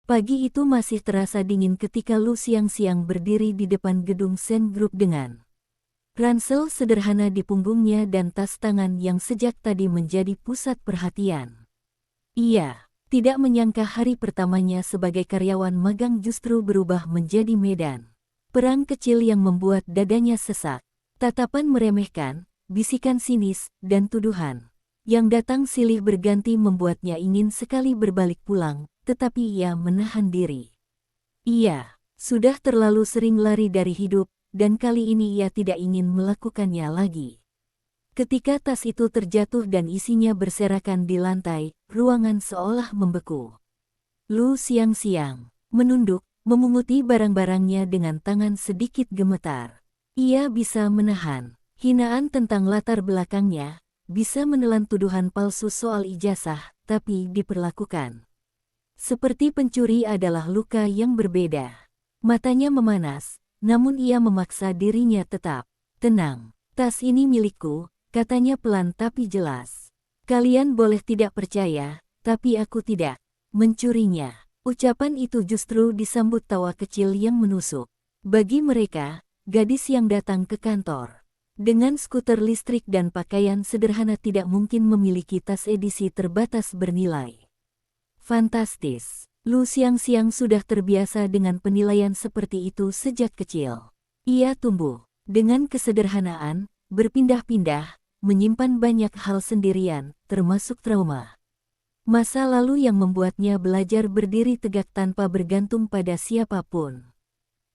Pagi itu masih terasa dingin ketika Lu siang-siang berdiri di depan gedung Sen Group dengan ransel sederhana di punggungnya dan tas tangan yang sejak tadi menjadi pusat perhatian. Ia tidak menyangka hari pertamanya sebagai karyawan magang justru berubah menjadi medan perang kecil yang membuat dadanya sesak. Tatapan meremehkan, bisikan sinis, dan tuduhan yang datang silih berganti membuatnya ingin sekali berbalik pulang, tetapi ia menahan diri. Ia sudah terlalu sering lari dari hidup, dan kali ini ia tidak ingin melakukannya lagi. Ketika tas itu terjatuh dan isinya berserakan di lantai, ruangan seolah membeku. Lu siang-siang menunduk, memunguti barang-barangnya dengan tangan sedikit gemetar. Ia bisa menahan hinaan tentang latar belakangnya, bisa menelan tuduhan palsu soal ijazah, tapi diperlakukan seperti pencuri adalah luka yang berbeda. Matanya memanas, namun ia memaksa dirinya tetap tenang. Tas ini milikku, katanya pelan tapi jelas. Kalian boleh tidak percaya, tapi aku tidak mencurinya. Ucapan itu justru disambut tawa kecil yang menusuk. Bagi mereka, gadis yang datang ke kantor dengan skuter listrik dan pakaian sederhana tidak mungkin memiliki tas edisi terbatas bernilai fantastis. Lu siang-siang sudah terbiasa dengan penilaian seperti itu sejak kecil. Ia tumbuh dengan kesederhanaan, berpindah-pindah, menyimpan banyak hal sendirian, termasuk trauma masa lalu yang membuatnya belajar berdiri tegak tanpa bergantung pada siapapun.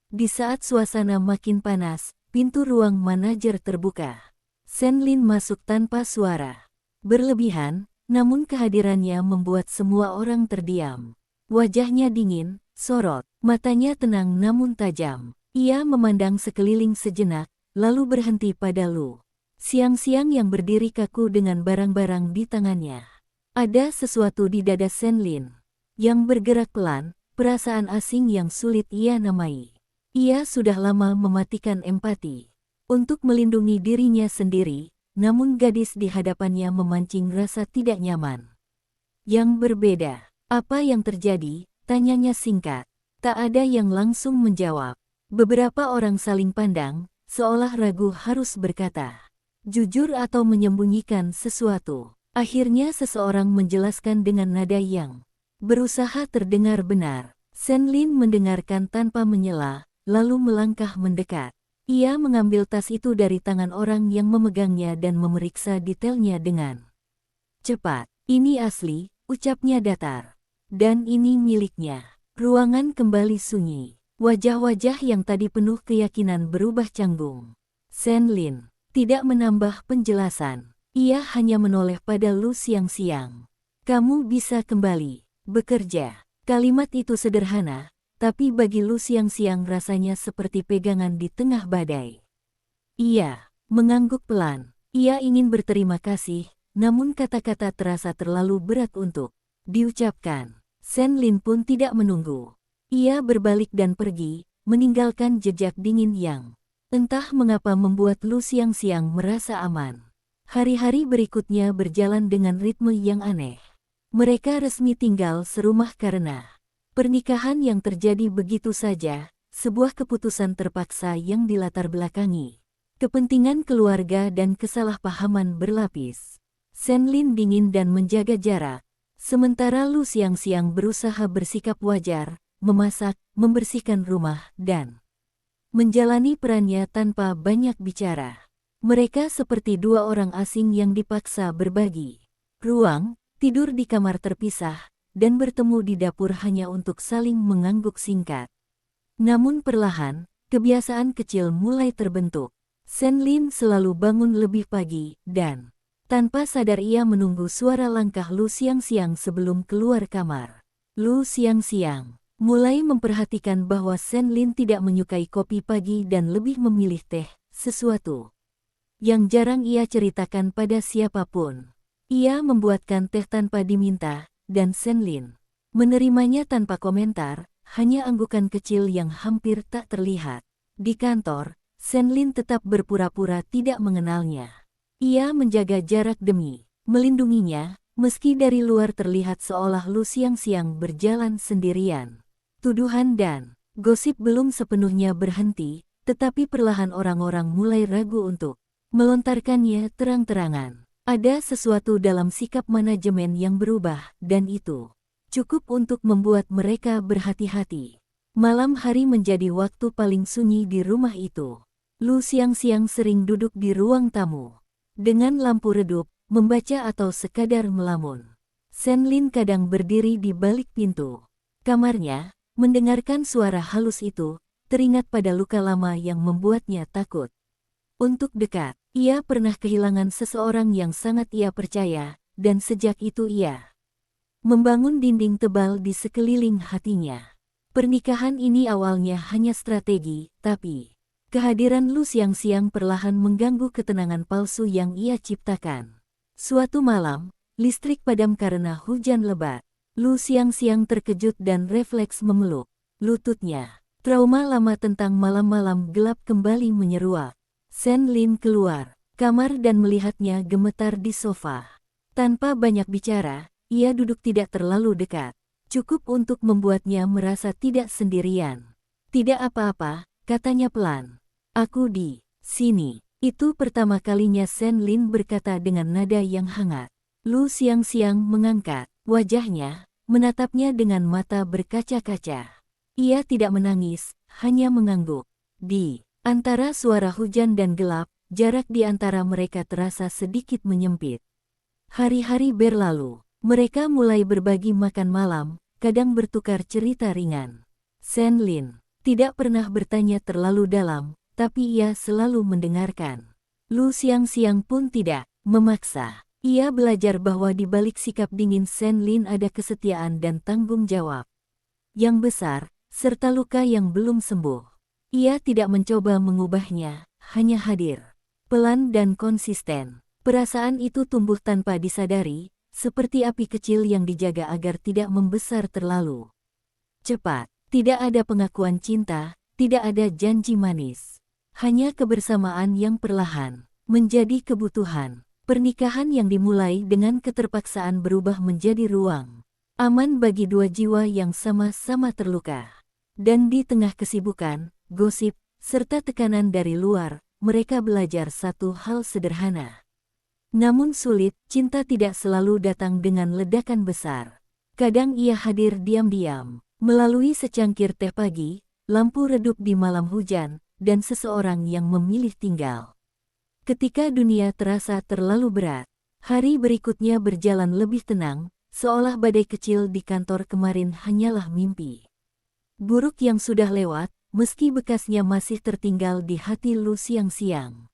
Di saat suasana makin panas, pintu ruang manajer terbuka. Sen Lin masuk tanpa suara berlebihan, namun kehadirannya membuat semua orang terdiam. Wajahnya dingin, sorot, matanya tenang namun tajam. Ia memandang sekeliling sejenak, lalu berhenti pada Lu siang-siang yang berdiri kaku dengan barang-barang di tangannya. Ada sesuatu di dada Sen Lin yang bergerak pelan, perasaan asing yang sulit ia namai. Ia sudah lama mematikan empati untuk melindungi dirinya sendiri, namun gadis di hadapannya memancing rasa tidak nyaman. Yang berbeda, apa yang terjadi? Tanyanya singkat. Tak ada yang langsung menjawab. Beberapa orang saling pandang, seolah ragu harus berkata jujur atau menyembunyikan sesuatu. Akhirnya seseorang menjelaskan dengan nada yang berusaha terdengar benar. Sen Lin mendengarkan tanpa menyela, lalu melangkah mendekat. Ia mengambil tas itu dari tangan orang yang memegangnya dan memeriksa detailnya dengan cepat. Ini asli, ucapnya datar. Dan ini miliknya. Ruangan kembali sunyi. Wajah-wajah yang tadi penuh keyakinan berubah canggung. Sen Lin tidak menambah penjelasan. Ia hanya menoleh pada Lu siang-siang. Kamu bisa kembali bekerja. Kalimat itu sederhana, tapi bagi Lu siang-siang rasanya seperti pegangan di tengah badai. Ia mengangguk pelan. Ia ingin berterima kasih, namun kata-kata terasa terlalu berat untuk diucapkan. Sen Lin pun tidak menunggu. Ia berbalik dan pergi, meninggalkan jejak dingin yang entah mengapa membuat Lu siang-siang merasa aman. Hari-hari berikutnya berjalan dengan ritme yang aneh. Mereka resmi tinggal serumah karena pernikahan yang terjadi begitu saja, sebuah keputusan terpaksa yang dilatar belakangi kepentingan keluarga dan kesalahpahaman berlapis. Sen Lin dingin dan menjaga jarak, sementara Lu siang-siang berusaha bersikap wajar, memasak, membersihkan rumah, dan menjalani perannya tanpa banyak bicara. Mereka seperti dua orang asing yang dipaksa berbagi ruang, tidur di kamar terpisah, dan bertemu di dapur hanya untuk saling mengangguk singkat. Namun perlahan, kebiasaan kecil mulai terbentuk. Sen Lin selalu bangun lebih pagi, dan tanpa sadar ia menunggu suara langkah Lu siang-siang sebelum keluar kamar. Lu siang-siang mulai memperhatikan bahwa Sen Lin tidak menyukai kopi pagi dan lebih memilih teh, sesuatu yang jarang ia ceritakan pada siapapun. Ia membuatkan teh tanpa diminta, dan Sen Lin menerimanya tanpa komentar, hanya anggukan kecil yang hampir tak terlihat. Di kantor, Sen Lin tetap berpura-pura tidak mengenalnya. Ia menjaga jarak demi melindunginya, Meski dari luar terlihat seolah Lu siang-siang berjalan sendirian. Tuduhan dan gosip belum sepenuhnya berhenti, tetapi perlahan orang-orang mulai ragu untuk melontarkannya terang-terangan. Ada sesuatu dalam sikap manajemen yang berubah, dan itu cukup untuk membuat mereka berhati-hati. Malam hari menjadi waktu paling sunyi di rumah itu. Lu siang-siang sering duduk di ruang tamu. Dengan lampu redup, membaca atau sekadar melamun. Senlin kadang berdiri di balik pintu kamarnya, mendengarkan suara halus itu, teringat pada luka lama yang membuatnya takut untuk dekat. Ia pernah kehilangan seseorang yang sangat ia percaya, dan sejak itu ia membangun dinding tebal di sekeliling hatinya. Pernikahan ini awalnya hanya strategi, tapi kehadiran Lu siang-siang perlahan mengganggu ketenangan palsu yang ia ciptakan. Suatu malam, listrik padam karena hujan lebat. Lu siang-siang terkejut dan refleks memeluk lututnya. Trauma lama tentang malam-malam gelap kembali menyeruak. Senlin keluar kamar dan melihatnya gemetar di sofa. Tanpa banyak bicara, ia duduk tidak terlalu dekat. Cukup untuk membuatnya merasa tidak sendirian. Tidak apa-apa, katanya pelan. Aku di sini. Itu pertama kalinya Senlin berkata dengan nada yang hangat. Lu siang-siang mengangkat wajahnya, menatapnya dengan mata berkaca-kaca. Ia tidak menangis, hanya mengangguk. Di antara suara hujan dan gelap, jarak di antara mereka terasa sedikit menyempit. Hari-hari berlalu. Mereka mulai berbagi makan malam, kadang bertukar cerita ringan. Senlin tidak pernah bertanya terlalu dalam, tapi ia selalu mendengarkan. Lu siang-siang pun tidak memaksa. Ia belajar bahwa di balik sikap dingin Senlin ada kesetiaan dan tanggung jawab yang besar, serta luka yang belum sembuh. Ia tidak mencoba mengubahnya, hanya hadir, pelan dan konsisten. Perasaan itu tumbuh tanpa disadari, seperti api kecil yang dijaga agar tidak membesar terlalu cepat. Tidak ada pengakuan cinta, tidak ada janji manis. Hanya kebersamaan yang perlahan menjadi kebutuhan. Pernikahan yang dimulai dengan keterpaksaan berubah menjadi ruang aman bagi dua jiwa yang sama-sama terluka. Dan di tengah kesibukan, gosip, serta tekanan dari luar, mereka belajar satu hal sederhana. Namun sulit, cinta tidak selalu datang dengan ledakan besar. Kadang ia hadir diam-diam, melalui secangkir teh pagi, lampu redup di malam hujan, dan seseorang yang memilih tinggal. Ketika dunia terasa terlalu berat, hari berikutnya berjalan lebih tenang, seolah badai kecil di kantor kemarin hanyalah mimpi buruk yang sudah lewat, meski bekasnya masih tertinggal di hati Lu siang-siang.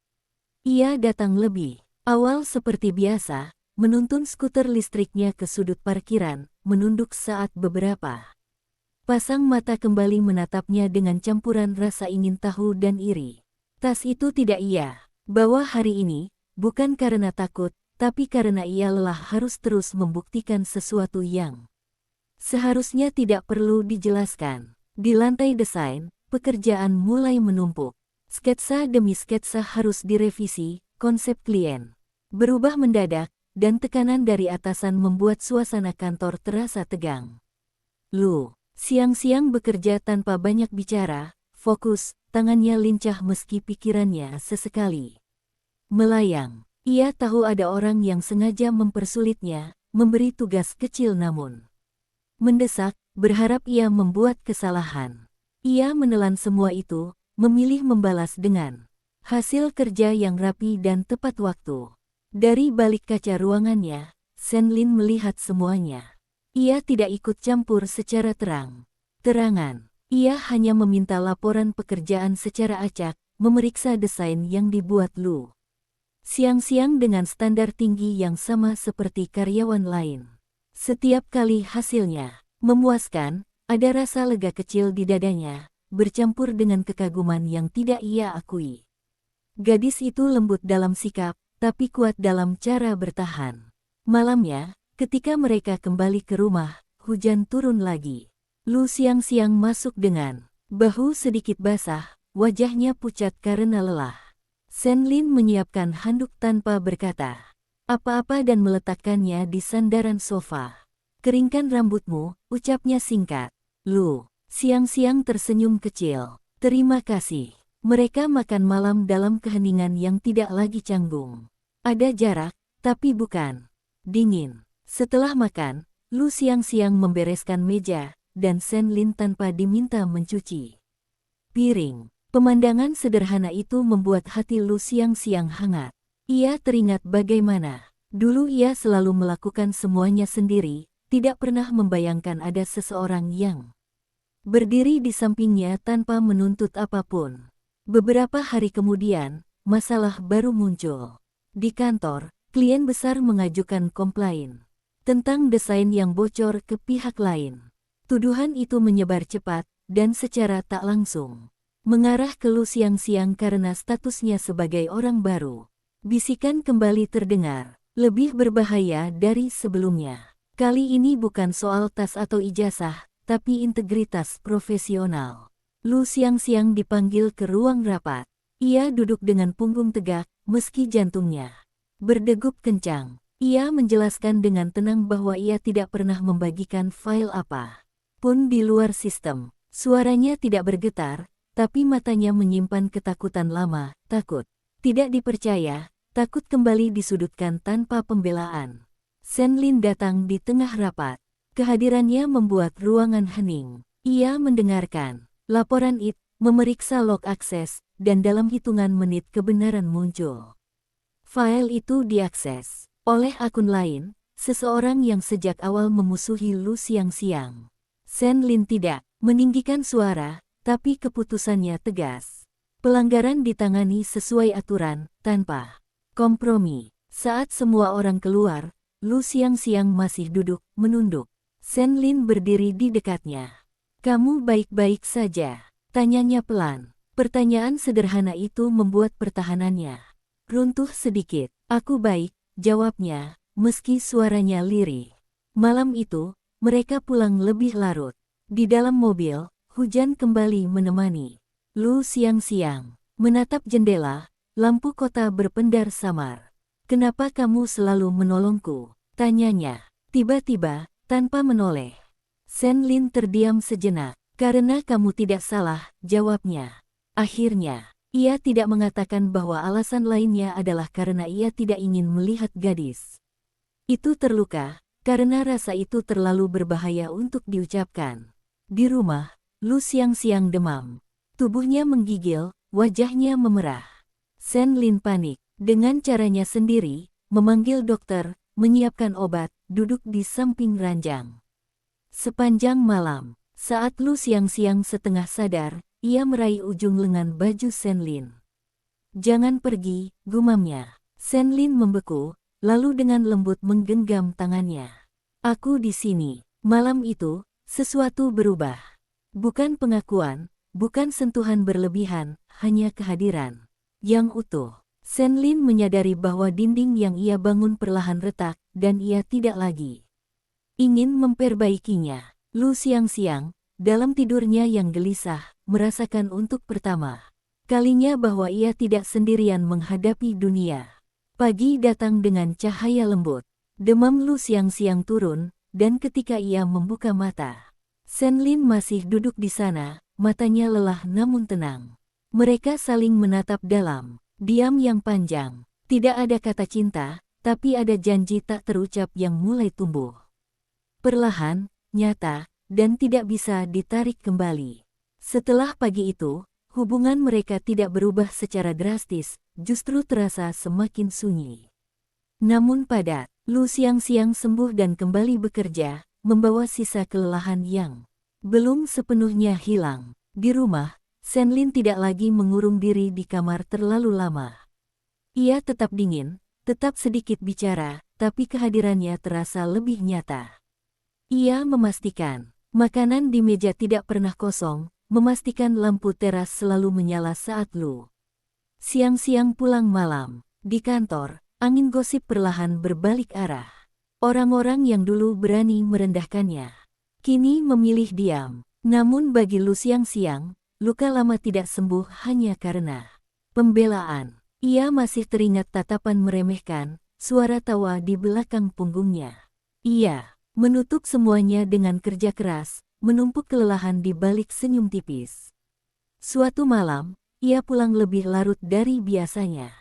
Ia datang lebih awal seperti biasa, menuntun skuter listriknya ke sudut parkiran, menunduk saat beberapa pasang mata kembali menatapnya dengan campuran rasa ingin tahu dan iri. Tas itu tidak ia bawa hari ini, bukan karena takut, tapi karena ia lelah harus terus membuktikan sesuatu yang seharusnya tidak perlu dijelaskan. Di lantai desain, pekerjaan mulai menumpuk. Sketsa demi sketsa harus direvisi, konsep klien berubah mendadak, dan tekanan dari atasan membuat suasana kantor terasa tegang. Lu siang-siang bekerja tanpa banyak bicara, fokus, tangannya lincah meski pikirannya sesekali melayang. Ia tahu ada orang yang sengaja mempersulitnya, memberi tugas kecil namun mendesak, berharap ia membuat kesalahan. Ia menelan semua itu, memilih membalas dengan hasil kerja yang rapi dan tepat waktu. Dari balik kaca ruangannya, Senlin melihat semuanya. Ia tidak ikut campur secara terang-terangan. Ia hanya meminta laporan pekerjaan secara acak, memeriksa desain yang dibuat Lu siang-siang dengan standar tinggi yang sama seperti karyawan lain. Setiap kali hasilnya memuaskan, ada rasa lega kecil di dadanya, bercampur dengan kekaguman yang tidak ia akui. Gadis itu lembut dalam sikap, tapi kuat dalam cara bertahan. Malamnya, ketika mereka kembali ke rumah, hujan turun lagi. Lu siang-siang masuk dengan bahu sedikit basah, wajahnya pucat karena lelah. Senlin menyiapkan handuk tanpa berkata apa-apa dan meletakkannya di sandaran sofa. Keringkan rambutmu, ucapnya singkat. Lu, siang-siang tersenyum kecil. Terima kasih. Mereka makan malam dalam keheningan yang tidak lagi canggung. Ada jarak, tapi bukan dingin. Setelah makan, Lu siang-siang membereskan meja, dan Senlin tanpa diminta mencuci piring. Pemandangan sederhana itu membuat hati Lu siang-siang hangat. Ia teringat bagaimana dulu ia selalu melakukan semuanya sendiri, tidak pernah membayangkan ada seseorang yang berdiri di sampingnya tanpa menuntut apapun. Beberapa hari kemudian, masalah baru muncul. Di kantor, klien besar mengajukan komplain tentang desain yang bocor ke pihak lain. Tuduhan itu menyebar cepat dan secara tak langsung mengarah ke Lu siang-siang karena statusnya sebagai orang baru. Bisikan kembali terdengar, lebih berbahaya dari sebelumnya. Kali ini bukan soal tas atau ijazah, tapi integritas profesional. Lu siang-siang dipanggil ke ruang rapat. Ia duduk dengan punggung tegak, meski jantungnya berdegup kencang. Ia menjelaskan dengan tenang bahwa ia tidak pernah membagikan file apa pun di luar sistem. Suaranya tidak bergetar, tapi matanya menyimpan ketakutan lama, takut tidak dipercaya, takut kembali disudutkan tanpa pembelaan. Senlin datang di tengah rapat. Kehadirannya membuat ruangan hening. Ia mendengarkan laporan IT, memeriksa log akses, dan dalam hitungan menit kebenaran muncul. File itu diakses oleh akun lain, seseorang yang sejak awal memusuhi Lu siang-siang. Senlin tidak meninggikan suara, tapi keputusannya tegas. Pelanggaran ditangani sesuai aturan, tanpa kompromi. Saat semua orang keluar, Lu siang-siang masih duduk, menunduk. Senlin berdiri di dekatnya. "Kamu baik-baik saja?" tanyanya pelan. Pertanyaan sederhana itu membuat pertahanannya runtuh sedikit. "Aku baik," jawabnya, meski suaranya lirih. Malam itu, mereka pulang lebih larut. Di dalam mobil, hujan kembali menemani. Lu siang-siang menatap jendela, lampu kota berpendar samar. "Kenapa kamu selalu menolongku?" tanyanya. Tiba-tiba, tanpa menoleh. Senlin terdiam sejenak. "Karena kamu tidak salah," jawabnya. Akhirnya, ia tidak mengatakan bahwa alasan lainnya adalah karena ia tidak ingin melihat gadis itu terluka, karena rasa itu terlalu berbahaya untuk diucapkan. Di rumah, Lu siang-siang demam. Tubuhnya menggigil, wajahnya memerah. Senlin panik. Dengan caranya sendiri, memanggil dokter, menyiapkan obat, duduk di samping ranjang. Sepanjang malam, saat Lu siang-siang setengah sadar, ia meraih ujung lengan baju Senlin. "Jangan pergi," gumamnya. Senlin membeku, lalu dengan lembut menggenggam tangannya. "Aku di sini." Malam itu, sesuatu berubah. Bukan pengakuan, bukan sentuhan berlebihan, hanya kehadiran yang utuh. Senlin menyadari bahwa dinding yang ia bangun perlahan retak, dan ia tidak lagi ingin memperbaikinya. Lu siang-siang, dalam tidurnya yang gelisah, merasakan untuk pertama kalinya bahwa ia tidak sendirian menghadapi dunia. Pagi datang dengan cahaya lembut. Demam Lu siang-siang turun, dan ketika ia membuka mata, Senlin masih duduk di sana, matanya lelah namun tenang. Mereka saling menatap dalam diam yang panjang. Tidak ada kata cinta, tapi ada janji tak terucap yang mulai tumbuh perlahan, nyata, dan tidak bisa ditarik kembali. Setelah pagi itu, hubungan mereka tidak berubah secara drastis, justru terasa semakin sunyi. Namun padat, Lu siang-siang sembuh dan kembali bekerja, membawa sisa kelelahan yang belum sepenuhnya hilang. Di rumah, Senlin tidak lagi mengurung diri di kamar terlalu lama. Ia tetap dingin, tetap sedikit bicara, tapi kehadirannya terasa lebih nyata. Ia memastikan makanan di meja tidak pernah kosong, memastikan lampu teras selalu menyala saat Lu siang-siang pulang malam. Di kantor, angin gosip perlahan berbalik arah. Orang-orang yang dulu berani merendahkannya kini memilih diam. Namun bagi Lu siang-siang, luka lama tidak sembuh hanya karena pembelaan. Ia masih teringat tatapan meremehkan, suara tawa di belakang punggungnya. Ia menutup semuanya dengan kerja keras, menumpuk kelelahan di balik senyum tipis. Suatu malam, ia pulang lebih larut dari biasanya.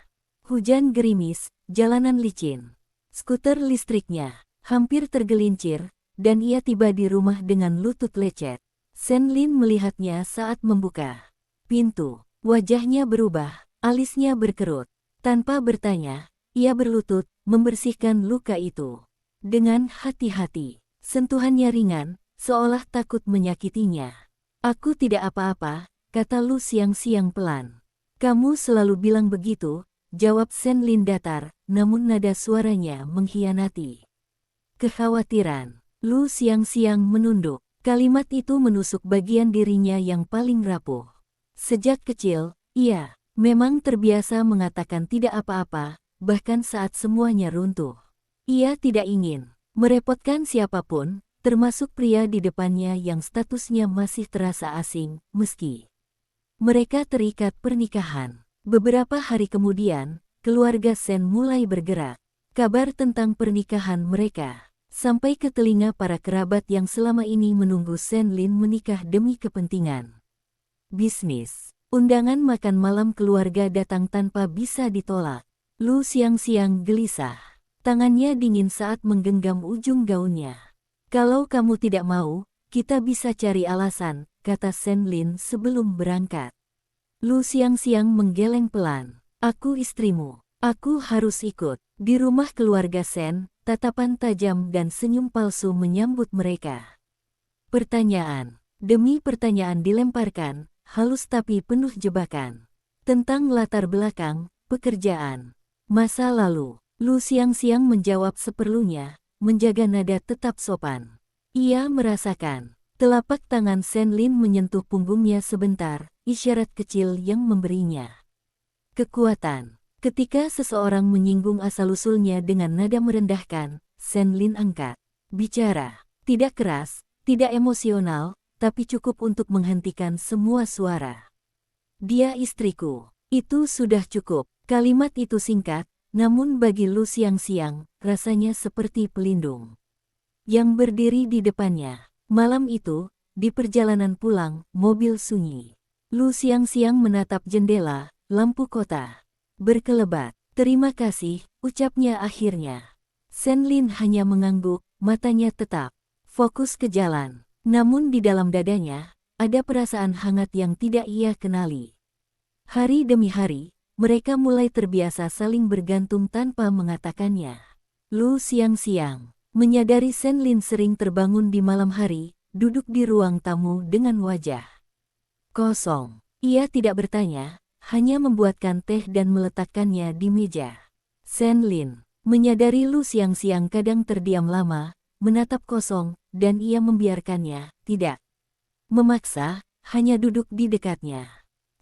Hujan gerimis, jalanan licin. Skuter listriknya hampir tergelincir, dan ia tiba di rumah dengan lutut lecet. Senlin melihatnya saat membuka pintu. Wajahnya berubah, alisnya berkerut. Tanpa bertanya, ia berlutut, membersihkan luka itu. Dengan hati-hati, sentuhannya ringan, seolah takut menyakitinya. "Aku tidak apa-apa," kata Lu siang-siang pelan. "Kamu selalu bilang begitu," jawab Senlin datar, namun nada suaranya mengkhianati kekhawatiran. Lu siang-siang menunduk. Kalimat itu menusuk bagian dirinya yang paling rapuh. Sejak kecil, ia memang terbiasa mengatakan tidak apa-apa, bahkan saat semuanya runtuh. Ia tidak ingin merepotkan siapapun, termasuk pria di depannya yang statusnya masih terasa asing, meski mereka terikat pernikahan. Beberapa hari kemudian, keluarga Sen mulai bergerak. Kabar tentang pernikahan mereka sampai ke telinga para kerabat yang selama ini menunggu Senlin menikah demi kepentingan bisnis. Undangan makan malam keluarga datang tanpa bisa ditolak. Lu siang-siang gelisah. Tangannya dingin saat menggenggam ujung gaunnya. "Kalau kamu tidak mau, kita bisa cari alasan," kata Senlin sebelum berangkat. Lu siang-siang menggeleng pelan. "Aku istrimu. Aku harus ikut." Di rumah keluarga Sen, tatapan tajam dan senyum palsu menyambut mereka. Pertanyaan demi pertanyaan dilemparkan, halus tapi penuh jebakan. Tentang latar belakang, pekerjaan, masa lalu. Lu siang-siang menjawab seperlunya, menjaga nada tetap sopan. Ia merasakan telapak tangan Senlin menyentuh punggungnya sebentar, isyarat kecil yang memberinya kekuatan. Ketika seseorang menyinggung asal-usulnya dengan nada merendahkan, Senlin angkat bicara. Tidak keras, tidak emosional, tapi cukup untuk menghentikan semua suara. "Dia istriku. Itu sudah cukup." Kalimat itu singkat, namun bagi Lu siang-siang, rasanya seperti pelindung yang berdiri di depannya. Malam itu, di perjalanan pulang, mobil sunyi. Lu siang-siang menatap jendela, lampu kota berkelebat. "Terima kasih," ucapnya akhirnya. Senlin hanya mengangguk, matanya tetap fokus ke jalan. Namun di dalam dadanya, ada perasaan hangat yang tidak ia kenali. Hari demi hari, mereka mulai terbiasa saling bergantung tanpa mengatakannya. Lu siang-siang menyadari Senlin sering terbangun di malam hari, duduk di ruang tamu dengan wajah kosong. Ia tidak bertanya, hanya membuatkan teh dan meletakkannya di meja. Senlin menyadari Lu siang-siang kadang terdiam lama, menatap kosong, dan ia membiarkannya, tidak memaksa, hanya duduk di dekatnya.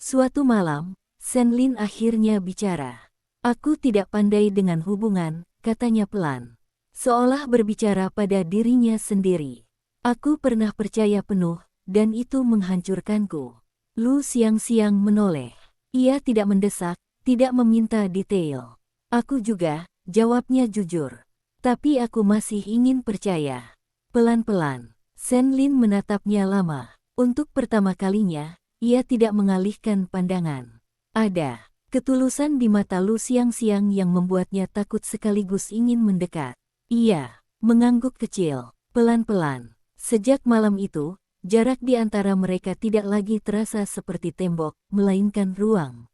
Suatu malam, Senlin akhirnya bicara. "Aku tidak pandai dengan hubungan," katanya pelan, seolah berbicara pada dirinya sendiri. "Aku pernah percaya penuh, dan itu menghancurkanku." Lu siang-siang menoleh. Ia tidak mendesak, tidak meminta detail. "Aku juga," jawabnya jujur. "Tapi aku masih ingin percaya." Pelan-pelan, Senlin menatapnya lama. Untuk pertama kalinya, ia tidak mengalihkan pandangan. Ada ketulusan di mata Lu siang-siang yang membuatnya takut sekaligus ingin mendekat. Ia mengangguk kecil, pelan-pelan. Sejak malam itu, jarak di antara mereka tidak lagi terasa seperti tembok, melainkan ruang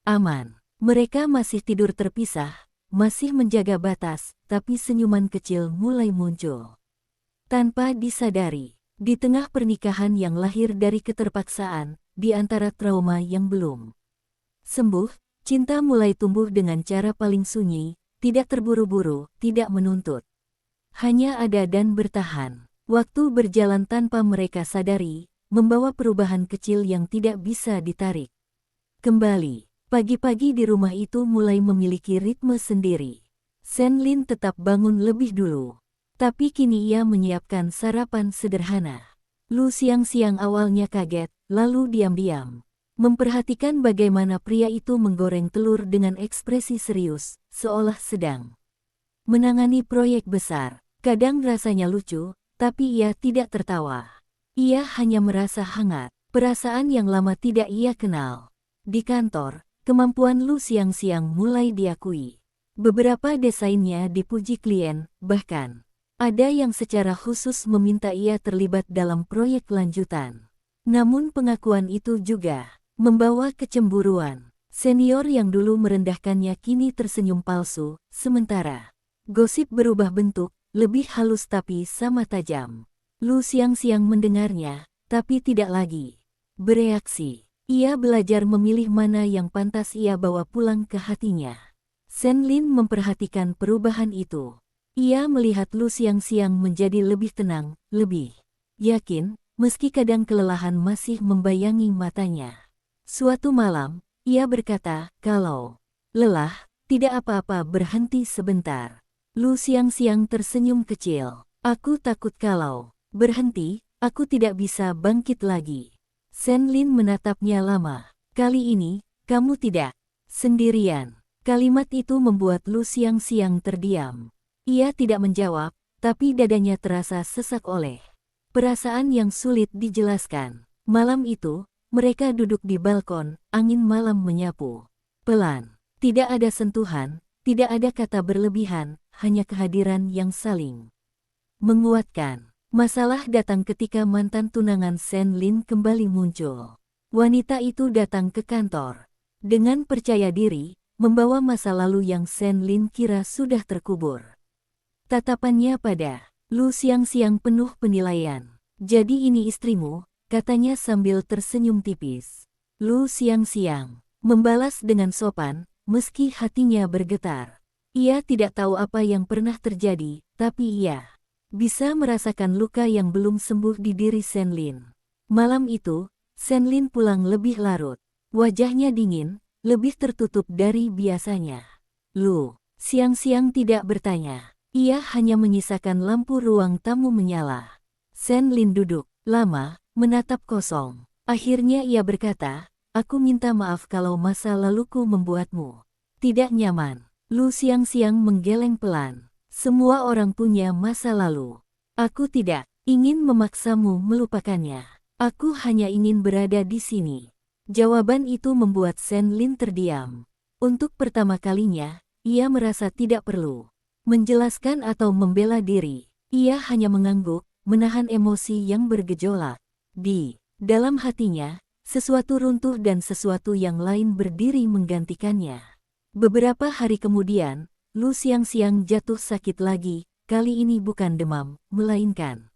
aman. Mereka masih tidur terpisah, masih menjaga batas, tapi senyuman kecil mulai muncul. Tanpa disadari, di tengah pernikahan yang lahir dari keterpaksaan, di antara trauma yang belum sembuh, cinta mulai tumbuh dengan cara paling sunyi, tidak terburu-buru, tidak menuntut. Hanya ada dan bertahan. Waktu berjalan tanpa mereka sadari, membawa perubahan kecil yang tidak bisa ditarik kembali. Pagi-pagi di rumah itu mulai memiliki ritme sendiri. Senlin tetap bangun lebih dulu, tapi kini ia menyiapkan sarapan sederhana. Lu siang-siang awalnya kaget, lalu diam-diam memperhatikan bagaimana pria itu menggoreng telur dengan ekspresi serius, seolah sedang menangani proyek besar. Kadang rasanya lucu, tapi ia tidak tertawa. Ia hanya merasa hangat, perasaan yang lama tidak ia kenal. Di kantor, kemampuan Lu Xiangxiang mulai diakui. Beberapa desainnya dipuji klien, bahkan ada yang secara khusus meminta ia terlibat dalam proyek lanjutan. Namun pengakuan itu juga membawa kecemburuan. Senior yang dulu merendahkannya kini tersenyum palsu, sementara gosip berubah bentuk, lebih halus tapi sama tajam. Lu Xiangxiang mendengarnya, tapi tidak lagi bereaksi. Ia belajar memilih mana yang pantas ia bawa pulang ke hatinya. Shen Lin memperhatikan perubahan itu. Ia melihat Lu Xiangxiang menjadi lebih tenang, lebih yakin, meski kadang kelelahan masih membayangi matanya. Suatu malam, ia berkata, "Kalau lelah, tidak apa-apa, berhenti sebentar." Lu Xiangxiang tersenyum kecil. "Aku takut kalau berhenti, aku tidak bisa bangkit lagi." Shen Lin menatapnya lama. "Kali ini, kamu tidak sendirian." Kalimat itu membuat Lu Xiangxiang terdiam. Ia tidak menjawab, tapi dadanya terasa sesak oleh perasaan yang sulit dijelaskan. Malam itu, mereka duduk di balkon, angin malam menyapu. Pelan, tidak ada sentuhan, tidak ada kata berlebihan, hanya kehadiran yang saling menguatkan. Masalah datang ketika mantan tunangan Shen Lin kembali muncul. Wanita itu datang ke kantor dengan percaya diri, membawa masa lalu yang Shen Lin kira sudah terkubur. Tatapannya pada Lu Xiangxiang penuh penilaian. "Jadi ini istrimu?" katanya sambil tersenyum tipis. Lu Xiangxiang membalas dengan sopan, meski hatinya bergetar. Ia tidak tahu apa yang pernah terjadi, tapi ia bisa merasakan luka yang belum sembuh di diri Shen Lin. Malam itu, Shen Lin pulang lebih larut. Wajahnya dingin, lebih tertutup dari biasanya. Lu Xiangxiang tidak bertanya. Ia hanya menyisakan lampu ruang tamu menyala. Shen Lin duduk lama, menatap kosong. Akhirnya ia berkata, "Aku minta maaf kalau masa laluku membuatmu tidak nyaman." Lu Xiangxiang menggeleng pelan. "Semua orang punya masa lalu. Aku tidak ingin memaksamu melupakannya. Aku hanya ingin berada di sini." Jawaban itu membuat Shen Lin terdiam. Untuk pertama kalinya, ia merasa tidak perlu menjelaskan atau membela diri. Ia hanya mengangguk, menahan emosi yang bergejolak. Di dalam hatinya, sesuatu runtuh dan sesuatu yang lain berdiri menggantikannya. Beberapa hari kemudian, Lu Xiangxiang jatuh sakit lagi, kali ini bukan demam, melainkan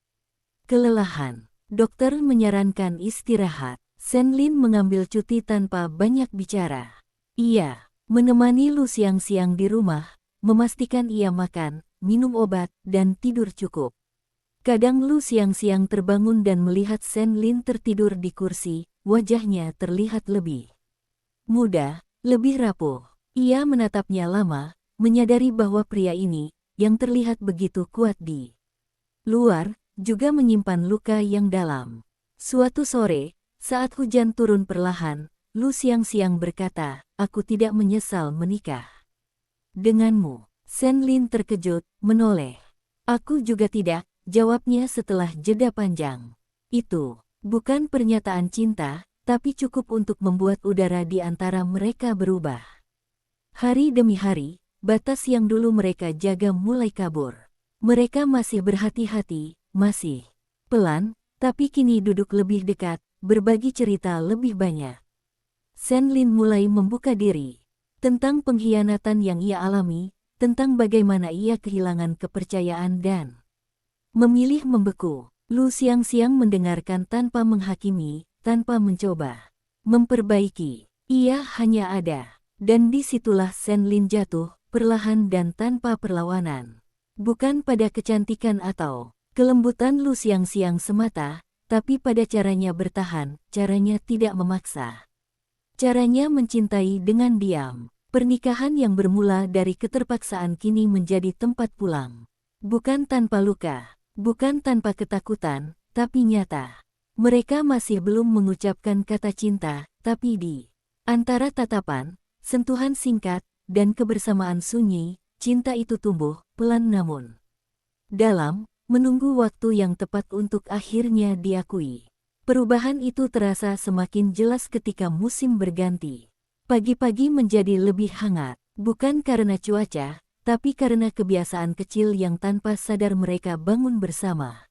kelelahan. Dokter menyarankan istirahat. Shen Lin mengambil cuti tanpa banyak bicara. Ia menemani Lu Xiangxiang di rumah, memastikan ia makan, minum obat, dan tidur cukup. Kadang Lu Xiangxiang terbangun dan melihat Shen Lin tertidur di kursi, wajahnya terlihat lebih muda, lebih rapuh. Ia menatapnya lama, menyadari bahwa pria ini, yang terlihat begitu kuat di luar, juga menyimpan luka yang dalam. Suatu sore, saat hujan turun perlahan, Lu Xiangxiang berkata, "Aku tidak menyesal menikah denganmu." Shen Lin terkejut, menoleh. "Aku juga tidak," jawabnya setelah jeda panjang. "Itu bukan pernyataan cinta, tapi cukup untuk membuat udara di antara mereka berubah." Hari demi hari, batas yang dulu mereka jaga mulai kabur. Mereka masih berhati-hati, masih pelan, tapi kini duduk lebih dekat, berbagi cerita lebih banyak. Shen Lin mulai membuka diri tentang pengkhianatan yang ia alami, tentang bagaimana ia kehilangan kepercayaan dan memilih membeku. Lu Xiangxiang mendengarkan tanpa menghakimi, tanpa mencoba memperbaiki. Ia hanya ada. Dan disitulah Shen Lin jatuh, perlahan dan tanpa perlawanan. Bukan pada kecantikan atau kelembutan Lu Xiangxiang semata, tapi pada caranya bertahan, caranya tidak memaksa. Caranya mencintai dengan diam. Pernikahan yang bermula dari keterpaksaan kini menjadi tempat pulang. Bukan tanpa luka, bukan tanpa ketakutan, tapi nyata. Mereka masih belum mengucapkan kata cinta, tapi di antara tatapan, sentuhan singkat, dan kebersamaan sunyi, cinta itu tumbuh, pelan namun dalam, menunggu waktu yang tepat untuk akhirnya diakui. Perubahan itu terasa semakin jelas ketika musim berganti. Pagi-pagi menjadi lebih hangat, bukan karena cuaca, tapi karena kebiasaan kecil yang tanpa sadar mereka bangun bersama.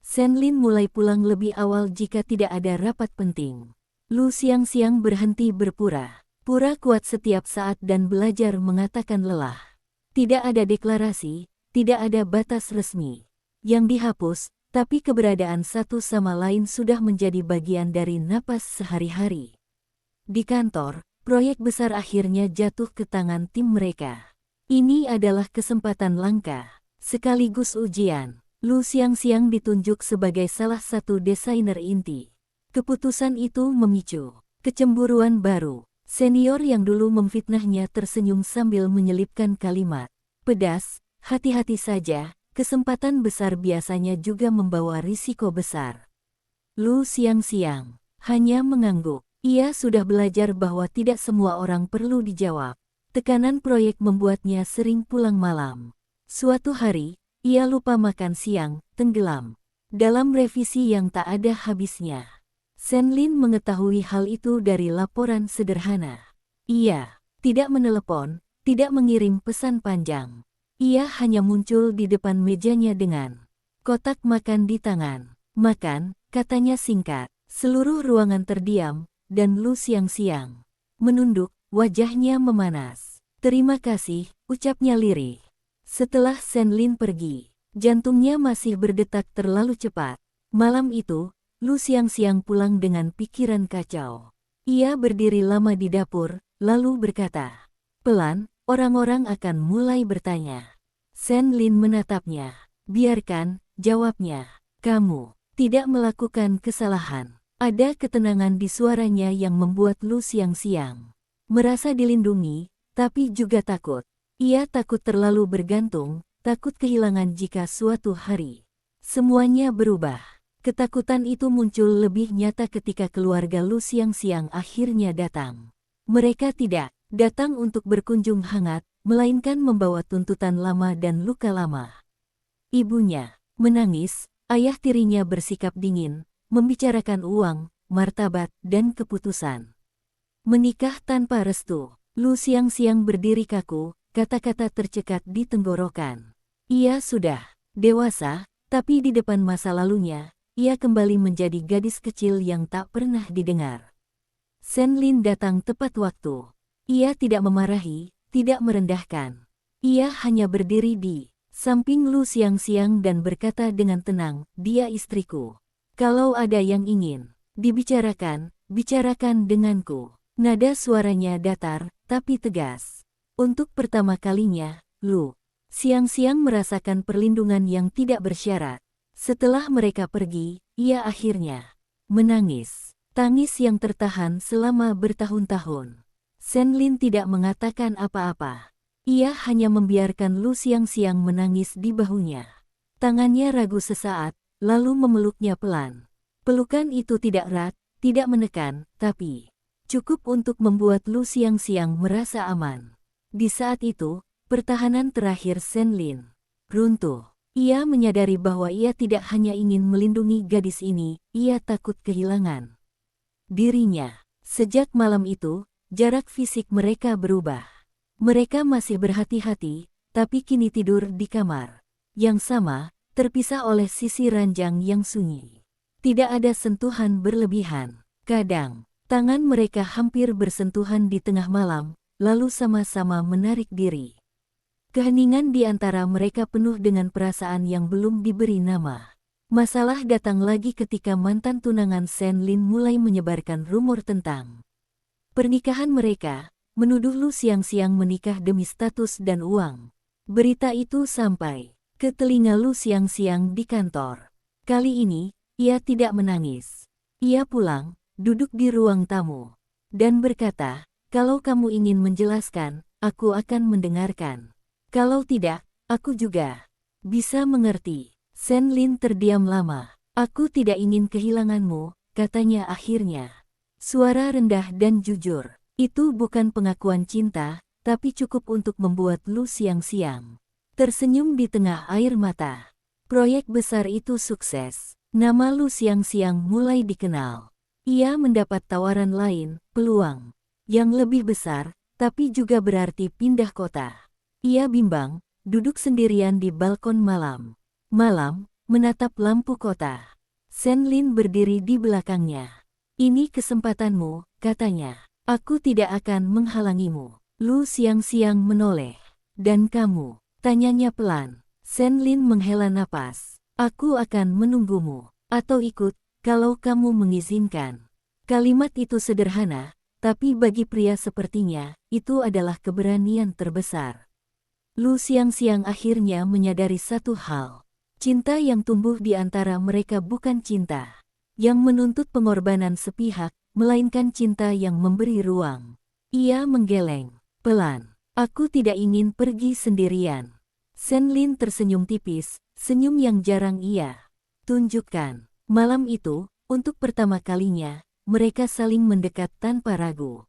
Senlin mulai pulang lebih awal jika tidak ada rapat penting. Lu siang-siang berhenti berpura-pura kuat setiap saat dan belajar mengatakan lelah. Tidak ada deklarasi, tidak ada batas resmi yang dihapus, tapi keberadaan satu sama lain sudah menjadi bagian dari napas sehari-hari. Di kantor, proyek besar akhirnya jatuh ke tangan tim mereka. Ini adalah kesempatan langka, sekaligus ujian. Lu siang-siang ditunjuk sebagai salah satu desainer inti. Keputusan itu memicu kecemburuan baru. Senior yang dulu memfitnahnya tersenyum sambil menyelipkan kalimat pedas, hati-hati saja, kesempatan besar biasanya juga membawa risiko besar. Lu siang-siang hanya mengangguk. Ia sudah belajar bahwa tidak semua orang perlu dijawab. Tekanan proyek membuatnya sering pulang malam. Suatu hari, ia lupa makan siang, tenggelam dalam revisi yang tak ada habisnya. Senlin mengetahui hal itu dari laporan sederhana. Ia tidak menelepon, tidak mengirim pesan panjang. Ia hanya muncul di depan mejanya dengan kotak makan di tangan. Makan, katanya singkat. Seluruh ruangan terdiam, dan Lu siang-siang menunduk, wajahnya memanas. Terima kasih, ucapnya lirih. Setelah Senlin pergi, jantungnya masih berdetak terlalu cepat. Malam itu, Lu siang-siang pulang dengan pikiran kacau. Ia berdiri lama di dapur, lalu berkata, pelan, orang-orang akan mulai bertanya. Senlin menatapnya. Biarkan, jawabnya. Kamu tidak melakukan kesalahan. Ada ketenangan di suaranya yang membuat Lu siang-siang merasa dilindungi, tapi juga takut. Ia takut terlalu bergantung, takut kehilangan jika suatu hari semuanya berubah. Ketakutan itu muncul lebih nyata ketika keluarga Lu siang-siang akhirnya datang. Mereka tidak datang untuk berkunjung hangat, melainkan membawa tuntutan lama dan luka lama. Ibunya menangis, ayah tirinya bersikap dingin, membicarakan uang, martabat, dan keputusan menikah tanpa restu. Lu siang-siang berdiri kaku, kata-kata tercekat di tenggorokan. Ia sudah dewasa, tapi di depan masa lalunya, ia kembali menjadi gadis kecil yang tak pernah didengar. Senlin datang tepat waktu. Ia tidak memarahi, tidak merendahkan. Ia hanya berdiri di samping Lu siang-siang dan berkata dengan tenang, dia istriku. Kalau ada yang ingin dibicarakan, bicarakan denganku. Nada suaranya datar, tapi tegas. Untuk pertama kalinya, Lu siang-siang merasakan perlindungan yang tidak bersyarat. Setelah mereka pergi, ia akhirnya menangis. Tangis yang tertahan selama bertahun-tahun. Senlin tidak mengatakan apa-apa. Ia hanya membiarkan Lu siang-siang menangis di bahunya. Tangannya ragu sesaat, lalu memeluknya pelan. Pelukan itu tidak erat, tidak menekan, tapi cukup untuk membuat Lu siang-siang merasa aman. Di saat itu, pertahanan terakhir Senlin runtuh. Ia menyadari bahwa ia tidak hanya ingin melindungi gadis ini, ia takut kehilangan dirinya. Sejak malam itu, jarak fisik mereka berubah. Mereka masih berhati-hati, tapi kini tidur di kamar yang sama, terpisah oleh sisi ranjang yang sunyi. Tidak ada sentuhan berlebihan. Kadang, tangan mereka hampir bersentuhan di tengah malam, lalu sama-sama menarik diri. Keheningan di antara mereka penuh dengan perasaan yang belum diberi nama. Masalah datang lagi ketika mantan tunangan Senlin mulai menyebarkan rumor tentang pernikahan mereka, menuduh Lu siang-siang menikah demi status dan uang. Berita itu sampai ke telinga Lu siang-siang di kantor. Kali ini, ia tidak menangis. Ia pulang, duduk di ruang tamu, dan berkata, kalau kamu ingin menjelaskan, aku akan mendengarkan. Kalau tidak, aku juga bisa mengerti. Senlin terdiam lama. Aku tidak ingin kehilanganmu, katanya akhirnya. Suara rendah dan jujur. Itu bukan pengakuan cinta, tapi cukup untuk membuat Lu siang-siang tersenyum di tengah air mata. Proyek besar itu sukses. Nama Lu siang-siang mulai dikenal. Ia mendapat tawaran lain, peluang yang lebih besar, tapi juga berarti pindah kota. Ia bimbang, duduk sendirian di balkon malam. Malam, menatap lampu kota. Senlin berdiri di belakangnya. Ini kesempatanmu, katanya. Aku tidak akan menghalangimu. Lu siang-siang menoleh. Dan kamu? Tanyanya pelan. Senlin menghela napas. Aku akan menunggumu. Atau ikut, kalau kamu mengizinkan. Kalimat itu sederhana, tapi bagi pria sepertinya, itu adalah keberanian terbesar. Lu siang-siang akhirnya menyadari satu hal. Cinta yang tumbuh di antara mereka bukan cinta yang menuntut pengorbanan sepihak, melainkan cinta yang memberi ruang. Ia menggeleng. Pelan. Aku tidak ingin pergi sendirian. Senlin tersenyum tipis, senyum yang jarang ia tunjukkan. Malam itu, untuk pertama kalinya, mereka saling mendekat tanpa ragu.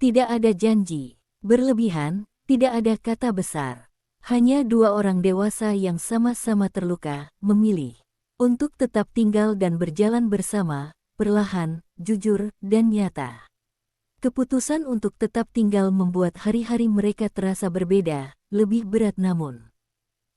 Tidak ada janji berlebihan, tidak ada kata besar. Hanya dua orang dewasa yang sama-sama terluka, memilih untuk tetap tinggal dan berjalan bersama, perlahan, jujur, dan nyata. Keputusan untuk tetap tinggal membuat hari-hari mereka terasa berbeda, lebih berat namun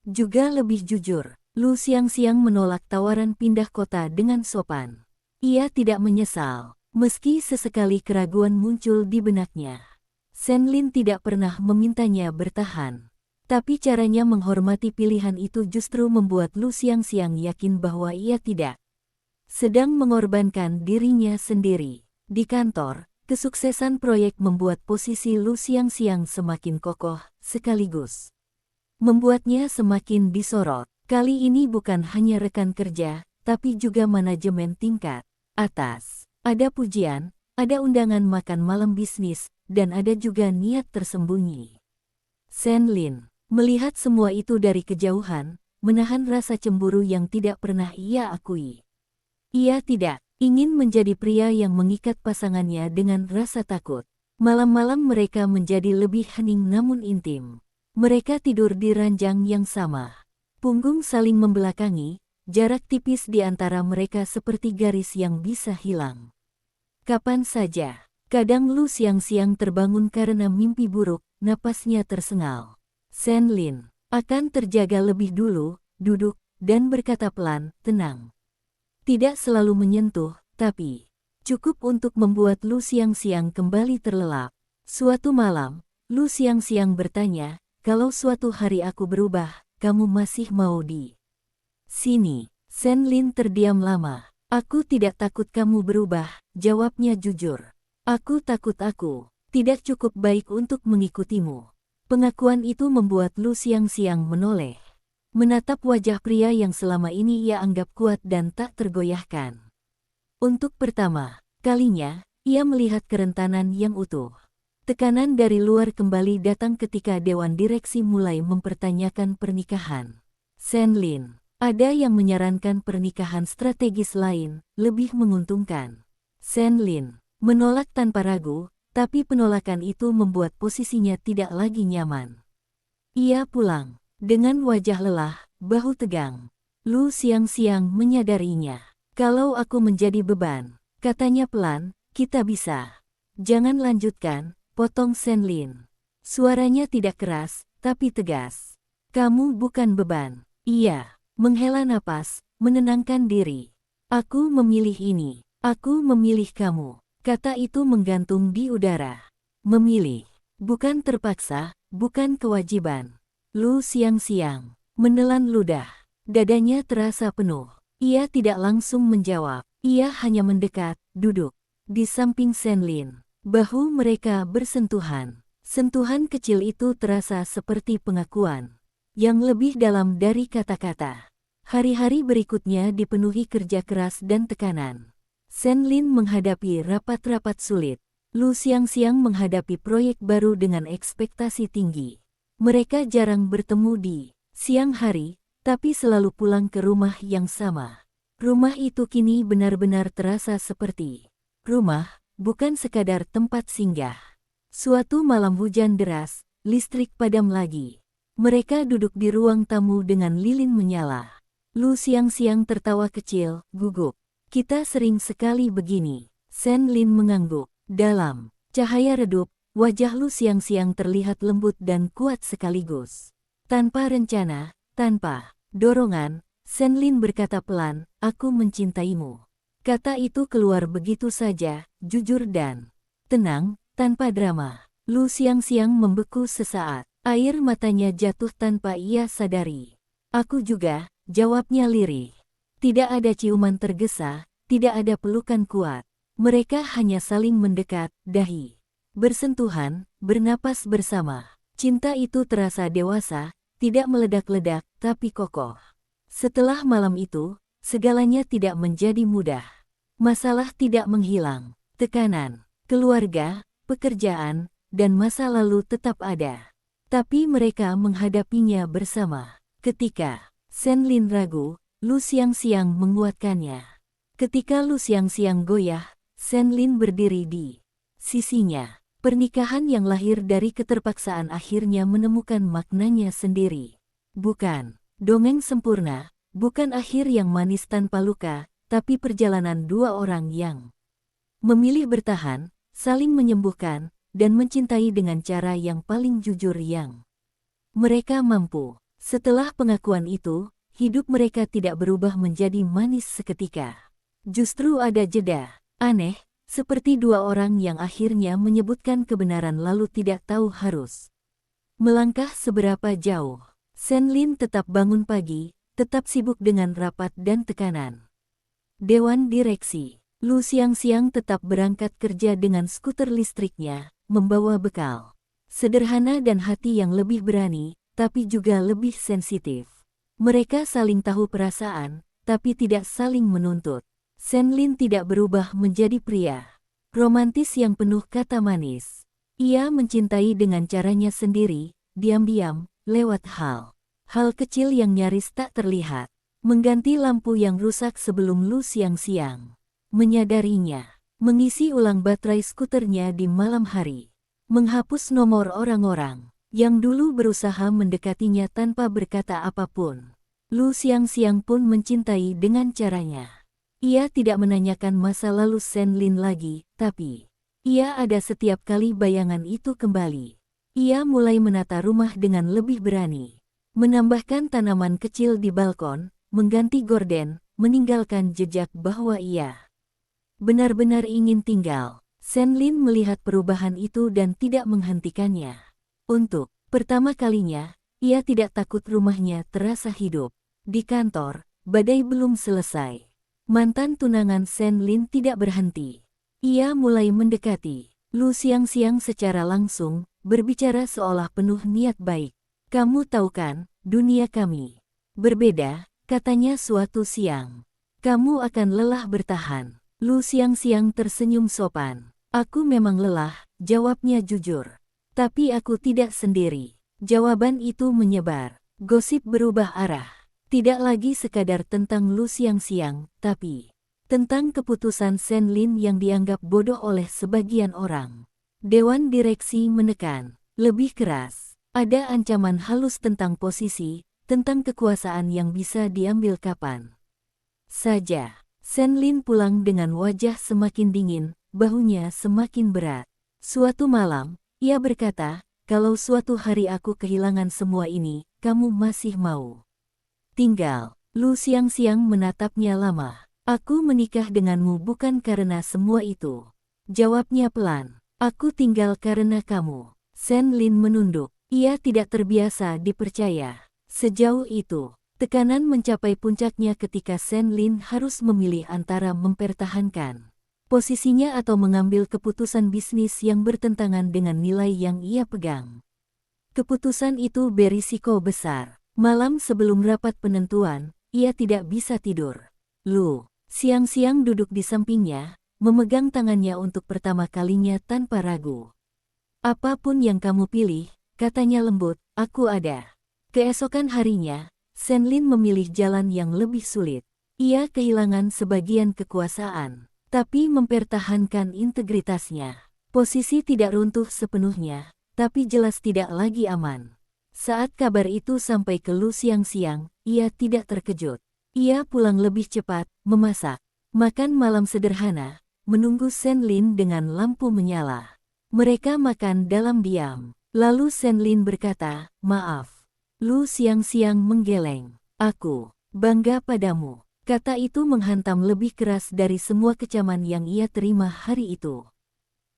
juga lebih jujur. Lu siang-siang menolak tawaran pindah kota dengan sopan. Ia tidak menyesal, meski sesekali keraguan muncul di benaknya. Senlin tidak pernah memintanya bertahan. Tapi caranya menghormati pilihan itu justru membuat Lu siang-siang yakin bahwa ia tidak sedang mengorbankan dirinya sendiri. Di kantor, kesuksesan proyek membuat posisi Lu siang-siang semakin kokoh, sekaligus membuatnya semakin disorot. Kali ini bukan hanya rekan kerja, tapi juga manajemen tingkat atas. Ada pujian, ada undangan makan malam bisnis, dan ada juga niat tersembunyi. Senlin melihat semua itu dari kejauhan, menahan rasa cemburu yang tidak pernah ia akui. Ia tidak ingin menjadi pria yang mengikat pasangannya dengan rasa takut. Malam-malam mereka menjadi lebih hening namun intim. Mereka tidur di ranjang yang sama. Punggung saling membelakangi, jarak tipis di antara mereka seperti garis yang bisa hilang kapan saja. Kadang Lu siang-siang terbangun karena mimpi buruk, napasnya tersengal. Senlin akan terjaga lebih dulu, duduk, dan berkata pelan, tenang. Tidak selalu menyentuh, tapi cukup untuk membuat Lu siang-siang kembali terlelap. Suatu malam, Lu siang-siang bertanya, kalau suatu hari aku berubah, kamu masih mau di sini? Senlin terdiam lama. Aku tidak takut kamu berubah, jawabnya jujur. Aku takut aku tidak cukup baik untuk mengikutimu. Pengakuan itu membuat Lu siang-siang menoleh. Menatap wajah pria yang selama ini ia anggap kuat dan tak tergoyahkan. Untuk pertama kalinya, ia melihat kerentanan yang utuh. Tekanan dari luar kembali datang ketika Dewan Direksi mulai mempertanyakan pernikahan. Senlin, ada yang menyarankan pernikahan strategis lain, lebih menguntungkan. Senlin menolak tanpa ragu, tapi penolakan itu membuat posisinya tidak lagi nyaman. Ia pulang dengan wajah lelah, bahu tegang. Lu siang-siang menyadarinya. Kalau aku menjadi beban, katanya pelan, kita bisa. Jangan lanjutkan, potong Senlin. Suaranya tidak keras, tapi tegas. Kamu bukan beban. Ia menghela napas, menenangkan diri. Aku memilih ini. Aku memilih kamu. Kata itu menggantung di udara. Memilih. Bukan terpaksa, bukan kewajiban. Lu siang-siang menelan ludah. Dadanya terasa penuh. Ia tidak langsung menjawab. Ia hanya mendekat, duduk di samping Senlin. Bahu mereka bersentuhan. Sentuhan kecil itu terasa seperti pengakuan yang lebih dalam dari kata-kata. Hari-hari berikutnya dipenuhi kerja keras dan tekanan. Senlin menghadapi rapat-rapat sulit. Lu siang-siang menghadapi proyek baru dengan ekspektasi tinggi. Mereka jarang bertemu di siang hari, tapi selalu pulang ke rumah yang sama. Rumah itu kini benar-benar terasa seperti rumah, bukan sekadar tempat singgah. Suatu malam hujan deras, listrik padam lagi. Mereka duduk di ruang tamu dengan lilin menyala. Lu siang-siang tertawa kecil, gugup. Kita sering sekali begini. Sen Lin mengangguk. Dalam cahaya redup, wajah Lu siang-siang terlihat lembut dan kuat sekaligus. Tanpa rencana, tanpa dorongan, Sen Lin berkata pelan, "Aku mencintaimu." Kata itu keluar begitu saja, jujur dan tenang, tanpa drama. Lu siang-siang membeku sesaat. Air matanya jatuh tanpa ia sadari. "Aku juga," jawabnya lirih. Tidak ada ciuman tergesa, tidak ada pelukan kuat. Mereka hanya saling mendekat, dahi bersentuhan, bernapas bersama. Cinta itu terasa dewasa, tidak meledak-ledak, tapi kokoh. Setelah malam itu, segalanya tidak menjadi mudah. Masalah tidak menghilang, tekanan, keluarga, pekerjaan, dan masa lalu tetap ada. Tapi mereka menghadapinya bersama. Ketika Sen Lin ragu, Lu siang-siang menguatkannya. Ketika Lu siang-siang goyah, Sen Lin berdiri di sisinya. Pernikahan yang lahir dari keterpaksaan akhirnya menemukan maknanya sendiri. Bukan dongeng sempurna, bukan akhir yang manis tanpa luka, tapi perjalanan dua orang yang memilih bertahan, saling menyembuhkan, dan mencintai dengan cara yang paling jujur yang mereka mampu. Setelah pengakuan itu, hidup mereka tidak berubah menjadi manis seketika. Justru ada jeda aneh, seperti dua orang yang akhirnya menyebutkan kebenaran lalu tidak tahu harus melangkah seberapa jauh. Sen Lin tetap bangun pagi, tetap sibuk dengan rapat dan tekanan dewan direksi. Lu siang-siang tetap berangkat kerja dengan skuter listriknya, membawa bekal sederhana dan hati yang lebih berani, tapi juga lebih sensitif. Mereka saling tahu perasaan, tapi tidak saling menuntut. Sen Lin tidak berubah menjadi pria romantis yang penuh kata manis. Ia mencintai dengan caranya sendiri, diam-diam, lewat hal kecil yang nyaris tak terlihat. Mengganti lampu yang rusak sebelum Lu siang-siang menyadarinya, mengisi ulang baterai skuternya di malam hari, menghapus nomor orang-orang yang dulu berusaha mendekatinya tanpa berkata apapun. Lu siang-siang pun mencintai dengan caranya. Ia tidak menanyakan masa lalu Sen Lin lagi, tapi ia ada setiap kali bayangan itu kembali. Ia mulai menata rumah dengan lebih berani, menambahkan tanaman kecil di balkon, mengganti gorden, meninggalkan jejak bahwa ia benar-benar ingin tinggal. Sen Lin melihat perubahan itu dan tidak menghentikannya. Untuk pertama kalinya, ia tidak takut rumahnya terasa hidup. Di kantor, badai belum selesai. Mantan tunangan Sen Lin tidak berhenti. Ia mulai mendekati Lu siang-siang secara langsung, berbicara seolah penuh niat baik. "Kamu tahu kan, dunia kami berbeda," katanya suatu siang. "Kamu akan lelah bertahan." Lu siang-siang tersenyum sopan. "Aku memang lelah," jawabnya jujur. "Tapi aku tidak sendiri." Jawaban itu menyebar. Gosip berubah arah. Tidak lagi sekadar tentang Lu siang-siang, tapi tentang keputusan Sen Lin yang dianggap bodoh oleh sebagian orang. Dewan direksi menekan lebih keras. Ada ancaman halus tentang posisi, tentang kekuasaan yang bisa diambil kapan saja. Sen Lin pulang dengan wajah semakin dingin, bahunya semakin berat. Suatu malam, ia berkata, "Kalau suatu hari aku kehilangan semua ini, kamu masih mau tinggal?" Lu siang-siang menatapnya lama. "Aku menikah denganmu bukan karena semua itu," jawabnya pelan. "Aku tinggal karena kamu." Sen Lin menunduk. Ia tidak terbiasa dipercaya. Sejauh itu, tekanan mencapai puncaknya ketika Sen Lin harus memilih antara mempertahankan posisinya atau mengambil keputusan bisnis yang bertentangan dengan nilai yang ia pegang. Keputusan itu berisiko besar. Malam sebelum rapat penentuan, ia tidak bisa tidur. Lu siang-siang duduk di sampingnya, memegang tangannya untuk pertama kalinya tanpa ragu. "Apapun yang kamu pilih," katanya lembut, "aku ada." Keesokan harinya, Sen Lin memilih jalan yang lebih sulit. Ia kehilangan sebagian kekuasaan, tapi mempertahankan integritasnya. Posisi tidak runtuh sepenuhnya, tapi jelas tidak lagi aman. Saat kabar itu sampai ke Lu siang-siang, ia tidak terkejut. Ia pulang lebih cepat, memasak, makan malam sederhana, menunggu Senlin dengan lampu menyala. Mereka makan dalam diam. Lalu Senlin berkata, "Maaf." Lu siang-siang menggeleng. "Aku bangga padamu." Kata itu menghantam lebih keras dari semua kecaman yang ia terima hari itu.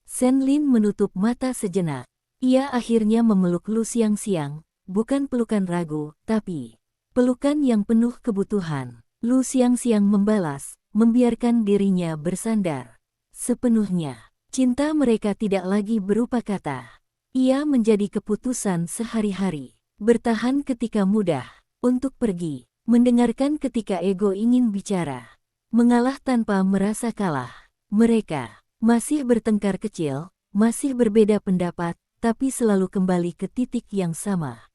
Senlin menutup mata sejenak. Ia akhirnya memeluk Lu siang-siang, bukan pelukan ragu, tapi pelukan yang penuh kebutuhan. Lu siang-siang membalas, membiarkan dirinya bersandar sepenuhnya. Cinta mereka tidak lagi berupa kata. Ia menjadi keputusan sehari-hari. Bertahan ketika mudah, untuk pergi, mendengarkan ketika ego ingin bicara, mengalah tanpa merasa kalah. Mereka masih bertengkar kecil, masih berbeda pendapat, tapi selalu kembali ke titik yang sama.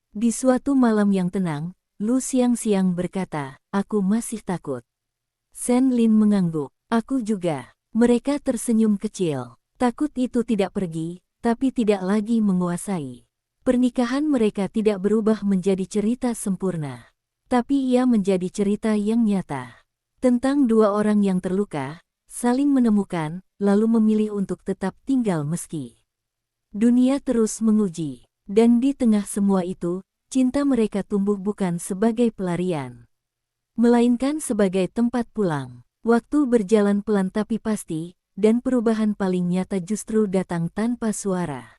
Di suatu malam yang tenang, Lu siang-siang berkata, "Aku masih takut." Senlin mengangguk. "Aku juga." Mereka tersenyum kecil. Takut itu tidak pergi, tapi tidak lagi menguasai. Pernikahan mereka tidak berubah menjadi cerita sempurna, tapi ia menjadi cerita yang nyata. Tentang dua orang yang terluka, saling menemukan, lalu memilih untuk tetap tinggal meski dunia terus menguji. Dan di tengah semua itu, cinta mereka tumbuh bukan sebagai pelarian, melainkan sebagai tempat pulang. Waktu berjalan pelan tapi pasti, dan perubahan paling nyata justru datang tanpa suara.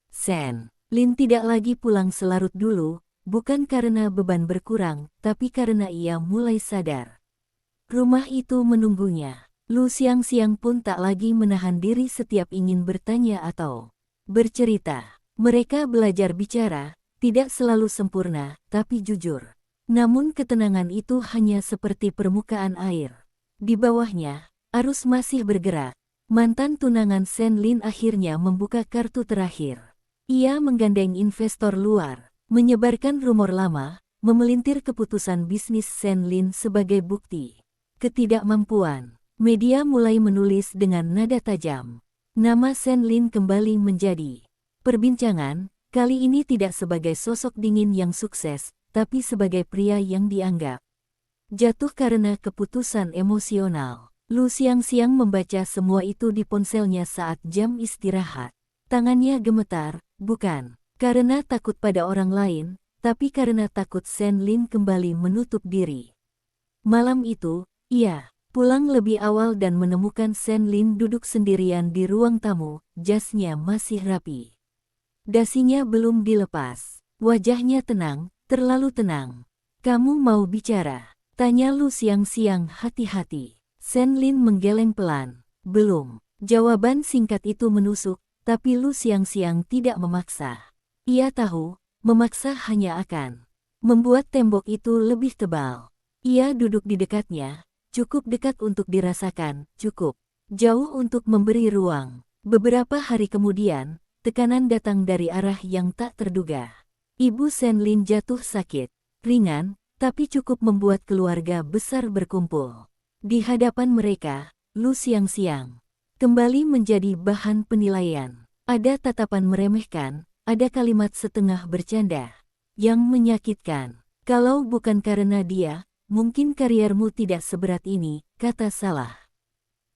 Senlin tidak lagi pulang selarut dulu, bukan karena beban berkurang, tapi karena ia mulai sadar. Rumah itu menunggunya. Lu siang-siang pun tak lagi menahan diri setiap ingin bertanya atau bercerita. Mereka belajar bicara, tidak selalu sempurna, tapi jujur. Namun ketenangan itu hanya seperti permukaan air. Di bawahnya, arus masih bergerak. Mantan tunangan Senlin akhirnya membuka kartu terakhir. Ia menggandeng investor luar, menyebarkan rumor lama, memelintir keputusan bisnis Senlin sebagai bukti ketidakmampuan. Media mulai menulis dengan nada tajam. Nama Senlin kembali menjadi perbincangan, kali ini tidak sebagai sosok dingin yang sukses, tapi sebagai pria yang dianggap jatuh karena keputusan emosional. Lu siang-siang membaca semua itu di ponselnya saat jam istirahat. Tangannya gemetar, bukan karena takut pada orang lain, tapi karena takut Senlin kembali menutup diri. Malam itu, ia pulang lebih awal dan menemukan Senlin duduk sendirian di ruang tamu, jasnya masih rapi. Dasinya belum dilepas. Wajahnya tenang, terlalu tenang. "Kamu mau bicara?" tanya Lu siang-siang hati-hati. Senlin menggeleng pelan. "Belum." Jawaban singkat itu menusuk, tapi Lu siang-siang tidak memaksa. Ia tahu, memaksa hanya akan membuat tembok itu lebih tebal. Ia duduk di dekatnya, cukup dekat untuk dirasakan, cukup jauh untuk memberi ruang. Beberapa hari kemudian, tekanan datang dari arah yang tak terduga. Ibu Senlin jatuh sakit, ringan, tapi cukup membuat keluarga besar berkumpul. Di hadapan mereka, Lu siang-siang kembali menjadi bahan penilaian. Ada tatapan meremehkan, ada kalimat setengah bercanda yang menyakitkan. "Kalau bukan karena dia, mungkin kariermu tidak seberat ini," kata salah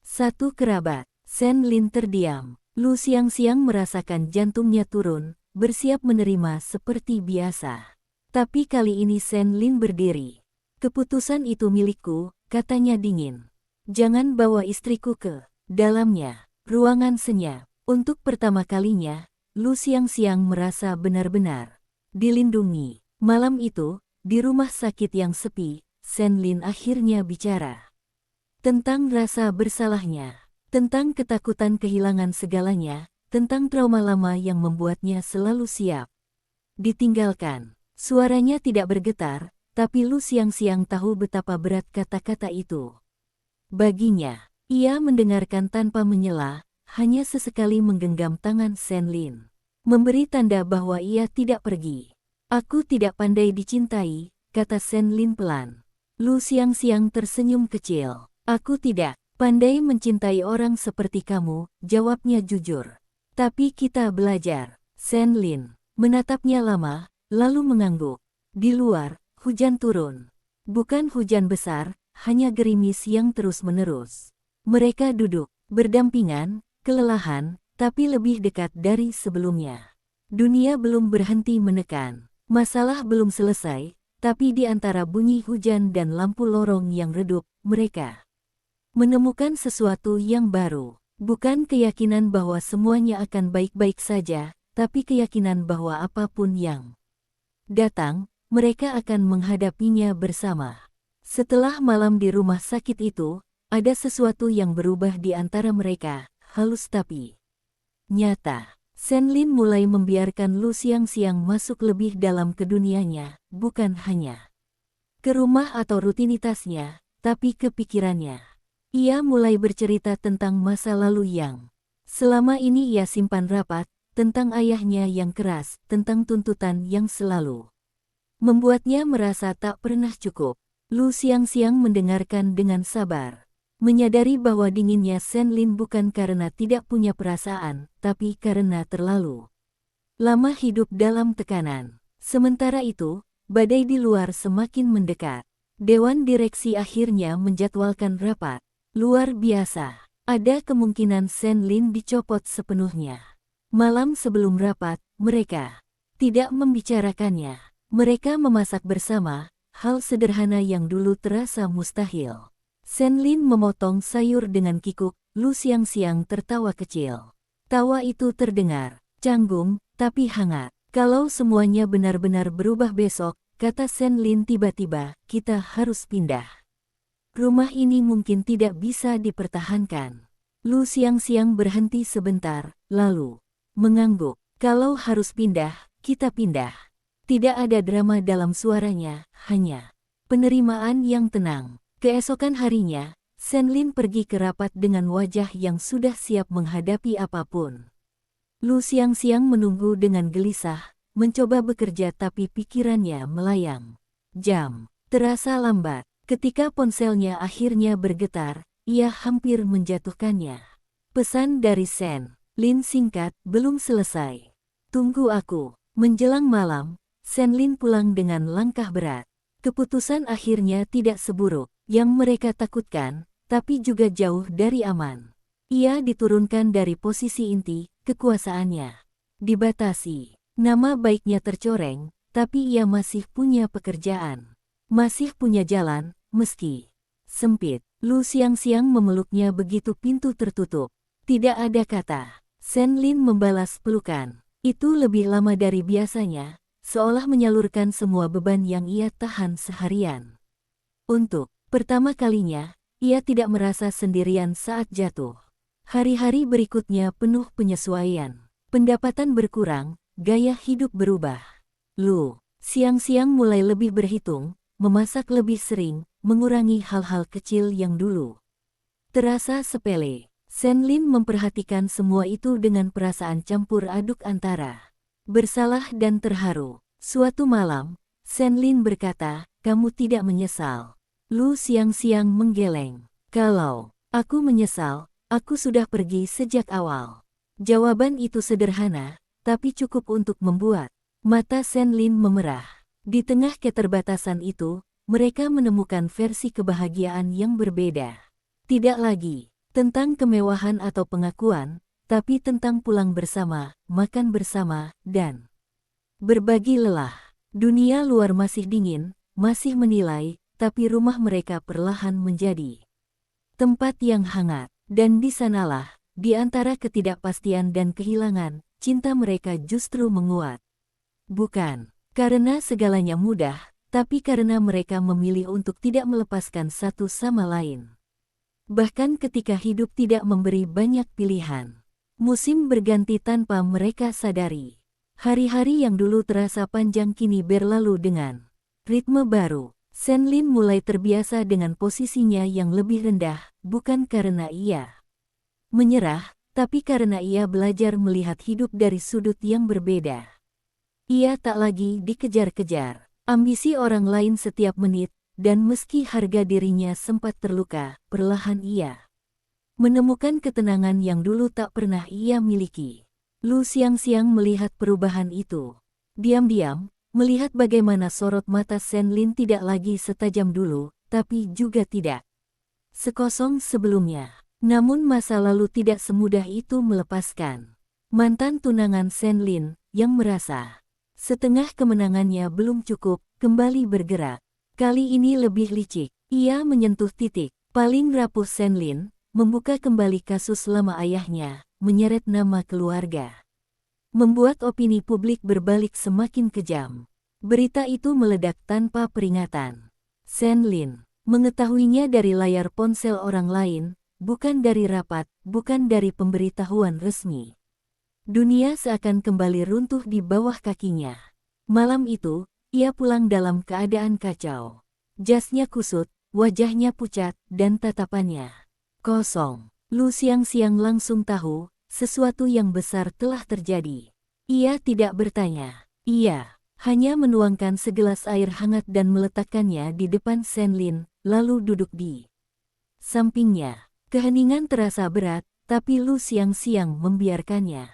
satu kerabat. Senlin terdiam. Lu siang-siang merasakan jantungnya turun, bersiap menerima seperti biasa. Tapi kali ini Senlin berdiri. "Keputusan itu milikku," katanya dingin. "Jangan bawa istriku ke dalamnya." Ruangan senyap. Untuk pertama kalinya, Lu siang-siang merasa benar-benar dilindungi. Malam itu, di rumah sakit yang sepi, Senlin akhirnya bicara tentang rasa bersalahnya, tentang ketakutan kehilangan segalanya, tentang trauma lama yang membuatnya selalu siap ditinggalkan. Suaranya tidak bergetar, tapi Lu siang-siang tahu betapa berat kata-kata itu. Baginya, ia mendengarkan tanpa menyela, hanya sesekali menggenggam tangan Senlin, memberi tanda bahwa ia tidak pergi. "Aku tidak pandai dicintai," kata Senlin pelan. Lu siang-siang tersenyum kecil. "Aku tidak Pandai mencintai orang seperti kamu, jawabnya jujur. Tapi kita belajar. Senlin menatapnya lama, lalu mengangguk. Di luar, hujan turun. Bukan hujan besar, hanya gerimis yang terus-menerus. Mereka duduk, berdampingan, kelelahan, tapi lebih dekat dari sebelumnya. Dunia belum berhenti menekan. Masalah belum selesai, tapi di antara bunyi hujan dan lampu lorong yang redup, mereka menemukan sesuatu yang baru. Bukan keyakinan bahwa semuanya akan baik-baik saja, tapi keyakinan bahwa apapun yang datang, mereka akan menghadapinya bersama. Setelah malam di rumah sakit itu, ada sesuatu yang berubah di antara mereka, halus tapi nyata. Senlin mulai membiarkan Lu siang-siang masuk lebih dalam ke dunianya, bukan hanya ke rumah atau rutinitasnya, tapi ke pikirannya. Ia mulai bercerita tentang masa lalu yang selama ini ia simpan rapat, tentang ayahnya yang keras, tentang tuntutan yang selalu membuatnya merasa tak pernah cukup. Lu siang-siang mendengarkan dengan sabar. Menyadari bahwa dinginnya Senlin bukan karena tidak punya perasaan, tapi karena terlalu lama hidup dalam tekanan. Sementara itu, badai di luar semakin mendekat. Dewan direksi akhirnya menjadwalkan rapat. Luar biasa. Ada kemungkinan Senlin dicopot sepenuhnya. Malam sebelum rapat, mereka tidak membicarakannya. Mereka memasak bersama, hal sederhana yang dulu terasa mustahil. Senlin memotong sayur dengan kikuk, Lu siang-siang tertawa kecil. Tawa itu terdengar canggung, tapi hangat. Kalau semuanya benar-benar berubah besok, kata Senlin tiba-tiba, kita harus pindah. Rumah ini mungkin tidak bisa dipertahankan. Lu siang-siang berhenti sebentar, lalu mengangguk. Kalau harus pindah, kita pindah. Tidak ada drama dalam suaranya, hanya penerimaan yang tenang. Keesokan harinya, Senlin pergi ke rapat dengan wajah yang sudah siap menghadapi apapun. Lu siang-siang menunggu dengan gelisah, mencoba bekerja tapi pikirannya melayang. Jam terasa lambat. Ketika ponselnya akhirnya bergetar, ia hampir menjatuhkannya. Pesan dari Senlin singkat, belum selesai. Tunggu aku. Menjelang malam, Senlin pulang dengan langkah berat. Keputusan akhirnya tidak seburuk yang mereka takutkan, tapi juga jauh dari aman. Ia diturunkan dari posisi inti, kekuasaannya dibatasi. Nama baiknya tercoreng, tapi ia masih punya pekerjaan. Masih punya jalan, meski sempit. Lu siang-siang memeluknya begitu pintu tertutup. Tidak ada kata. Senlin membalas pelukan. Itu lebih lama dari biasanya, seolah menyalurkan semua beban yang ia tahan seharian. Untuk pertama kalinya, ia tidak merasa sendirian saat jatuh. Hari-hari berikutnya penuh penyesuaian. Pendapatan berkurang, gaya hidup berubah. Lu siang-siang mulai lebih berhitung, memasak lebih sering, mengurangi hal-hal kecil yang dulu terasa sepele. Senlin memperhatikan semua itu dengan perasaan campur aduk antara bersalah dan terharu. Suatu malam, Senlin berkata, kamu tidak menyesal. Lu siang-siang menggeleng. Kalau aku menyesal, aku sudah pergi sejak awal. Jawaban itu sederhana, tapi cukup untuk membuat mata Senlin memerah. Di tengah keterbatasan itu, mereka menemukan versi kebahagiaan yang berbeda. Tidak lagi tentang kemewahan atau pengakuan, tapi tentang pulang bersama, makan bersama, dan berbagi lelah. Dunia luar masih dingin, masih menilai, tapi rumah mereka perlahan menjadi tempat yang hangat. Dan di sanalah, di antara ketidakpastian dan kehilangan, cinta mereka justru menguat. Bukan karena segalanya mudah, tapi karena mereka memilih untuk tidak melepaskan satu sama lain. Bahkan ketika hidup tidak memberi banyak pilihan. Musim berganti tanpa mereka sadari. Hari-hari yang dulu terasa panjang kini berlalu dengan ritme baru. Senlin mulai terbiasa dengan posisinya yang lebih rendah, bukan karena ia menyerah, tapi karena ia belajar melihat hidup dari sudut yang berbeda. Ia tak lagi dikejar-kejar ambisi orang lain setiap menit, dan meski harga dirinya sempat terluka, perlahan ia menemukan ketenangan yang dulu tak pernah ia miliki. Lu Xiangxiang melihat perubahan itu. Diam-diam, melihat bagaimana sorot mata Senlin tidak lagi setajam dulu, tapi juga tidak sekosong sebelumnya. Namun masa lalu tidak semudah itu melepaskan. Mantan tunangan Senlin, yang merasa setengah kemenangannya belum cukup, kembali bergerak. Kali ini lebih licik. Ia menyentuh titik paling rapuh Senlin, membuka kembali kasus lama ayahnya, menyeret nama keluarga. Membuat opini publik berbalik semakin kejam. Berita itu meledak tanpa peringatan. Senlin mengetahuinya dari layar ponsel orang lain, bukan dari rapat, bukan dari pemberitahuan resmi. Dunia seakan kembali runtuh di bawah kakinya. Malam itu, ia pulang dalam keadaan kacau. Jasnya kusut, wajahnya pucat, dan tatapannya kosong. Lu Xiangxiang langsung tahu, sesuatu yang besar telah terjadi. Ia tidak bertanya. Ia hanya menuangkan segelas air hangat dan meletakkannya di depan Senlin, lalu duduk di sampingnya. Keheningan terasa berat, tapi Lu Xiangxiang membiarkannya.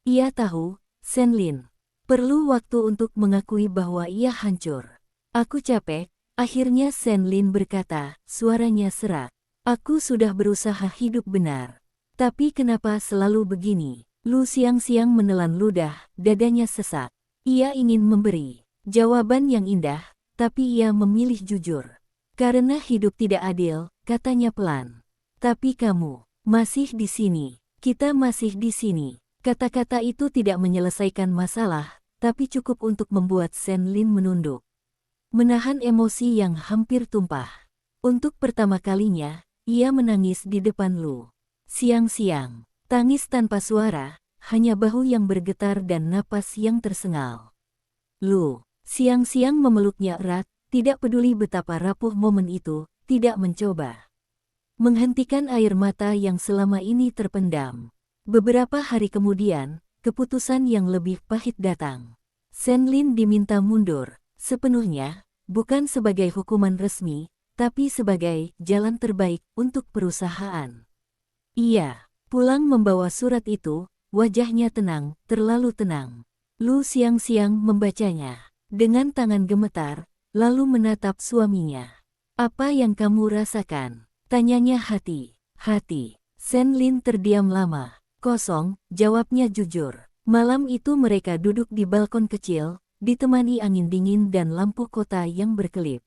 Ia tahu, Senlin perlu waktu untuk mengakui bahwa ia hancur. Aku capek, akhirnya Senlin berkata, suaranya serak. Aku sudah berusaha hidup benar. Tapi kenapa selalu begini? Lu Xiangxiang menelan ludah, dadanya sesak. Ia ingin memberi jawaban yang indah, tapi ia memilih jujur. Karena hidup tidak adil, katanya pelan. Tapi kamu masih di sini. Kita masih di sini. Kata-kata itu tidak menyelesaikan masalah, tapi cukup untuk membuat Senlin menunduk. Menahan emosi yang hampir tumpah. Untuk pertama kalinya, ia menangis di depan Lu Xiangxiang. Tangis tanpa suara, hanya bahu yang bergetar dan napas yang tersengal. Lu Xiangxiang memeluknya erat, tidak peduli betapa rapuh momen itu, tidak mencoba menghentikan air mata yang selama ini terpendam. Beberapa hari kemudian, keputusan yang lebih pahit datang. Senlin diminta mundur, sepenuhnya, bukan sebagai hukuman resmi, tapi sebagai jalan terbaik untuk perusahaan. Ia pulang membawa surat itu, wajahnya tenang, terlalu tenang. Lu Xiangxiang membacanya dengan tangan gemetar, lalu menatap suaminya. Apa yang kamu rasakan? Tanyanya hati-hati. Senlin terdiam lama. Kosong, jawabnya jujur. Malam itu mereka duduk di balkon kecil, ditemani angin dingin dan lampu kota yang berkelip.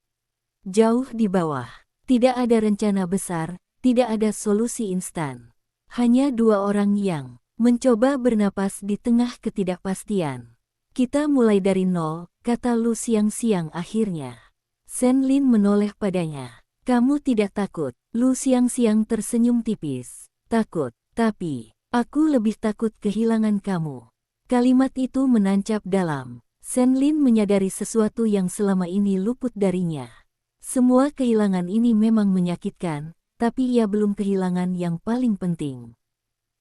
Jauh di bawah, tidak ada rencana besar, tidak ada solusi instan. Hanya dua orang yang mencoba bernapas di tengah ketidakpastian. Kita mulai dari nol, kata Lu Xiangxiang akhirnya. Senlin menoleh padanya. Kamu tidak takut? Lu Xiangxiang tersenyum tipis. Takut, tapi aku lebih takut kehilangan kamu. Kalimat itu menancap dalam. Senlin menyadari sesuatu yang selama ini luput darinya. Semua kehilangan ini memang menyakitkan, tapi ia belum kehilangan yang paling penting.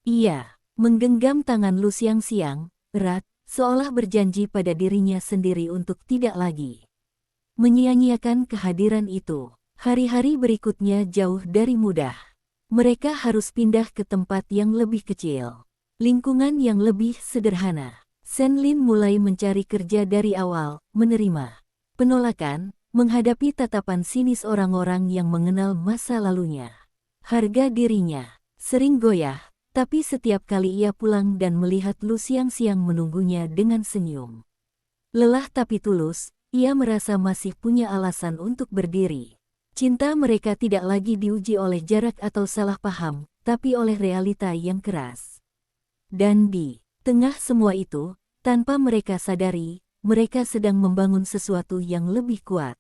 Ia menggenggam tangan Lu Xiangxiang, erat, seolah berjanji pada dirinya sendiri untuk tidak lagi menyia-nyiakan kehadiran itu. Hari-hari berikutnya jauh dari mudah. Mereka harus pindah ke tempat yang lebih kecil. Lingkungan yang lebih sederhana. Senlin mulai mencari kerja dari awal, menerima penolakan, menghadapi tatapan sinis orang-orang yang mengenal masa lalunya. Harga dirinya sering goyah, tapi setiap kali ia pulang dan melihat Lu Xiangxiang menunggunya dengan senyum lelah tapi tulus, ia merasa masih punya alasan untuk berdiri. Cinta mereka tidak lagi diuji oleh jarak atau salah paham, tapi oleh realita yang keras. Dan di tengah semua itu, tanpa mereka sadari, mereka sedang membangun sesuatu yang lebih kuat.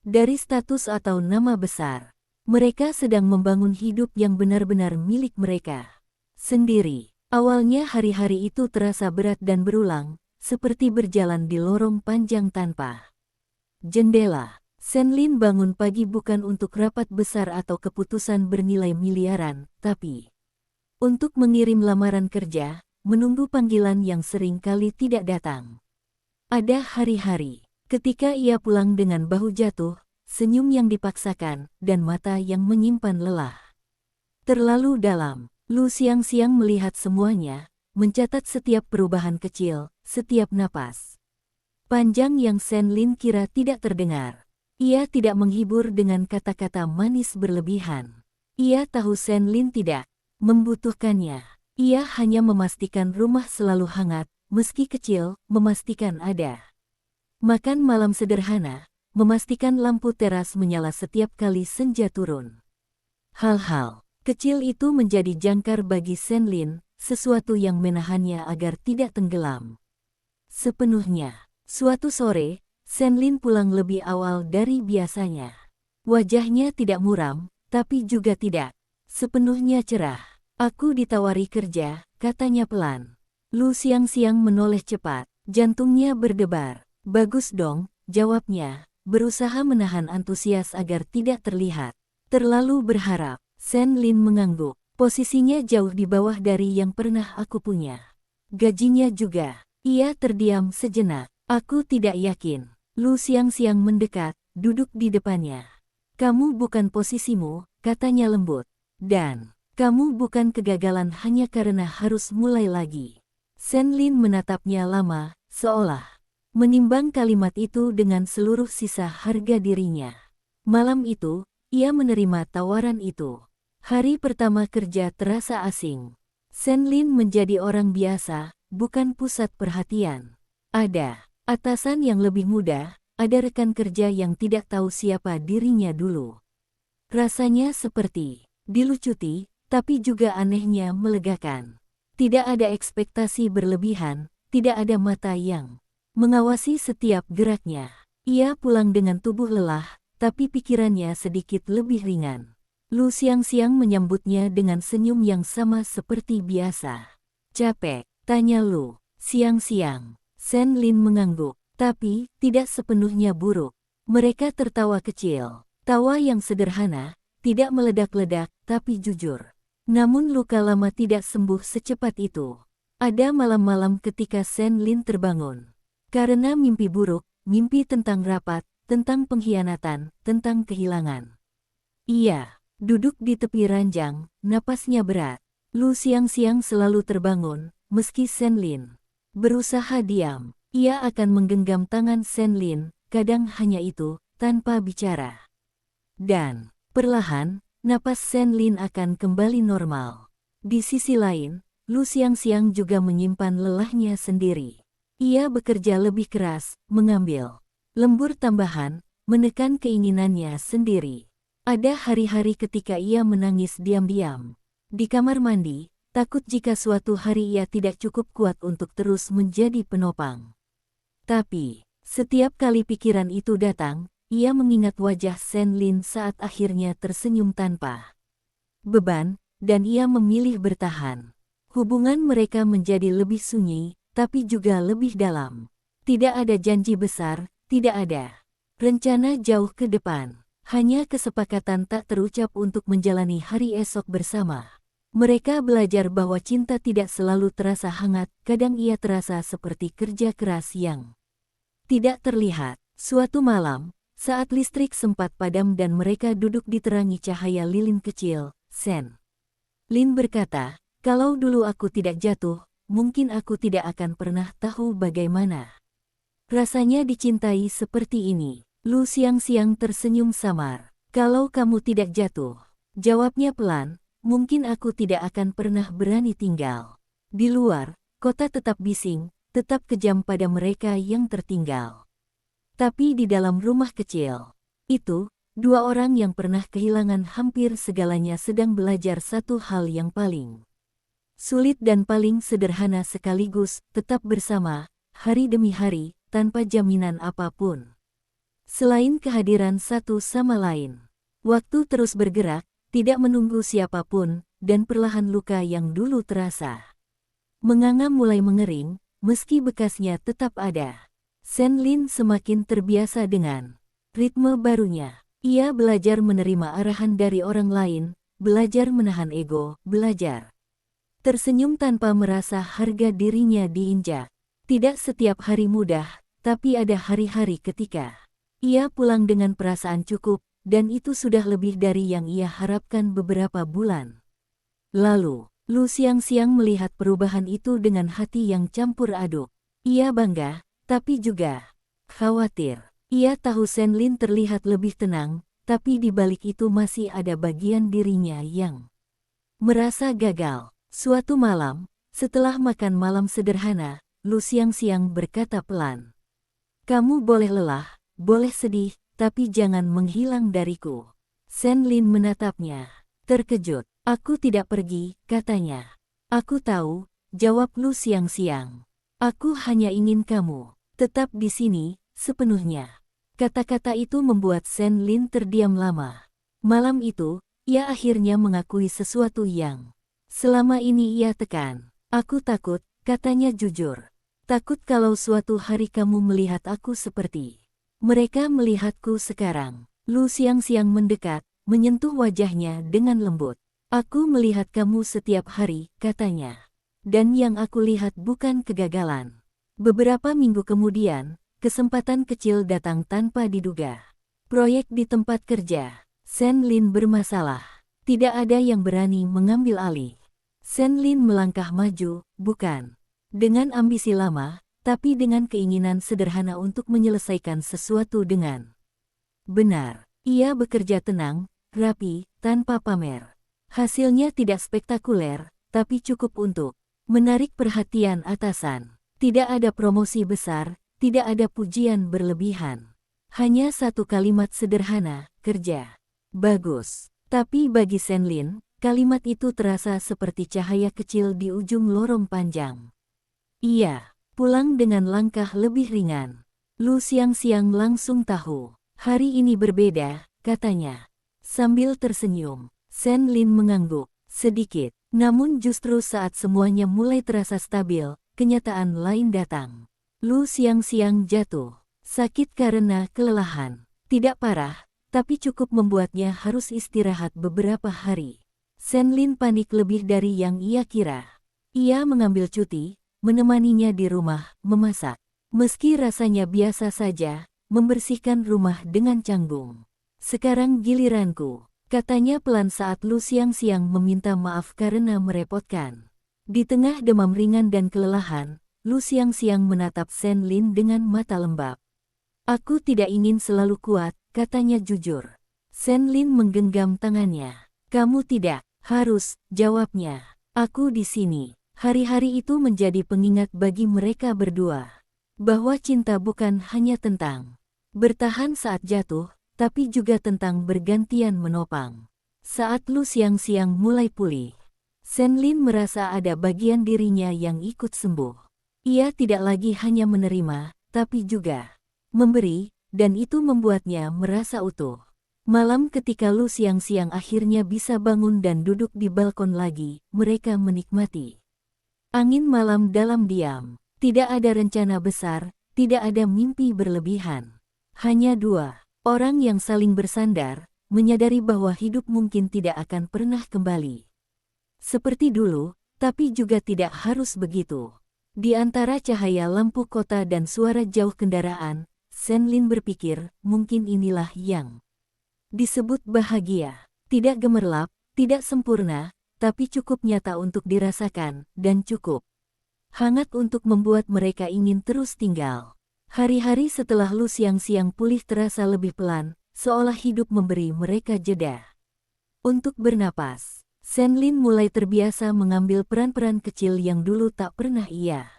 Dari status atau nama besar, mereka sedang membangun hidup yang benar-benar milik mereka sendiri. Awalnya hari-hari itu terasa berat dan berulang, seperti berjalan di lorong panjang tanpa jendela. Senlin bangun pagi bukan untuk rapat besar atau keputusan bernilai miliaran, tapi untuk mengirim lamaran kerja, menunggu panggilan yang sering kali tidak datang. Ada hari-hari ketika ia pulang dengan bahu jatuh, senyum yang dipaksakan, dan mata yang menyimpan lelah. Terlalu dalam. Lu siang-siang melihat semuanya, mencatat setiap perubahan kecil, setiap napas panjang yang Sen Lin kira tidak terdengar. Ia tidak menghibur dengan kata-kata manis berlebihan. Ia tahu Sen Lin tidak membutuhkannya. Ia hanya memastikan rumah selalu hangat, meski kecil, memastikan ada makan malam sederhana, memastikan lampu teras menyala setiap kali senja turun. Hal-hal kecil itu menjadi jangkar bagi Sen Lin, sesuatu yang menahannya agar tidak tenggelam sepenuhnya. Suatu sore, Sen Lin pulang lebih awal dari biasanya. Wajahnya tidak muram, tapi juga tidak sepenuhnya cerah. Aku ditawari kerja, katanya pelan. Lu siang-siang menoleh cepat, jantungnya berdebar. Bagus dong, jawabnya, berusaha menahan antusias agar tidak terlihat terlalu berharap. Sen Lin mengangguk. Posisinya jauh di bawah dari yang pernah aku punya. Gajinya juga. Ia terdiam sejenak. Aku tidak yakin. Lu siang-siang mendekat, duduk di depannya. Kamu bukan posisimu, katanya lembut. Dan, kamu bukan kegagalan hanya karena harus mulai lagi. Sen Lin menatapnya lama, seolah menimbang kalimat itu dengan seluruh sisa harga dirinya. Malam itu, ia menerima tawaran itu. Hari pertama kerja terasa asing. Sen Lin menjadi orang biasa, bukan pusat perhatian. Ada atasan yang lebih muda, ada rekan kerja yang tidak tahu siapa dirinya dulu. Rasanya seperti dilucuti, tapi juga anehnya melegakan. Tidak ada ekspektasi berlebihan, tidak ada mata yang mengawasi setiap geraknya. Ia pulang dengan tubuh lelah, tapi pikirannya sedikit lebih ringan. Lu siang-siang menyambutnya dengan senyum yang sama seperti biasa. Capek, tanya Lu, siang-siang. Sen Lin mengangguk, tapi tidak sepenuhnya buruk. Mereka tertawa kecil, tawa yang sederhana, tidak meledak-ledak, tapi jujur. Namun luka lama tidak sembuh secepat itu. Ada malam-malam ketika Sen Lin terbangun. Karena mimpi buruk, mimpi tentang rapat, tentang pengkhianatan, tentang kehilangan. Ia duduk di tepi ranjang, napasnya berat. Lu siang-siang selalu terbangun, meski Sen Lin berusaha diam. Ia akan menggenggam tangan Sen Lin, kadang hanya itu, tanpa bicara. Dan, perlahan, napas Sen Lin akan kembali normal. Di sisi lain, Lu siang-siang juga menyimpan lelahnya sendiri. Ia bekerja lebih keras, mengambil lembur tambahan, menekan keinginannya sendiri. Ada hari-hari ketika ia menangis diam-diam di kamar mandi, takut jika suatu hari ia tidak cukup kuat untuk terus menjadi penopang. Tapi, setiap kali pikiran itu datang, ia mengingat wajah Sen Lin saat akhirnya tersenyum tanpa beban, dan ia memilih bertahan. Hubungan mereka menjadi lebih sunyi, tapi juga lebih dalam. Tidak ada janji besar, tidak ada rencana jauh ke depan. Hanya kesepakatan tak terucap untuk menjalani hari esok bersama. Mereka belajar bahwa cinta tidak selalu terasa hangat, kadang ia terasa seperti kerja keras yang tidak terlihat. Suatu malam, saat listrik sempat padam dan mereka duduk diterangi cahaya lilin kecil, Sen Lin berkata, kalau dulu aku tidak jatuh, mungkin aku tidak akan pernah tahu bagaimana rasanya dicintai seperti ini. Lu siang-siang tersenyum samar. Kalau kamu tidak jatuh, jawabnya pelan, mungkin aku tidak akan pernah berani tinggal. Di luar, kota tetap bising, tetap kejam pada mereka yang tertinggal. Tapi di dalam rumah kecil itu, dua orang yang pernah kehilangan hampir segalanya sedang belajar satu hal yang paling sulit dan paling sederhana sekaligus, tetap bersama, hari demi hari, tanpa jaminan apapun selain kehadiran satu sama lain. Waktu terus bergerak, tidak menunggu siapapun, dan perlahan luka yang dulu terasa menganga mulai mengering, meski bekasnya tetap ada. Sen Lin semakin terbiasa dengan ritme barunya. Ia belajar menerima arahan dari orang lain, belajar menahan ego, belajar tersenyum tanpa merasa harga dirinya diinjak. Tidak setiap hari mudah, tapi ada hari-hari ketika ia pulang dengan perasaan cukup, dan itu sudah lebih dari yang ia harapkan beberapa bulan Lalu, Lu Xiangxiang melihat perubahan itu dengan hati yang campur aduk. Ia bangga, tapi juga khawatir. Ia tahu Shen Lin terlihat lebih tenang, tapi di balik itu masih ada bagian dirinya yang merasa gagal. Suatu malam, setelah makan malam sederhana, Lu Xiangxiang berkata pelan, "Kamu boleh lelah, boleh sedih, tapi jangan menghilang dariku." Shen Lin menatapnya, terkejut. "Aku tidak pergi," katanya. "Aku tahu," jawab Lu Xiangxiang. "Aku hanya ingin kamu tetap di sini, sepenuhnya." Kata-kata itu membuat Shen Lin terdiam lama. Malam itu, ia akhirnya mengakui sesuatu yang selama ini ia tekan. "Aku takut," katanya jujur. "Takut kalau suatu hari kamu melihat aku seperti mereka melihatku sekarang." Lu Xiangxiang mendekat, menyentuh wajahnya dengan lembut. "Aku melihat kamu setiap hari," katanya. "Dan yang aku lihat bukan kegagalan." Beberapa minggu kemudian, kesempatan kecil datang tanpa diduga. Proyek di tempat kerja Shen Lin bermasalah. Tidak ada yang berani mengambil alih. Shen Lin melangkah maju, bukan dengan ambisi lama, tapi dengan keinginan sederhana untuk menyelesaikan sesuatu dengan benar. Ia bekerja tenang, rapi, tanpa pamer. Hasilnya tidak spektakuler, tapi cukup untuk menarik perhatian atasan. Tidak ada promosi besar, tidak ada pujian berlebihan. Hanya satu kalimat sederhana, "Kerja bagus." Tapi bagi Shen Lin, kalimat itu terasa seperti cahaya kecil di ujung lorong panjang. Ia pulang dengan langkah lebih ringan. Lu Xiangxiang langsung tahu. "Hari ini berbeda," katanya. Sambil tersenyum, Shen Lin mengangguk sedikit. Namun justru saat semuanya mulai terasa stabil, kenyataan lain datang. Lu Xiangxiang jatuh. Sakit karena kelelahan. Tidak parah, tapi cukup membuatnya harus istirahat beberapa hari. Shen Lin panik lebih dari yang ia kira. Ia mengambil cuti, menemaninya di rumah, memasak. Meski rasanya biasa saja, membersihkan rumah dengan canggung. "Sekarang giliranku," katanya pelan saat Lu Xiangxiang meminta maaf karena merepotkan. Di tengah demam ringan dan kelelahan, Lu Xiangxiang menatap Shen Lin dengan mata lembab. "Aku tidak ingin selalu kuat," katanya jujur. Shen Lin menggenggam tangannya. "Kamu tidak harus," jawabnya. "Aku di sini." Hari-hari itu menjadi pengingat bagi mereka berdua. Bahwa cinta bukan hanya tentang bertahan saat jatuh, tapi juga tentang bergantian menopang. Saat Lu Xiangxiang mulai pulih, Shen Lin merasa ada bagian dirinya yang ikut sembuh. Ia tidak lagi hanya menerima, tapi juga memberi, dan itu membuatnya merasa utuh. Malam ketika Lu Xiangxiang akhirnya bisa bangun dan duduk di balkon lagi, mereka menikmati angin malam dalam diam. Tidak ada rencana besar, tidak ada mimpi berlebihan. Hanya dua orang yang saling bersandar, menyadari bahwa hidup mungkin tidak akan pernah kembali seperti dulu, tapi juga tidak harus begitu. Di antara cahaya lampu kota dan suara jauh kendaraan, Shen Lin berpikir, mungkin inilah yang disebut bahagia. Tidak gemerlap, tidak sempurna, tapi cukup nyata untuk dirasakan, dan cukup hangat untuk membuat mereka ingin terus tinggal. Hari-hari setelah Lu Xiangxiang pulih terasa lebih pelan, seolah hidup memberi mereka jeda untuk bernapas. Shen Lin mulai terbiasa mengambil peran-peran kecil yang dulu tak pernah ia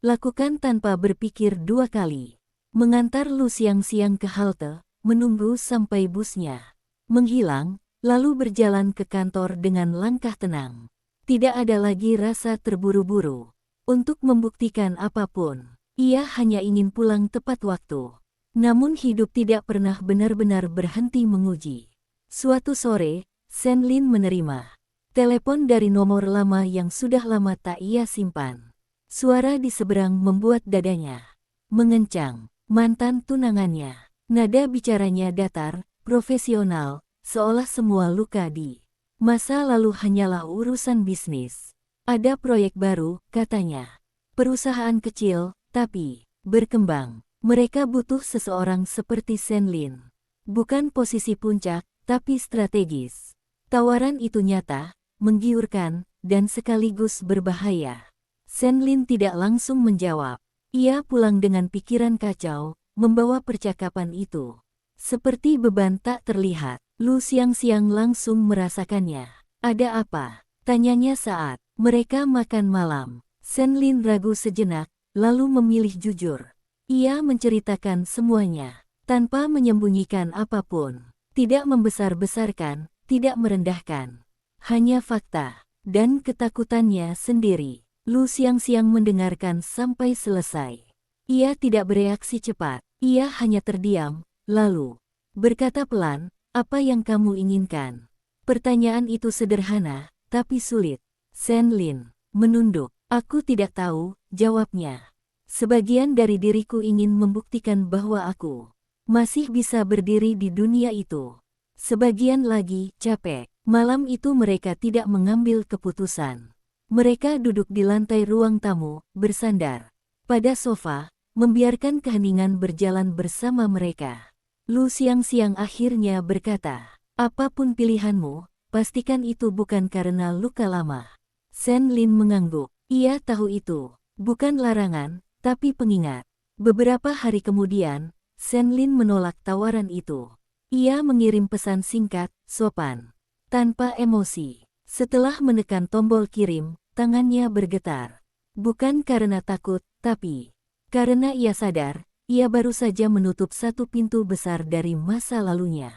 lakukan tanpa berpikir dua kali. Mengantar Lu Xiangxiang ke halte, menunggu sampai busnya menghilang, lalu berjalan ke kantor dengan langkah tenang. Tidak ada lagi rasa terburu-buru untuk membuktikan apapun. Ia hanya ingin pulang tepat waktu. Namun hidup tidak pernah benar-benar berhenti menguji. Suatu sore, Shen Lin menerima telepon dari nomor lama yang sudah lama tak ia simpan. Suara di seberang membuat dadanya mengencang. Mantan tunangannya. Nada bicaranya datar, profesional, seolah semua luka di masa lalu hanyalah urusan bisnis. "Ada proyek baru," katanya. "Perusahaan kecil, tapi berkembang. Mereka butuh seseorang seperti Shen Lin. Bukan posisi puncak, tapi strategis." Tawaran itu nyata, menggiurkan, dan sekaligus berbahaya. Senlin tidak langsung menjawab. Ia pulang dengan pikiran kacau, membawa percakapan itu. Seperti beban tak terlihat, Lu Xiangxiang langsung merasakannya. Ada apa? Tanyanya saat mereka makan malam. Senlin ragu sejenak, lalu memilih jujur. Ia menceritakan semuanya, tanpa menyembunyikan apapun. Tidak membesar-besarkan, tidak merendahkan. Hanya fakta, dan ketakutannya sendiri. Lu Xiangxiang mendengarkan sampai selesai. Ia tidak bereaksi cepat, ia hanya terdiam, lalu berkata pelan, "Apa yang kamu inginkan?" Pertanyaan itu sederhana, tapi sulit. Senlin menunduk. "Aku tidak tahu," jawabnya. "Sebagian dari diriku ingin membuktikan bahwa aku masih bisa berdiri di dunia itu. Sebagian lagi capek." Malam itu mereka tidak mengambil keputusan. Mereka duduk di lantai ruang tamu, bersandar pada sofa, membiarkan keheningan berjalan bersama mereka. Lu Xiangxiang akhirnya berkata, "Apapun pilihanmu, pastikan itu bukan karena luka lama." Senlin mengangguk. Ia tahu itu bukan larangan, tapi pengingat. Beberapa hari kemudian, Senlin menolak tawaran itu. Ia mengirim pesan singkat, sopan, tanpa emosi. Setelah menekan tombol kirim, tangannya bergetar. Bukan karena takut, tapi karena ia sadar, ia baru saja menutup satu pintu besar dari masa lalunya.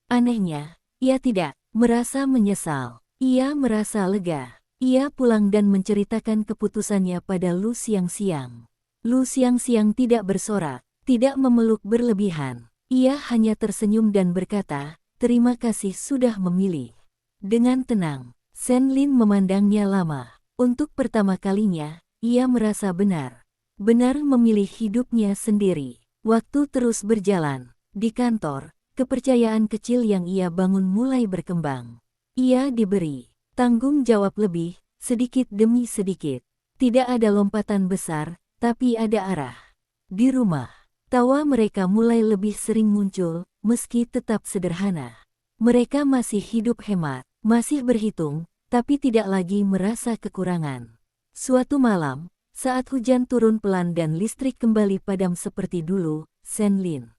Anehnya, ia tidak merasa menyesal. Ia merasa lega. Ia pulang dan menceritakan keputusannya pada Lu Xiangxiang. Lu Xiangxiang tidak bersorak, tidak memeluk berlebihan. Ia hanya tersenyum dan berkata, "Terima kasih sudah memilih." Dengan tenang, Senlin memandangnya lama. Untuk pertama kalinya, ia merasa benar memilih hidupnya sendiri. Waktu terus berjalan. Di kantor, kepercayaan kecil yang ia bangun mulai berkembang. Ia diberi tanggung jawab lebih, sedikit demi sedikit. Tidak ada lompatan besar, tapi ada arah. Di rumah, tawa mereka mulai lebih sering muncul, meski tetap sederhana. Mereka masih hidup hemat, masih berhitung, tapi tidak lagi merasa kekurangan. Suatu malam, saat hujan turun pelan dan listrik kembali padam seperti dulu, Senlin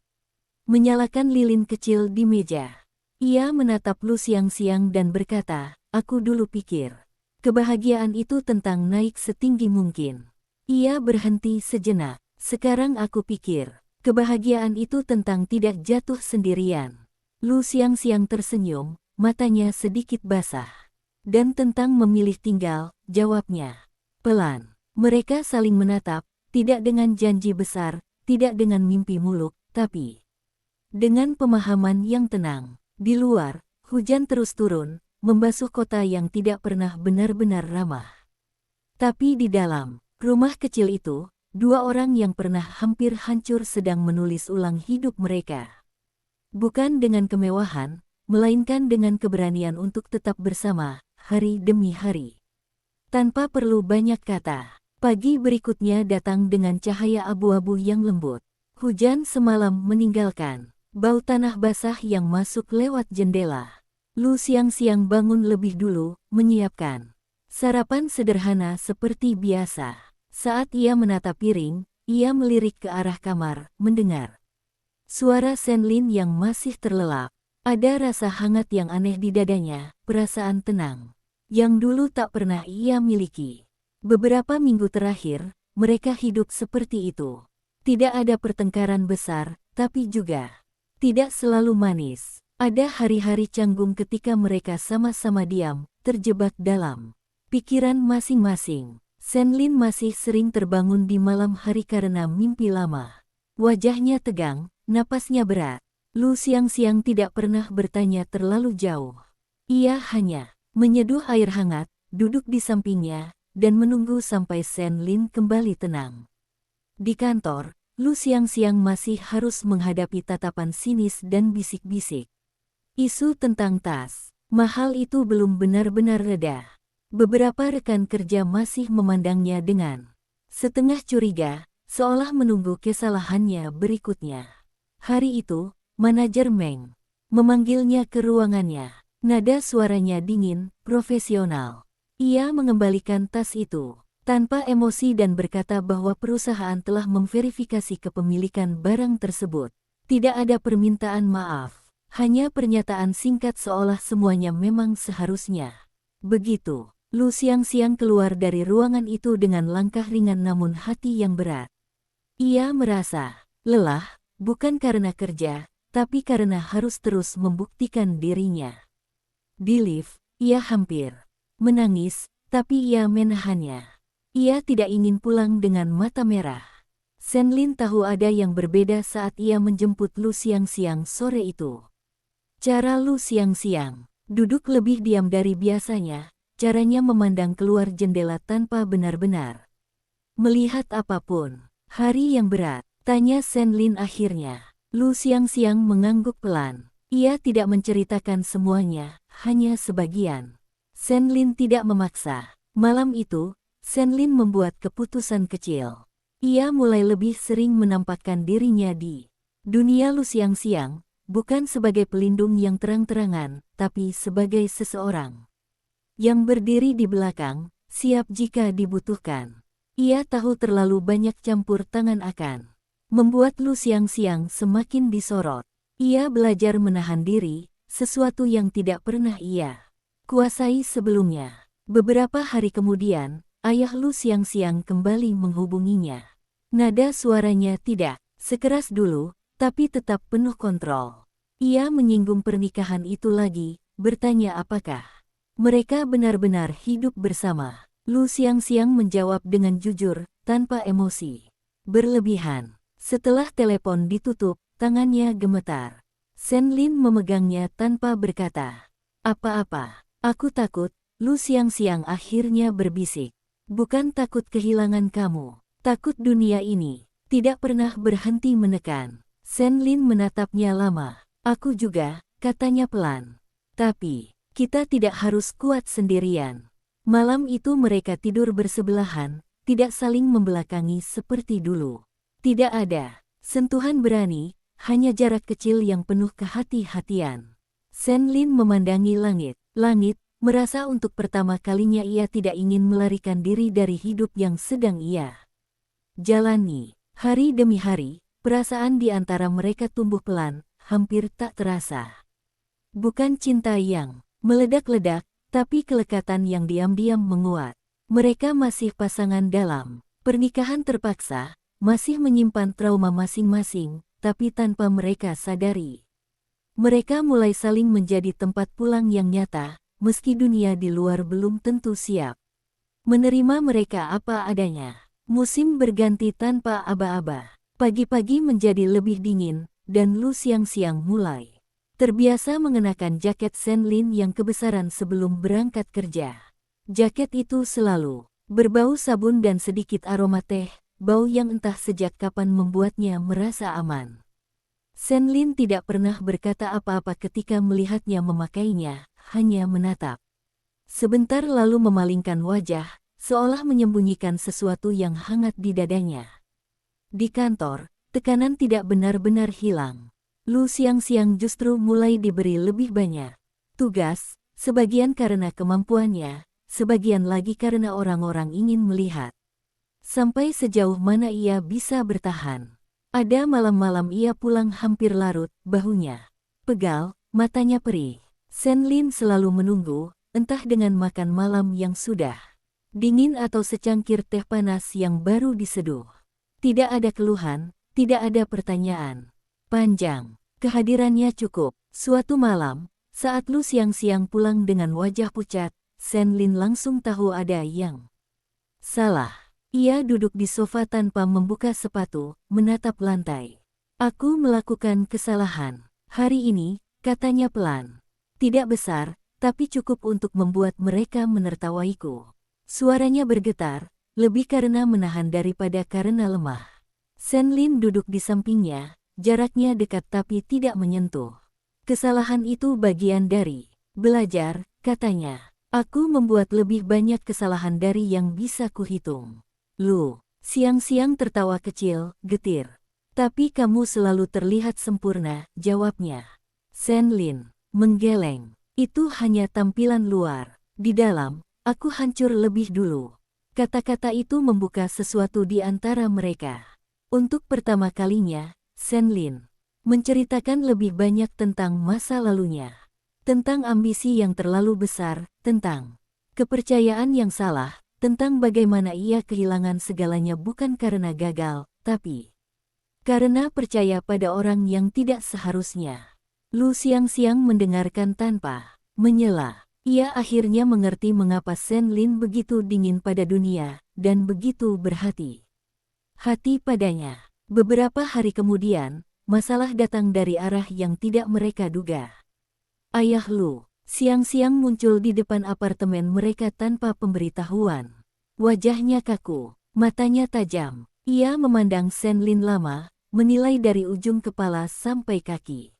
menyalakan lilin kecil di meja. Ia menatap Lu Xiangxiang dan berkata, "Aku dulu pikir kebahagiaan itu tentang naik setinggi mungkin." Ia berhenti sejenak. "Sekarang aku pikir kebahagiaan itu tentang tidak jatuh sendirian." Lu Xiangxiang tersenyum, matanya sedikit basah. "Dan tentang memilih tinggal," jawabnya pelan. Mereka saling menatap, tidak dengan janji besar, tidak dengan mimpi muluk, tapi dengan pemahaman yang tenang. Di luar, hujan terus turun, membasuh kota yang tidak pernah benar-benar ramah. Tapi di dalam rumah kecil itu, dua orang yang pernah hampir hancur sedang menulis ulang hidup mereka. Bukan dengan kemewahan, melainkan dengan keberanian untuk tetap bersama, hari demi hari. Tanpa perlu banyak kata, pagi berikutnya datang dengan cahaya abu-abu yang lembut. Hujan semalam meninggalkan bau tanah basah yang masuk lewat jendela. Lu Xiangxiang bangun lebih dulu, menyiapkan sarapan sederhana seperti biasa. Saat ia menatap piring, ia melirik ke arah kamar, mendengar suara Senlin yang masih terlelap. Ada rasa hangat yang aneh di dadanya, perasaan tenang yang dulu tak pernah ia miliki. Beberapa minggu terakhir, mereka hidup seperti itu. Tidak ada pertengkaran besar, tapi juga tidak selalu manis. Ada hari-hari canggung ketika mereka sama-sama diam, terjebak dalam pikiran masing-masing. Senlin masih sering terbangun di malam hari karena mimpi lama. Wajahnya tegang, napasnya berat. Lu Xiangxiang tidak pernah bertanya terlalu jauh. Ia hanya menyeduh air hangat, duduk di sampingnya, dan menunggu sampai Senlin kembali tenang. Di kantor, Lu Xiangxiang masih harus menghadapi tatapan sinis dan bisik-bisik. Isu tentang tas mahal itu belum benar-benar reda. Beberapa rekan kerja masih memandangnya dengan setengah curiga, seolah menunggu kesalahannya berikutnya. Hari itu, manajer Meng memanggilnya ke ruangannya. Nada suaranya dingin, profesional. Ia mengembalikan tas itu tanpa emosi dan berkata bahwa perusahaan telah memverifikasi kepemilikan barang tersebut. Tidak ada permintaan maaf, hanya pernyataan singkat seolah semuanya memang seharusnya. Begitu, Lu siang-siang keluar dari ruangan itu dengan langkah ringan namun hati yang berat. Ia merasa lelah, bukan karena kerja, tapi karena harus terus membuktikan dirinya. Di lift, ia hampir menangis, tapi ia menahannya. Ia tidak ingin pulang dengan mata merah. Senlin tahu ada yang berbeda saat ia menjemput Lu siang-siang sore itu. Cara Lu siang-siang, duduk lebih diam dari biasanya, caranya memandang keluar jendela tanpa benar-benar melihat apapun. Hari yang berat, tanya Senlin akhirnya. Lu siang-siang mengangguk pelan. Ia tidak menceritakan semuanya, hanya sebagian. Senlin tidak memaksa. Malam itu, Senlin membuat keputusan kecil. Ia mulai lebih sering menampakkan dirinya di dunia Lu siang-siang, bukan sebagai pelindung yang terang-terangan, tapi sebagai seseorang yang berdiri di belakang, siap jika dibutuhkan. Ia tahu terlalu banyak campur tangan akan membuat Lu siang-siang semakin disorot. Ia belajar menahan diri, sesuatu yang tidak pernah ia kuasai sebelumnya. Beberapa hari kemudian, ayah Lu siang-siang kembali menghubunginya. Nada suaranya tidak sekeras dulu, tapi tetap penuh kontrol. Ia menyinggung pernikahan itu lagi, bertanya apakah mereka benar-benar hidup bersama. Lu siang-siang menjawab dengan jujur, tanpa emosi berlebihan. Setelah telepon ditutup, tangannya gemetar. Senlin memegangnya tanpa berkata apa-apa. Aku takut, Lu siang-siang akhirnya berbisik. Bukan takut kehilangan kamu, takut dunia ini tidak pernah berhenti menekan. Senlin menatapnya lama. Aku juga, katanya pelan. Tapi, kita tidak harus kuat sendirian. Malam itu mereka tidur bersebelahan, tidak saling membelakangi seperti dulu. Tidak ada sentuhan berani, hanya jarak kecil yang penuh kehati-hatian. Senlin memandangi langit. Langit, merasa untuk pertama kalinya ia tidak ingin melarikan diri dari hidup yang sedang ia jalani. Hari demi hari, perasaan di antara mereka tumbuh pelan, hampir tak terasa. Bukan cinta yang meledak-ledak, tapi kelekatan yang diam-diam menguat. Mereka masih pasangan dalam pernikahan terpaksa, masih menyimpan trauma masing-masing, tapi tanpa mereka sadari. Mereka mulai saling menjadi tempat pulang yang nyata, meski dunia di luar belum tentu siap menerima mereka apa adanya. Musim berganti tanpa aba-aba. Pagi-pagi menjadi lebih dingin, dan Lu siang-siang mulai terbiasa mengenakan jaket Senlin yang kebesaran sebelum berangkat kerja. Jaket itu selalu berbau sabun dan sedikit aroma teh, bau yang entah sejak kapan membuatnya merasa aman. Senlin tidak pernah berkata apa-apa ketika melihatnya memakainya, hanya menatap. Sebentar lalu memalingkan wajah, seolah menyembunyikan sesuatu yang hangat di dadanya. Di kantor, tekanan tidak benar-benar hilang. Lu siang-siang justru mulai diberi lebih banyak tugas, sebagian karena kemampuannya, sebagian lagi karena orang-orang ingin melihat sampai sejauh mana ia bisa bertahan. Ada malam-malam ia pulang hampir larut, bahunya pegal, matanya perih. Senlin selalu menunggu, entah dengan makan malam yang sudah dingin atau secangkir teh panas yang baru diseduh. Tidak ada keluhan, tidak ada pertanyaan panjang. Kehadirannya cukup. Suatu malam, saat Lu siang-siang pulang dengan wajah pucat, Senlin langsung tahu ada yang salah. Ia duduk di sofa tanpa membuka sepatu, menatap lantai. Aku melakukan kesalahan hari ini, katanya pelan. Tidak besar, tapi cukup untuk membuat mereka menertawaiku. Suaranya bergetar, lebih karena menahan daripada karena lemah. Senlin duduk di sampingnya, jaraknya dekat tapi tidak menyentuh. Kesalahan itu bagian dari belajar, katanya. Aku membuat lebih banyak kesalahan dari yang bisa kuhitung. Lu siang-siang tertawa kecil, getir. Tapi kamu selalu terlihat sempurna, jawabnya. Senlin menggeleng. Itu hanya tampilan luar. Di dalam, aku hancur lebih dulu. Kata-kata itu membuka sesuatu di antara mereka. Untuk pertama kalinya, Senlin menceritakan lebih banyak tentang masa lalunya. Tentang ambisi yang terlalu besar, tentang kepercayaan yang salah, tentang bagaimana ia kehilangan segalanya bukan karena gagal, tapi karena percaya pada orang yang tidak seharusnya. Lu siang-siang mendengarkan tanpa menyela. Ia akhirnya mengerti mengapa Senlin begitu dingin pada dunia, dan begitu berhati-hati padanya. Beberapa hari kemudian, masalah datang dari arah yang tidak mereka duga. Ayah Lu siang-siang muncul di depan apartemen mereka tanpa pemberitahuan. Wajahnya kaku, matanya tajam. Ia memandang Senlin lama, menilai dari ujung kepala sampai kaki.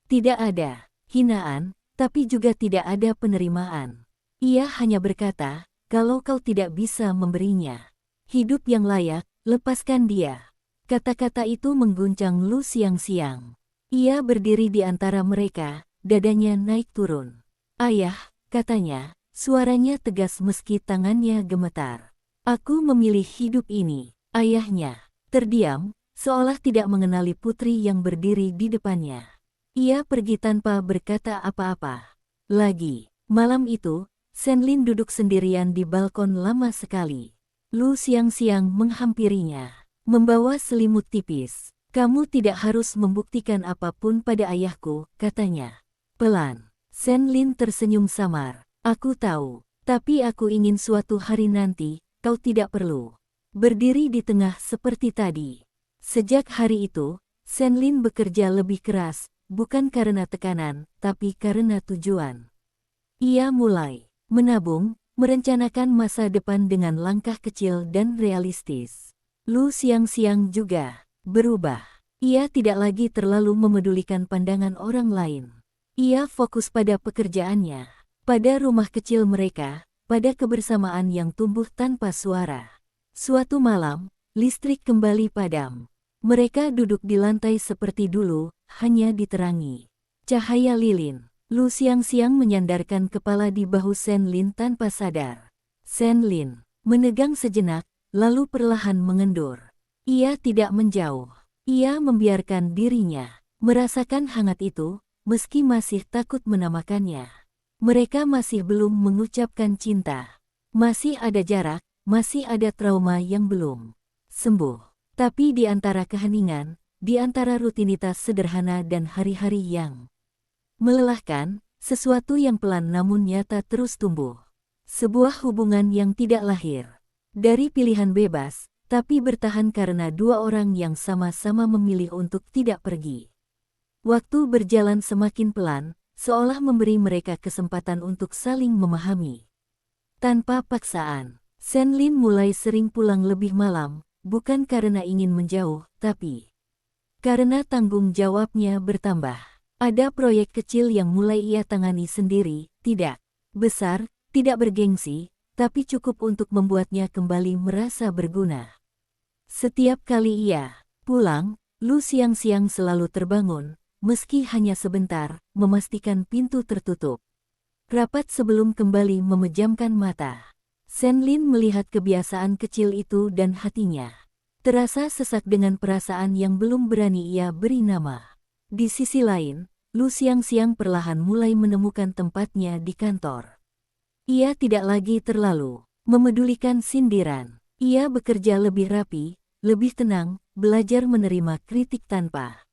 Tidak ada hinaan, tapi juga tidak ada penerimaan. Ia hanya berkata, kalau kau tidak bisa memberinya hidup yang layak, lepaskan dia. Kata-kata itu mengguncang Lu siang-siang. Ia berdiri di antara mereka, dadanya naik turun. Ayah, katanya, suaranya tegas meski tangannya gemetar. Aku memilih hidup ini. Ayahnya terdiam, seolah tidak mengenali putri yang berdiri di depannya. Ia pergi tanpa berkata apa-apa. Lagi, malam itu, Senlin duduk sendirian di balkon lama sekali. Lu siang-siang menghampirinya, membawa selimut tipis. Kamu tidak harus membuktikan apapun pada ayahku, katanya. Pelan, Senlin tersenyum samar. Aku tahu, tapi aku ingin suatu hari nanti, kau tidak perlu berdiri di tengah seperti tadi. Sejak hari itu, Senlin bekerja lebih keras, bukan karena tekanan, tapi karena tujuan. Ia mulai menabung, merencanakan masa depan dengan langkah kecil dan realistis. Lu siang-siang juga berubah. Ia tidak lagi terlalu memedulikan pandangan orang lain. Ia fokus pada pekerjaannya, pada rumah kecil mereka, pada kebersamaan yang tumbuh tanpa suara. Suatu malam, listrik kembali padam. Mereka duduk di lantai seperti dulu, hanya diterangi cahaya lilin. Lu siang-siang menyandarkan kepala di bahu Senlin tanpa sadar. Senlin menegang sejenak, lalu perlahan mengendur. Ia tidak menjauh. Ia membiarkan dirinya merasakan hangat itu, meski masih takut menamakannya. Mereka masih belum mengucapkan cinta. Masih ada jarak, masih ada trauma yang belum sembuh. Tapi di antara keheningan, di antara rutinitas sederhana dan hari-hari yang melelahkan, sesuatu yang pelan namun nyata terus tumbuh. Sebuah hubungan yang tidak lahir dari pilihan bebas, tapi bertahan karena dua orang yang sama-sama memilih untuk tidak pergi. Waktu berjalan semakin pelan, seolah memberi mereka kesempatan untuk saling memahami. Tanpa paksaan, Senlin mulai sering pulang lebih malam, bukan karena ingin menjauh, tapi karena tanggung jawabnya bertambah. Ada proyek kecil yang mulai ia tangani sendiri, tidak besar, tidak bergengsi, tapi cukup untuk membuatnya kembali merasa berguna. Setiap kali ia pulang, Lu siang-siang selalu terbangun, meski hanya sebentar, memastikan pintu tertutup rapat sebelum kembali memejamkan mata. Senlin melihat kebiasaan kecil itu dan hatinya terasa sesak dengan perasaan yang belum berani ia beri nama. Di sisi lain, Lu siang-siang perlahan mulai menemukan tempatnya di kantor. Ia tidak lagi terlalu memedulikan sindiran. Ia bekerja lebih rapi, lebih tenang, belajar menerima kritik tanpa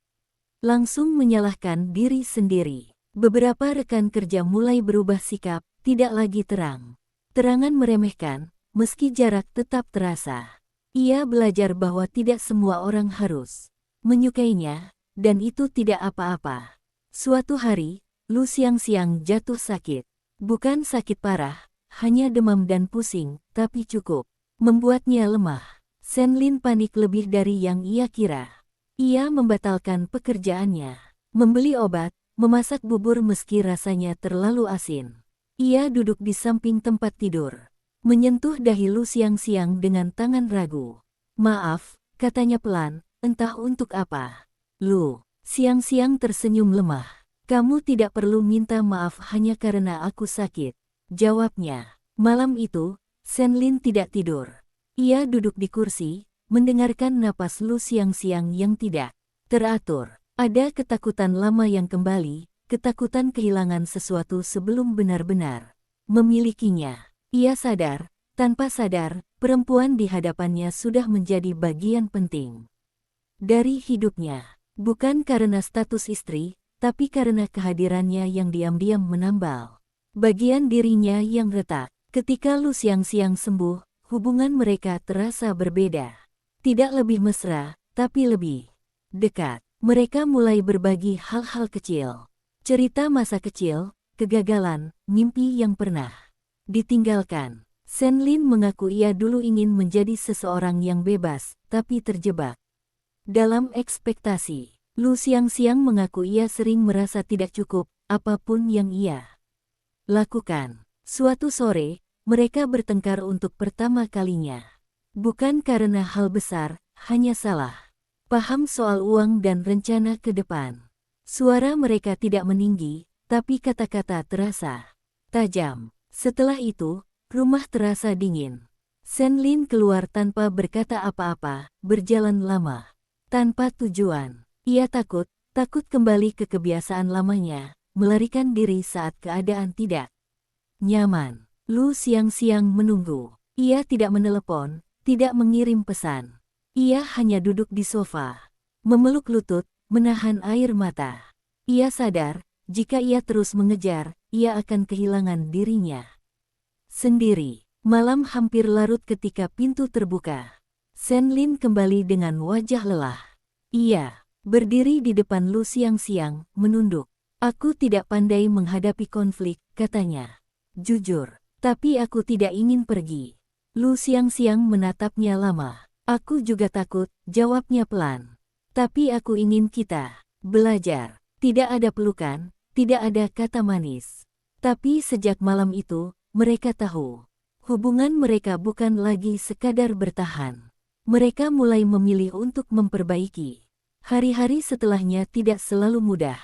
langsung menyalahkan diri sendiri. Beberapa rekan kerja mulai berubah sikap, tidak lagi terangan meremehkan, meski jarak tetap terasa. Ia belajar bahwa tidak semua orang harus menyukainya, dan itu tidak apa-apa. Suatu hari, Lu siang-siang jatuh sakit. Bukan sakit parah, hanya demam dan pusing, tapi cukup membuatnya lemah. Senlin panik lebih dari yang ia kira. Ia membatalkan pekerjaannya, membeli obat, memasak bubur meski rasanya terlalu asin. Ia duduk di samping tempat tidur, menyentuh dahi Lu siang-siang dengan tangan ragu. Maaf, katanya pelan, entah untuk apa. Lu siang-siang tersenyum lemah. Kamu tidak perlu minta maaf hanya karena aku sakit, jawabnya. Malam itu, Senlin tidak tidur. Ia duduk di kursi, mendengarkan napas Lu siang-siang yang tidak teratur. Ada ketakutan lama yang kembali, ketakutan kehilangan sesuatu sebelum benar-benar memilikinya. Ia sadar, tanpa sadar, perempuan di hadapannya sudah menjadi bagian penting dari hidupnya. Bukan karena status istri, tapi karena kehadirannya yang diam-diam menambal bagian dirinya yang retak. Ketika Lu siang-siang sembuh, hubungan mereka terasa berbeda. Tidak lebih mesra, tapi lebih dekat. Mereka mulai berbagi hal-hal kecil. Cerita masa kecil, kegagalan, mimpi yang pernah ditinggalkan. Senlin mengaku ia dulu ingin menjadi seseorang yang bebas, tapi terjebak dalam ekspektasi. Lu siang-siang mengaku ia sering merasa tidak cukup, apapun yang ia lakukan. Suatu sore, mereka bertengkar untuk pertama kalinya. Bukan karena hal besar, hanya salah paham soal uang dan rencana ke depan. Suara mereka tidak meninggi, tapi kata-kata terasa tajam. Setelah itu, rumah terasa dingin. Senlin keluar tanpa berkata apa-apa, berjalan lama tanpa tujuan. Ia takut kembali ke kebiasaan lamanya, melarikan diri saat keadaan tidak nyaman. Lu siang-siang menunggu. Ia tidak menelepon, tidak mengirim pesan. Ia hanya duduk di sofa, memeluk lutut, menahan air mata. Ia sadar, jika ia terus mengejar, ia akan kehilangan dirinya sendiri. Malam hampir larut ketika pintu terbuka. Senlin kembali dengan wajah lelah. Ia berdiri di depan Lu siang-siang, menunduk. Aku tidak pandai menghadapi konflik, katanya. Jujur, tapi aku tidak ingin pergi. Lu siang-siang menatapnya lama. Aku juga takut, jawabnya pelan. Tapi aku ingin kita belajar. Tidak ada pelukan, tidak ada kata manis. Tapi sejak malam itu, mereka tahu. Hubungan mereka bukan lagi sekadar bertahan. Mereka mulai memilih untuk memperbaiki. Hari-hari setelahnya tidak selalu mudah.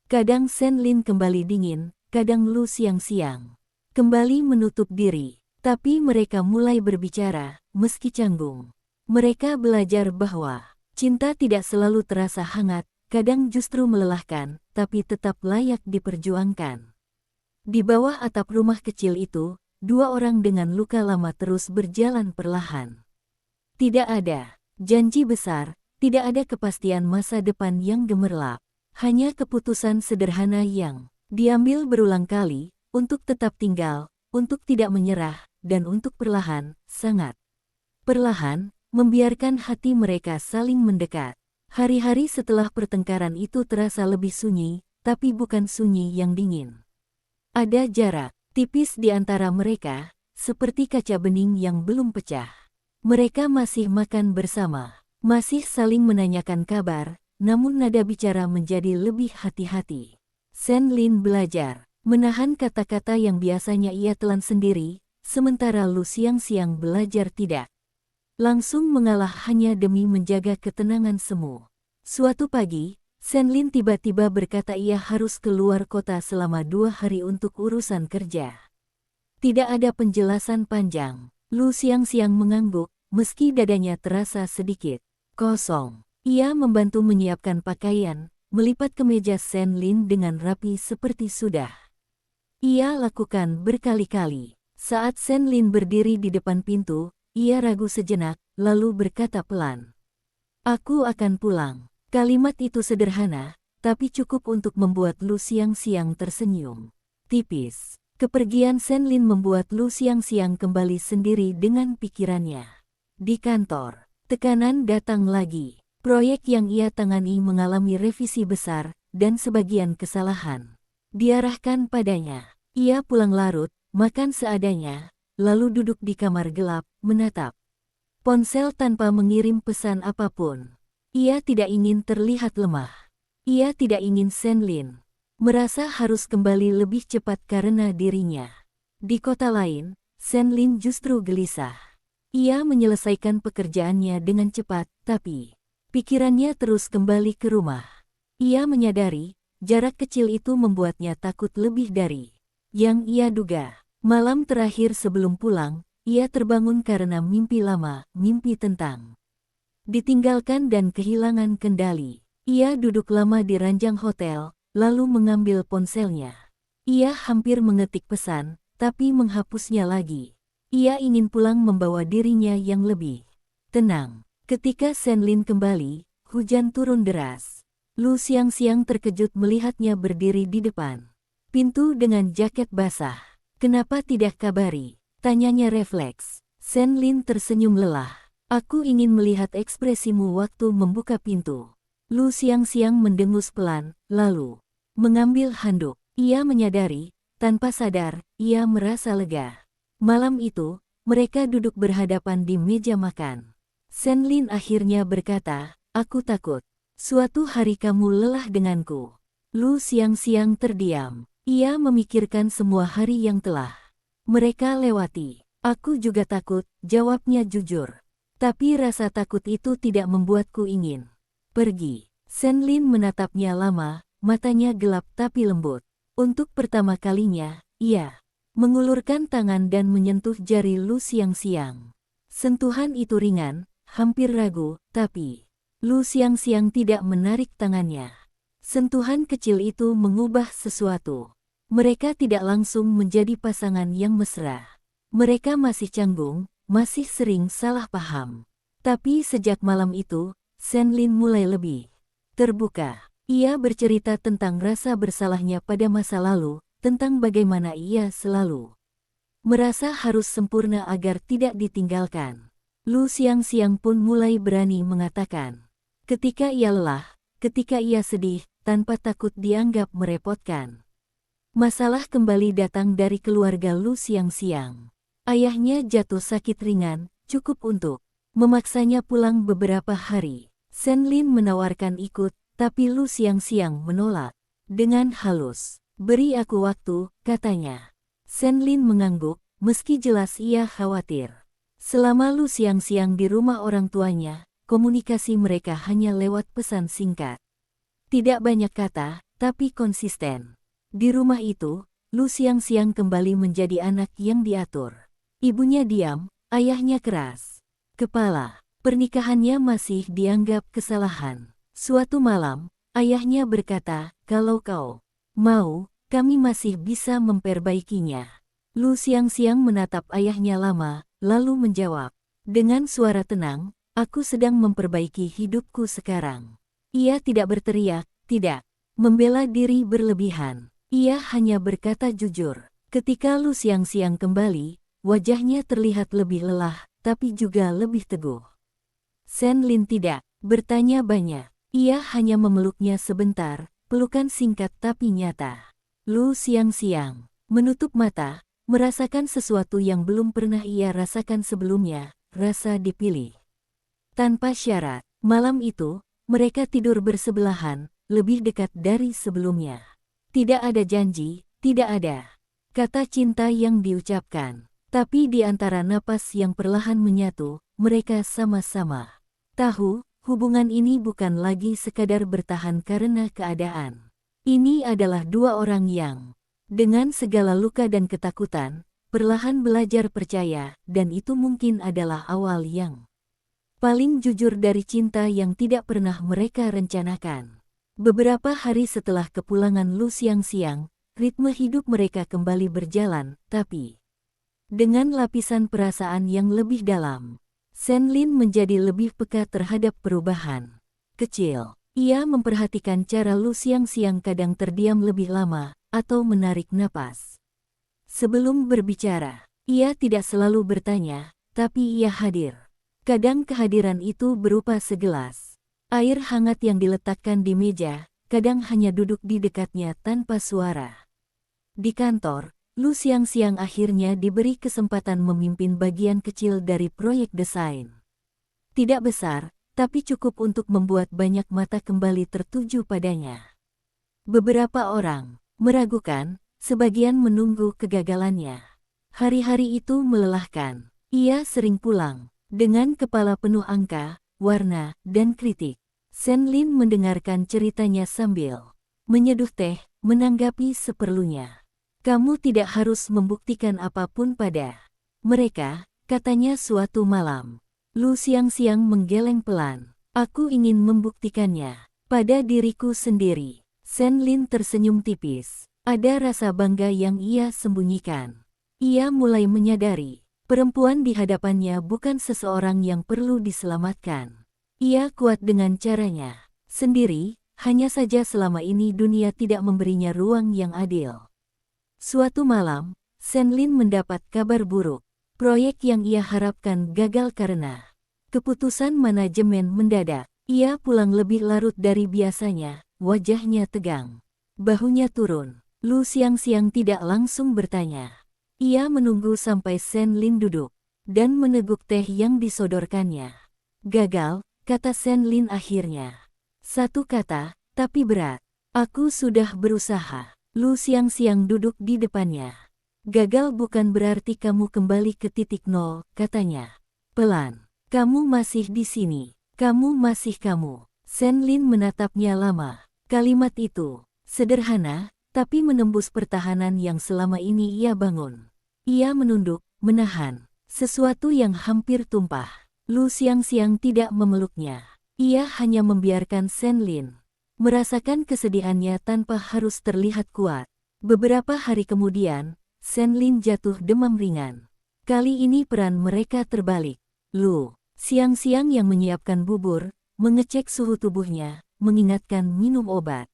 Kadang Senlin kembali dingin, kadang Lu siang-siang kembali menutup diri. Tapi mereka mulai berbicara, meski canggung. Mereka belajar bahwa cinta tidak selalu terasa hangat, kadang justru melelahkan, tapi tetap layak diperjuangkan. Di bawah atap rumah kecil itu, dua orang dengan luka lama terus berjalan perlahan. Tidak ada janji besar, tidak ada kepastian masa depan yang gemerlap. Hanya keputusan sederhana yang diambil berulang kali, untuk tetap tinggal, untuk tidak menyerah, dan untuk perlahan, sangat perlahan, membiarkan hati mereka saling mendekat. Hari-hari setelah pertengkaran itu terasa lebih sunyi, tapi bukan sunyi yang dingin. Ada jarak tipis di antara mereka, seperti kaca bening yang belum pecah. Mereka masih makan bersama, masih saling menanyakan kabar, namun nada bicara menjadi lebih hati-hati. Senlin belajar menahan kata-kata yang biasanya ia telan sendiri, sementara Lu siang-siang belajar tidak langsung mengalah hanya demi menjaga ketenangan semu. Suatu pagi, Senlin tiba-tiba berkata ia harus keluar kota selama 2 hari untuk urusan kerja. Tidak ada penjelasan panjang. Lu siang-siang mengangguk, meski dadanya terasa sedikit kosong. Ia membantu menyiapkan pakaian, melipat kemeja Senlin dengan rapi seperti sudah ia lakukan berkali-kali. Saat Senlin berdiri di depan pintu, ia ragu sejenak, lalu berkata pelan. Aku akan pulang. Kalimat itu sederhana, tapi cukup untuk membuat Lu siang-siang tersenyum tipis. Kepergian Senlin membuat Lu siang-siang kembali sendiri dengan pikirannya. Di kantor, tekanan datang lagi. Proyek yang ia tangani mengalami revisi besar, dan sebagian kesalahan diarahkan padanya. Ia pulang larut, makan seadanya, lalu duduk di kamar gelap, menatap ponsel tanpa mengirim pesan apapun. Ia tidak ingin terlihat lemah. Ia tidak ingin Senlin merasa harus kembali lebih cepat karena dirinya. Di kota lain, Senlin justru gelisah. Ia menyelesaikan pekerjaannya dengan cepat, tapi pikirannya terus kembali ke rumah. Ia menyadari, jarak kecil itu membuatnya takut lebih dari yang ia duga. Malam terakhir sebelum pulang, ia terbangun karena mimpi lama, mimpi tentang ditinggalkan dan kehilangan kendali. Ia duduk lama di ranjang hotel, lalu mengambil ponselnya. Ia hampir mengetik pesan, tapi menghapusnya lagi. Ia ingin pulang membawa dirinya yang lebih tenang. Ketika Senlin kembali, hujan turun deras. Lu siang-siang terkejut melihatnya berdiri di depan pintu dengan jaket basah. "Kenapa tidak kabari?" tanyanya refleks. Senlin tersenyum lelah. "Aku ingin melihat ekspresimu waktu membuka pintu." Lu siang-siang mendengus pelan, lalu mengambil handuk. Ia menyadari, tanpa sadar, ia merasa lega. Malam itu, mereka duduk berhadapan di meja makan. Senlin akhirnya berkata, "Aku takut suatu hari kamu lelah denganku." Lu siang-siang terdiam. Ia memikirkan semua hari yang telah mereka lewati. "Aku juga takut," jawabnya jujur. "Tapi rasa takut itu tidak membuatku ingin pergi." Senlin menatapnya lama, matanya gelap tapi lembut. Untuk pertama kalinya, ia mengulurkan tangan dan menyentuh jari Lu siang-siang. Sentuhan itu ringan, hampir ragu, tapi Lu siang-siang tidak menarik tangannya. Sentuhan kecil itu mengubah sesuatu. Mereka tidak langsung menjadi pasangan yang mesra. Mereka masih canggung, masih sering salah paham. Tapi sejak malam itu, Senlin mulai lebih terbuka. Ia bercerita tentang rasa bersalahnya pada masa lalu, tentang bagaimana ia selalu merasa harus sempurna agar tidak ditinggalkan. Lu siang-siang pun mulai berani mengatakan ketika ia lelah, ketika ia sedih, tanpa takut dianggap merepotkan. Masalah kembali datang dari keluarga Lu siang-siang. Ayahnya jatuh sakit ringan, cukup untuk memaksanya pulang beberapa hari. Senlin menawarkan ikut, tapi Lu siang-siang menolak. Dengan halus, "Beri aku waktu," katanya. Senlin mengangguk, meski jelas ia khawatir. Selama Lu siang-siang di rumah orang tuanya, komunikasi mereka hanya lewat pesan singkat. Tidak banyak kata, tapi konsisten. Di rumah itu, Lu siang-siang kembali menjadi anak yang diatur. Ibunya diam, ayahnya keras kepala. Pernikahannya masih dianggap kesalahan. Suatu malam, ayahnya berkata, "Kalau kau mau, kami masih bisa memperbaikinya." Lu siang-siang menatap ayahnya lama, lalu menjawab dengan suara tenang, "Aku sedang memperbaiki hidupku sekarang." Ia tidak berteriak, tidak membela diri berlebihan. Ia hanya berkata jujur. Ketika Lu siang-siang kembali, wajahnya terlihat lebih lelah, tapi juga lebih teguh. Senlin tidak bertanya banyak. Ia hanya memeluknya sebentar, pelukan singkat tapi nyata. Lu siang-siang menutup mata, merasakan sesuatu yang belum pernah ia rasakan sebelumnya, rasa dipilih. Tanpa syarat, malam itu, mereka tidur bersebelahan, lebih dekat dari sebelumnya. Tidak ada janji, tidak ada kata cinta yang diucapkan. Tapi di antara napas yang perlahan menyatu, mereka sama-sama tahu, hubungan ini bukan lagi sekadar bertahan karena keadaan. Ini adalah dua orang yang, dengan segala luka dan ketakutan, perlahan belajar percaya, dan itu mungkin adalah awal yang paling jujur dari cinta yang tidak pernah mereka rencanakan. Beberapa hari setelah kepulangan Lu siang-siang, ritme hidup mereka kembali berjalan, tapi dengan lapisan perasaan yang lebih dalam. Senlin menjadi lebih peka terhadap perubahan kecil. Ia memperhatikan cara Lu siang-siang kadang terdiam lebih lama, atau menarik napas sebelum berbicara. Ia tidak selalu bertanya, tapi ia hadir. Kadang kehadiran itu berupa segelas air hangat yang diletakkan di meja, kadang hanya duduk di dekatnya tanpa suara. Di kantor, Lu siang-siang akhirnya diberi kesempatan memimpin bagian kecil dari proyek desain. Tidak besar, tapi cukup untuk membuat banyak mata kembali tertuju padanya. Beberapa orang meragukan, sebagian menunggu kegagalannya. Hari-hari itu melelahkan. Ia sering pulang dengan kepala penuh angka, warna, dan kritik. Senlin mendengarkan ceritanya sambil menyeduh teh, menanggapi seperlunya. Kamu tidak harus membuktikan apapun pada mereka, katanya suatu malam. Lu siang-siang menggeleng pelan. Aku ingin membuktikannya pada diriku sendiri. Senlin tersenyum tipis. Ada rasa bangga yang ia sembunyikan. Ia mulai menyadari, perempuan di hadapannya bukan seseorang yang perlu diselamatkan. Ia kuat dengan caranya sendiri, hanya saja selama ini dunia tidak memberinya ruang yang adil. Suatu malam, Senlin mendapat kabar buruk. Proyek yang ia harapkan gagal karena keputusan manajemen mendadak. Ia pulang lebih larut dari biasanya, wajahnya tegang. Bahunya turun. Lu siang-siang tidak langsung bertanya. Ia menunggu sampai Senlin duduk dan meneguk teh yang disodorkannya. Gagal, kata Senlin akhirnya. Satu kata, tapi berat. Aku sudah berusaha. Lu siang-siang duduk di depannya. Gagal bukan berarti kamu kembali ke titik nol, katanya. Pelan. Kamu masih di sini. Kamu masih kamu. Senlin menatapnya lama. Kalimat itu sederhana, tapi menembus pertahanan yang selama ini ia bangun. Ia menunduk, menahan sesuatu yang hampir tumpah. Lu siang-siang tidak memeluknya. Ia hanya membiarkan Senlin merasakan kesedihannya tanpa harus terlihat kuat. Beberapa hari kemudian, Senlin jatuh demam ringan. Kali ini peran mereka terbalik. Lu siang-siang yang menyiapkan bubur, mengecek suhu tubuhnya, mengingatkan minum obat.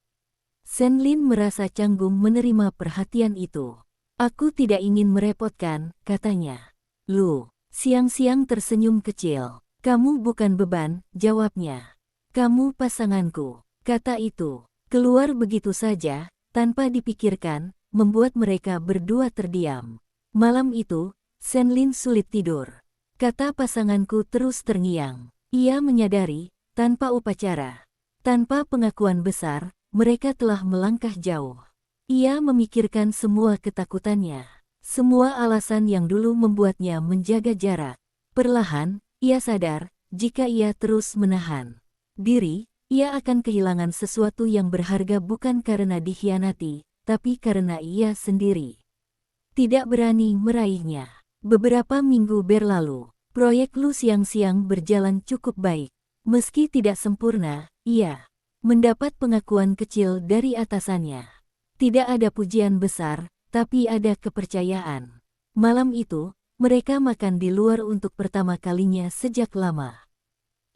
Senlin merasa canggung menerima perhatian itu. Aku tidak ingin merepotkan, katanya. Lu siang-siang tersenyum kecil. Kamu bukan beban, jawabnya. Kamu pasanganku. Kata itu keluar begitu saja, tanpa dipikirkan, membuat mereka berdua terdiam. Malam itu, Senlin sulit tidur. Kata pasanganku terus terngiang. Ia menyadari, tanpa upacara, tanpa pengakuan besar, mereka telah melangkah jauh. Ia memikirkan semua ketakutannya, semua alasan yang dulu membuatnya menjaga jarak. Perlahan, ia sadar, jika ia terus menahan diri, ia akan kehilangan sesuatu yang berharga bukan karena dikhianati, tapi karena ia sendiri tidak berani meraihnya. Beberapa minggu berlalu, proyek Lu siang-siang berjalan cukup baik. Meski tidak sempurna, ia mendapat pengakuan kecil dari atasannya. Tidak ada pujian besar, tapi ada kepercayaan. Malam itu, mereka makan di luar untuk pertama kalinya sejak lama.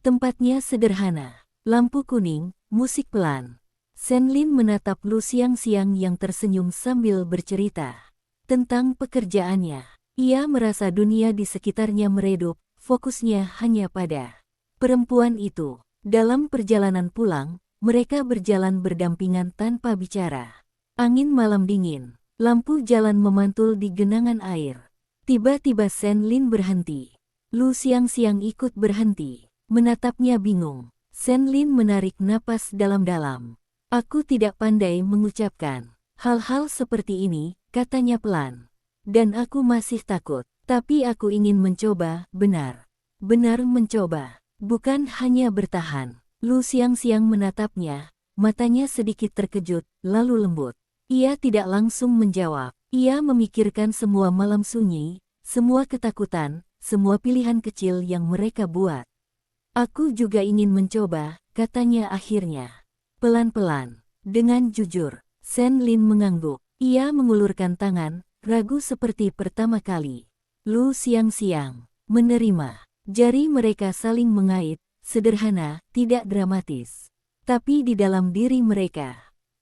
Tempatnya sederhana. Lampu kuning, musik pelan. Senlin menatap Lu siang-siang yang tersenyum sambil bercerita tentang pekerjaannya. Ia merasa dunia di sekitarnya meredup, fokusnya hanya pada perempuan itu. Dalam perjalanan pulang, mereka berjalan berdampingan tanpa bicara. Angin malam dingin, lampu jalan memantul di genangan air. Tiba-tiba Senlin berhenti. Lu siang-siang ikut berhenti, menatapnya bingung. Senlin menarik napas dalam-dalam. Aku tidak pandai mengucapkan hal-hal seperti ini, katanya pelan. Dan aku masih takut, tapi aku ingin mencoba, benar-benar mencoba, bukan hanya bertahan. Lu siang-siang menatapnya, matanya sedikit terkejut, lalu lembut. Ia tidak langsung menjawab. Ia memikirkan semua malam sunyi, semua ketakutan, semua pilihan kecil yang mereka buat. Aku juga ingin mencoba, katanya akhirnya. Pelan-pelan, dengan jujur, Senlin mengangguk. Ia mengulurkan tangan, ragu seperti pertama kali. Lu siang-siang menerima. Jari mereka saling mengait, sederhana, tidak dramatis. Tapi di dalam diri mereka,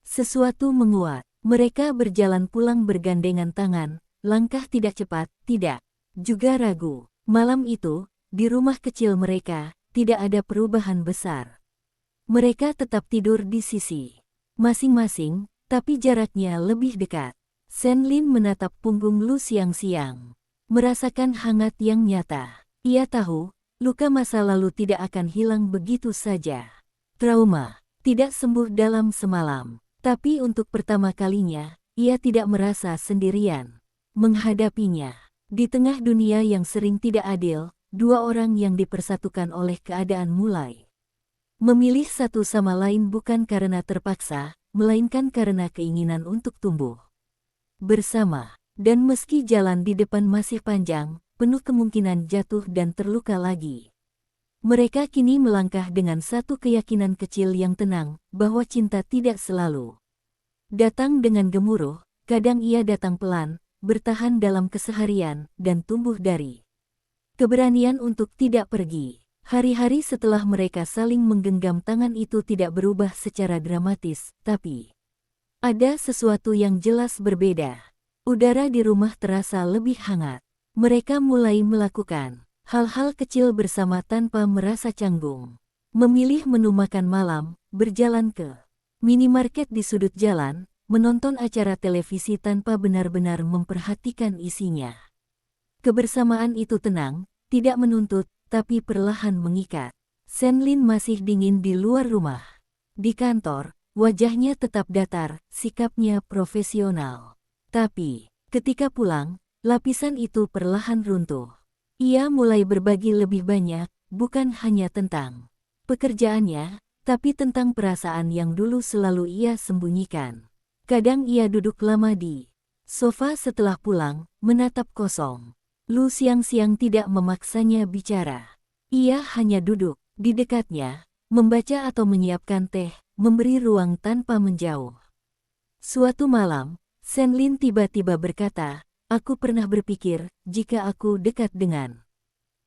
sesuatu menguat. Mereka berjalan pulang bergandengan tangan, langkah tidak cepat, tidak juga ragu. Malam itu, di rumah kecil mereka, tidak ada perubahan besar. Mereka tetap tidur di sisi masing-masing, tapi jaraknya lebih dekat. Senlin menatap punggung Lu siang-siang, merasakan hangat yang nyata. Ia tahu, luka masa lalu tidak akan hilang begitu saja. Trauma tidak sembuh dalam semalam. Tapi untuk pertama kalinya, ia tidak merasa sendirian menghadapinya. Di tengah dunia yang sering tidak adil, dua orang yang dipersatukan oleh keadaan mulai Memilih satu sama lain bukan karena terpaksa, melainkan karena keinginan untuk tumbuh bersama. Dan meski jalan di depan masih panjang, penuh kemungkinan jatuh dan terluka lagi, mereka kini melangkah dengan satu keyakinan kecil yang tenang, bahwa cinta tidak selalu datang dengan gemuruh, kadang ia datang pelan, bertahan dalam keseharian, dan tumbuh dari keberanian untuk tidak pergi. Hari-hari setelah mereka saling menggenggam tangan itu tidak berubah secara dramatis, tapi ada sesuatu yang jelas berbeda. Udara di rumah terasa lebih hangat. Mereka mulai melakukan hal-hal kecil bersama tanpa merasa canggung. Memilih menu makan malam, berjalan ke minimarket di sudut jalan, menonton acara televisi tanpa benar-benar memperhatikan isinya. Kebersamaan itu tenang, tidak menuntut, tapi perlahan mengikat. Senlin masih dingin di luar rumah. Di kantor, wajahnya tetap datar, sikapnya profesional. Tapi, ketika pulang, lapisan itu perlahan runtuh. Ia mulai berbagi lebih banyak, bukan hanya tentang pekerjaannya, tapi tentang perasaan yang dulu selalu ia sembunyikan. Kadang ia duduk lama di sofa setelah pulang, menatap kosong. Lu siang-siang tidak memaksanya bicara. Ia hanya duduk di dekatnya, membaca atau menyiapkan teh, memberi ruang tanpa menjauh. Suatu malam, Senlin tiba-tiba berkata, "Aku pernah berpikir, jika aku dekat dengan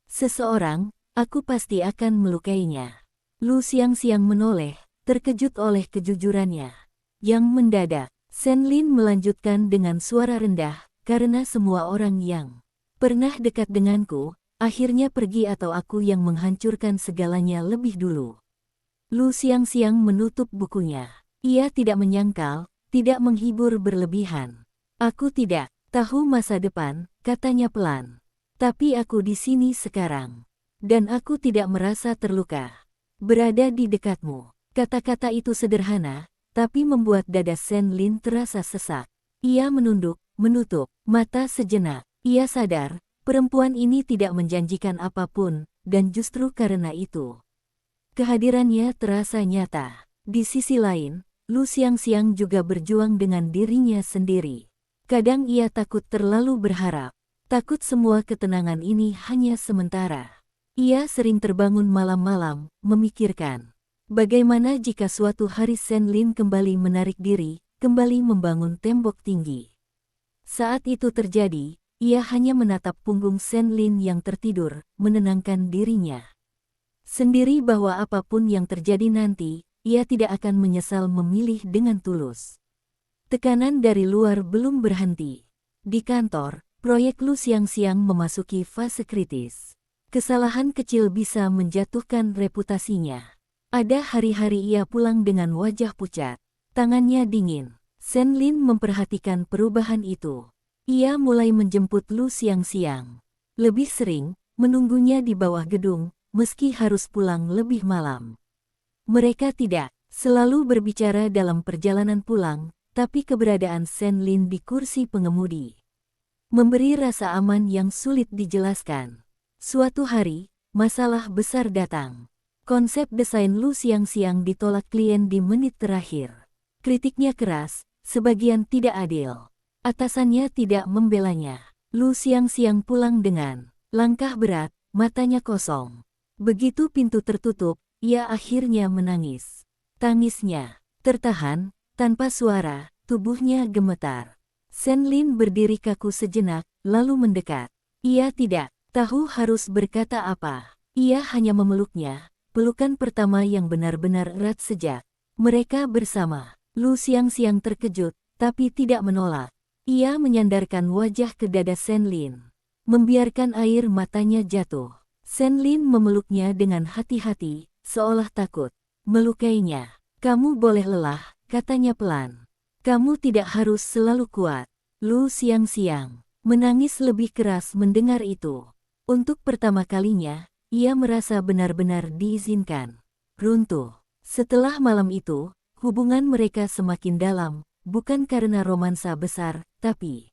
seseorang, aku pasti akan melukainya." Lu siang-siang menoleh, terkejut oleh kejujurannya. Yang mendadak, Senlin melanjutkan dengan suara rendah, "Karena semua orang yang pernah dekat denganku, akhirnya pergi atau aku yang menghancurkan segalanya lebih dulu." Lu siang-siang menutup bukunya. Ia tidak menyangkal, tidak menghibur berlebihan. "Aku tidak tahu masa depan," katanya pelan. "Tapi aku di sini sekarang. Dan aku tidak merasa terluka berada di dekatmu." Kata-kata itu sederhana, tapi membuat dada Senlin terasa sesak. Ia menunduk, menutup mata sejenak. Ia sadar, perempuan ini tidak menjanjikan apapun, dan justru karena itu kehadirannya terasa nyata. Di sisi lain, Lu siang-siang juga berjuang dengan dirinya sendiri. Kadang ia takut terlalu berharap. Takut semua ketenangan ini hanya sementara. Ia sering terbangun malam-malam, memikirkan, bagaimana jika suatu hari Senlin kembali menarik diri, kembali membangun tembok tinggi. Saat itu terjadi, ia hanya menatap punggung Senlin yang tertidur, menenangkan dirinya sendiri bahwa apapun yang terjadi nanti, ia tidak akan menyesal memilih dengan tulus. Tekanan dari luar belum berhenti. Di kantor, proyek Lu siang-siang memasuki fase kritis. Kesalahan kecil bisa menjatuhkan reputasinya. Ada hari-hari ia pulang dengan wajah pucat, tangannya dingin. Senlin memperhatikan perubahan itu. Ia mulai menjemput Lu siang-siang. Lebih sering, menunggunya di bawah gedung, meski harus pulang lebih malam. Mereka tidak selalu berbicara dalam perjalanan pulang, tapi keberadaan Senlin di kursi pengemudi memberi rasa aman yang sulit dijelaskan. Suatu hari, masalah besar datang. Konsep desain Lu siang-siang ditolak klien di menit terakhir. Kritiknya keras, sebagian tidak adil. Atasannya tidak membelanya. Lu siang-siang pulang dengan langkah berat, matanya kosong. Begitu pintu tertutup, ia akhirnya menangis. Tangisnya tertahan, tanpa suara, tubuhnya gemetar. Senlin berdiri kaku sejenak, lalu mendekat. Ia tidak tahu harus berkata apa. Ia hanya memeluknya, pelukan pertama yang benar-benar erat sejak mereka bersama. Lu siang-siang terkejut, tapi tidak menolak. Ia menyandarkan wajah ke dada Senlin, membiarkan air matanya jatuh. Senlin memeluknya dengan hati-hati, seolah takut melukainya. "Kamu boleh lelah," katanya pelan. "Kamu tidak harus selalu kuat." Lu siang-siang menangis lebih keras mendengar itu. Untuk pertama kalinya, ia merasa benar-benar diizinkan runtuh. Setelah malam itu, hubungan mereka semakin dalam, bukan karena romansa besar, tapi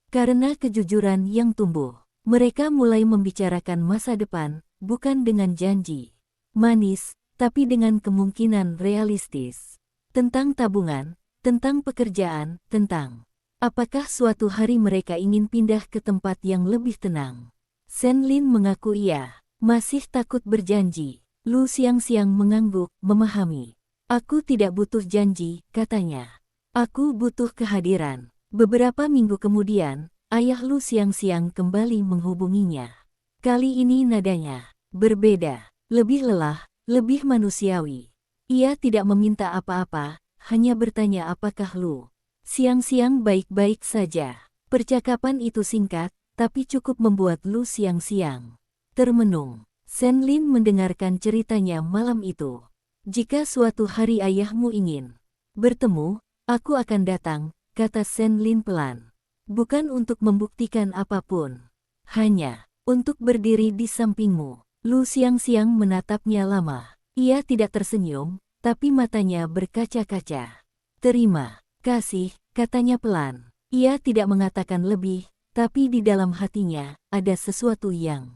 karena kejujuran yang tumbuh. Mereka mulai membicarakan masa depan, bukan dengan janji manis, tapi dengan kemungkinan realistis. Tentang tabungan, tentang pekerjaan, tentang apakah suatu hari mereka ingin pindah ke tempat yang lebih tenang. Senlin mengaku iya, masih takut berjanji. Lu Xiangxiang mengangguk, memahami. Aku tidak butuh janji, katanya. Aku butuh kehadiran. Beberapa minggu kemudian, ayah Lu Xiangxiang kembali menghubunginya. Kali ini nadanya berbeda, lebih lelah, lebih manusiawi. Ia tidak meminta apa-apa, hanya bertanya apakah Lu Xiangxiang baik-baik saja. Percakapan itu singkat, tapi cukup membuat Lu Xiangxiang termenung. Senlin mendengarkan ceritanya malam itu. Jika suatu hari ayahmu ingin bertemu, aku akan datang, kata Senlin pelan. Bukan untuk membuktikan apapun. Hanya untuk berdiri di sampingmu. Lu Xiangxiang menatapnya lama. Ia tidak tersenyum, tapi matanya berkaca-kaca. Terima kasih, katanya pelan. Ia tidak mengatakan lebih, tapi di dalam hatinya ada sesuatu yang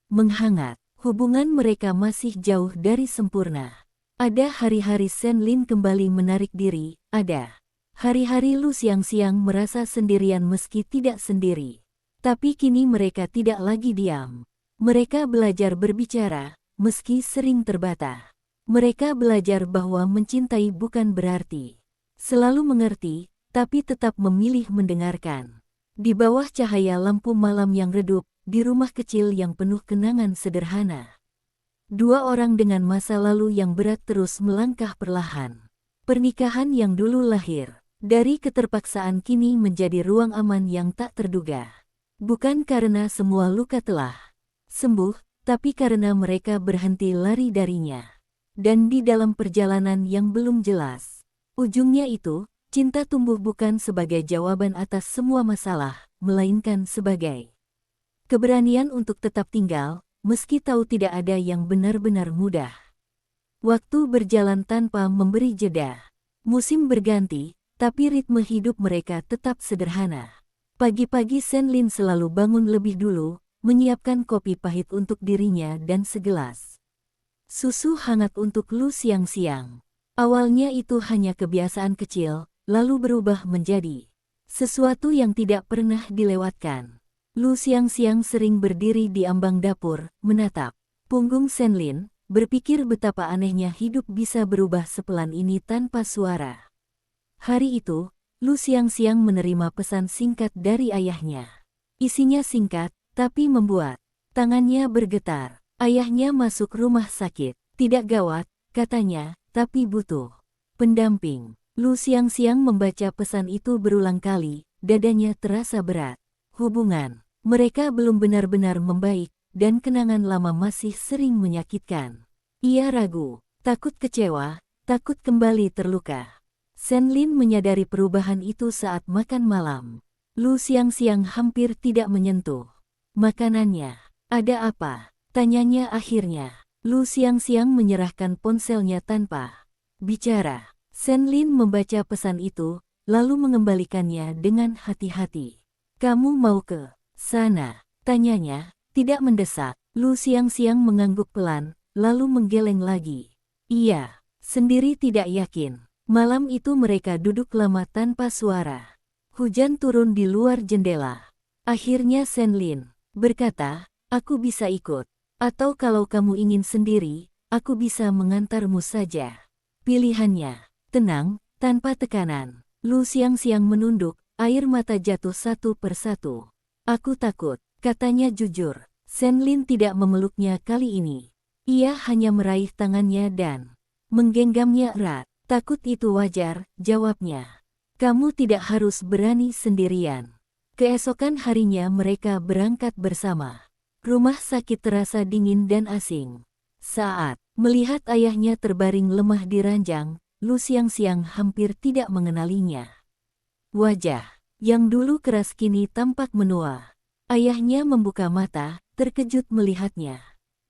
menghangat. Hubungan mereka masih jauh dari sempurna. Ada hari-hari Senlin kembali menarik diri, ada hari-hari Lu Xiangxiang merasa sendirian meski tidak sendiri. Tapi kini mereka tidak lagi diam. Mereka belajar berbicara, meski sering terbata. Mereka belajar bahwa mencintai bukan berarti selalu mengerti, tapi tetap memilih mendengarkan. Di bawah cahaya lampu malam yang redup, di rumah kecil yang penuh kenangan sederhana. Dua orang dengan masa lalu yang berat terus melangkah perlahan. Pernikahan yang dulu lahir dari keterpaksaan kini menjadi ruang aman yang tak terduga. Bukan karena semua luka telah sembuh, tapi karena mereka berhenti lari darinya. Dan di dalam perjalanan yang belum jelas ujungnya itu, cinta tumbuh bukan sebagai jawaban atas semua masalah, melainkan sebagai keberanian untuk tetap tinggal, meski tahu tidak ada yang benar-benar mudah. Waktu berjalan tanpa memberi jeda. Musim berganti, tapi ritme hidup mereka tetap sederhana. Pagi-pagi Senlin selalu bangun lebih dulu, menyiapkan kopi pahit untuk dirinya dan segelas susu hangat untuk Lu Xiangxiang. Awalnya itu hanya kebiasaan kecil, lalu berubah menjadi sesuatu yang tidak pernah dilewatkan. Lu Xiangxiang sering berdiri di ambang dapur, menatap punggung Senlin, berpikir betapa anehnya hidup bisa berubah sepelan ini tanpa suara. Hari itu, Lu Xiangxiang menerima pesan singkat dari ayahnya. Isinya singkat, tapi membuat tangannya bergetar. Ayahnya masuk rumah sakit. Tidak gawat, katanya, tapi butuh pendamping. Lu Xiangxiang membaca pesan itu berulang kali, dadanya terasa berat. Hubungan mereka belum benar-benar membaik, dan kenangan lama masih sering menyakitkan. Ia ragu, takut kecewa, takut kembali terluka. Senlin menyadari perubahan itu saat makan malam. Lu Xiangxiang hampir tidak menyentuh makanannya. Ada apa? Tanyanya akhirnya. Lu Xiangxiang menyerahkan ponselnya tanpa bicara. Senlin membaca pesan itu, lalu mengembalikannya dengan hati-hati. Kamu mau ke sana? Tanyanya, tidak mendesak. Lu Xiangxiang mengangguk pelan, lalu menggeleng lagi. Iya, sendiri tidak yakin. Malam itu mereka duduk lama tanpa suara. Hujan turun di luar jendela. Akhirnya Senlin berkata, aku bisa ikut. Atau kalau kamu ingin sendiri, aku bisa mengantarmu saja. Pilihannya tenang, tanpa tekanan. Lu Xiangxiang menunduk, air mata jatuh satu persatu. Aku takut, katanya jujur. Senlin tidak memeluknya kali ini. Ia hanya meraih tangannya dan menggenggamnya erat. Takut itu wajar, jawabnya. Kamu tidak harus berani sendirian. Keesokan harinya mereka berangkat bersama. Rumah sakit terasa dingin dan asing. Saat melihat ayahnya terbaring lemah di ranjang, Lu Xiangxiang hampir tidak mengenalinya. Wajah yang dulu keras kini tampak menua. Ayahnya membuka mata, terkejut melihatnya.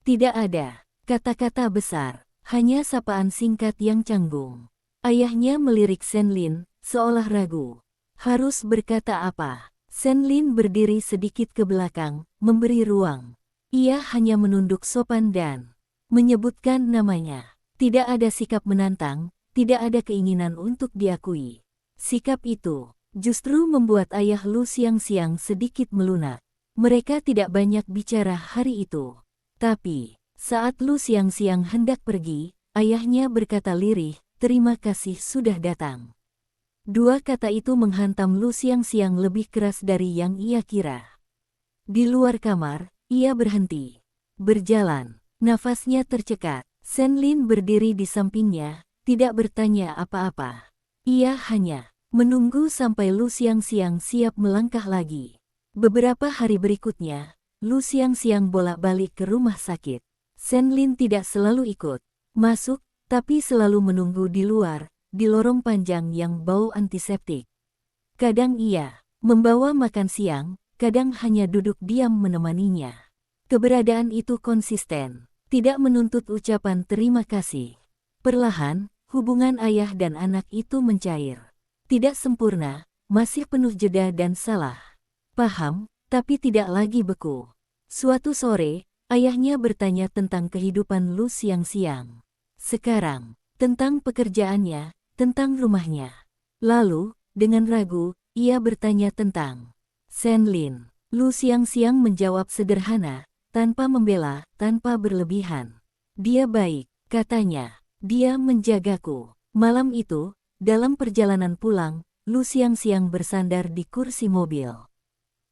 Tidak ada kata-kata besar, hanya sapaan singkat yang canggung. Ayahnya melirik Senlin, seolah ragu. Harus berkata apa? Senlin berdiri sedikit ke belakang, memberi ruang. Ia hanya menunduk sopan dan menyebutkan namanya. Tidak ada sikap menantang, tidak ada keinginan untuk diakui. Sikap itu justru membuat ayah Lu siang-siang sedikit melunak. Mereka tidak banyak bicara hari itu. Tapi, saat Lu siang-siang hendak pergi, ayahnya berkata lirih, "Terima kasih sudah datang." Dua kata itu menghantam Lu siang-siang lebih keras dari yang ia kira. Di luar kamar, ia berhenti. Berjalan, nafasnya tercekat. Senlin berdiri di sampingnya, tidak bertanya apa-apa. Ia hanya menunggu sampai Lu siang-siang siap melangkah lagi. Beberapa hari berikutnya, Lu siang-siang bolak-balik ke rumah sakit. Senlin tidak selalu ikut masuk, tapi selalu menunggu di luar, di lorong panjang yang bau antiseptik. Kadang ia membawa makan siang, kadang hanya duduk diam menemaninya. Keberadaan itu konsisten, tidak menuntut ucapan terima kasih. Perlahan, hubungan ayah dan anak itu mencair. Tidak sempurna, masih penuh jeda dan salah paham, tapi tidak lagi beku. Suatu sore, ayahnya bertanya tentang kehidupan Lu siang-siang. Sekarang, tentang pekerjaannya, tentang rumahnya. Lalu, dengan ragu, ia bertanya tentang Senlin. Lu siang-siang menjawab sederhana, tanpa membela, tanpa berlebihan. "Dia baik," katanya. "Dia menjagaku." Malam itu, dalam perjalanan pulang, Lu siang-siang bersandar di kursi mobil.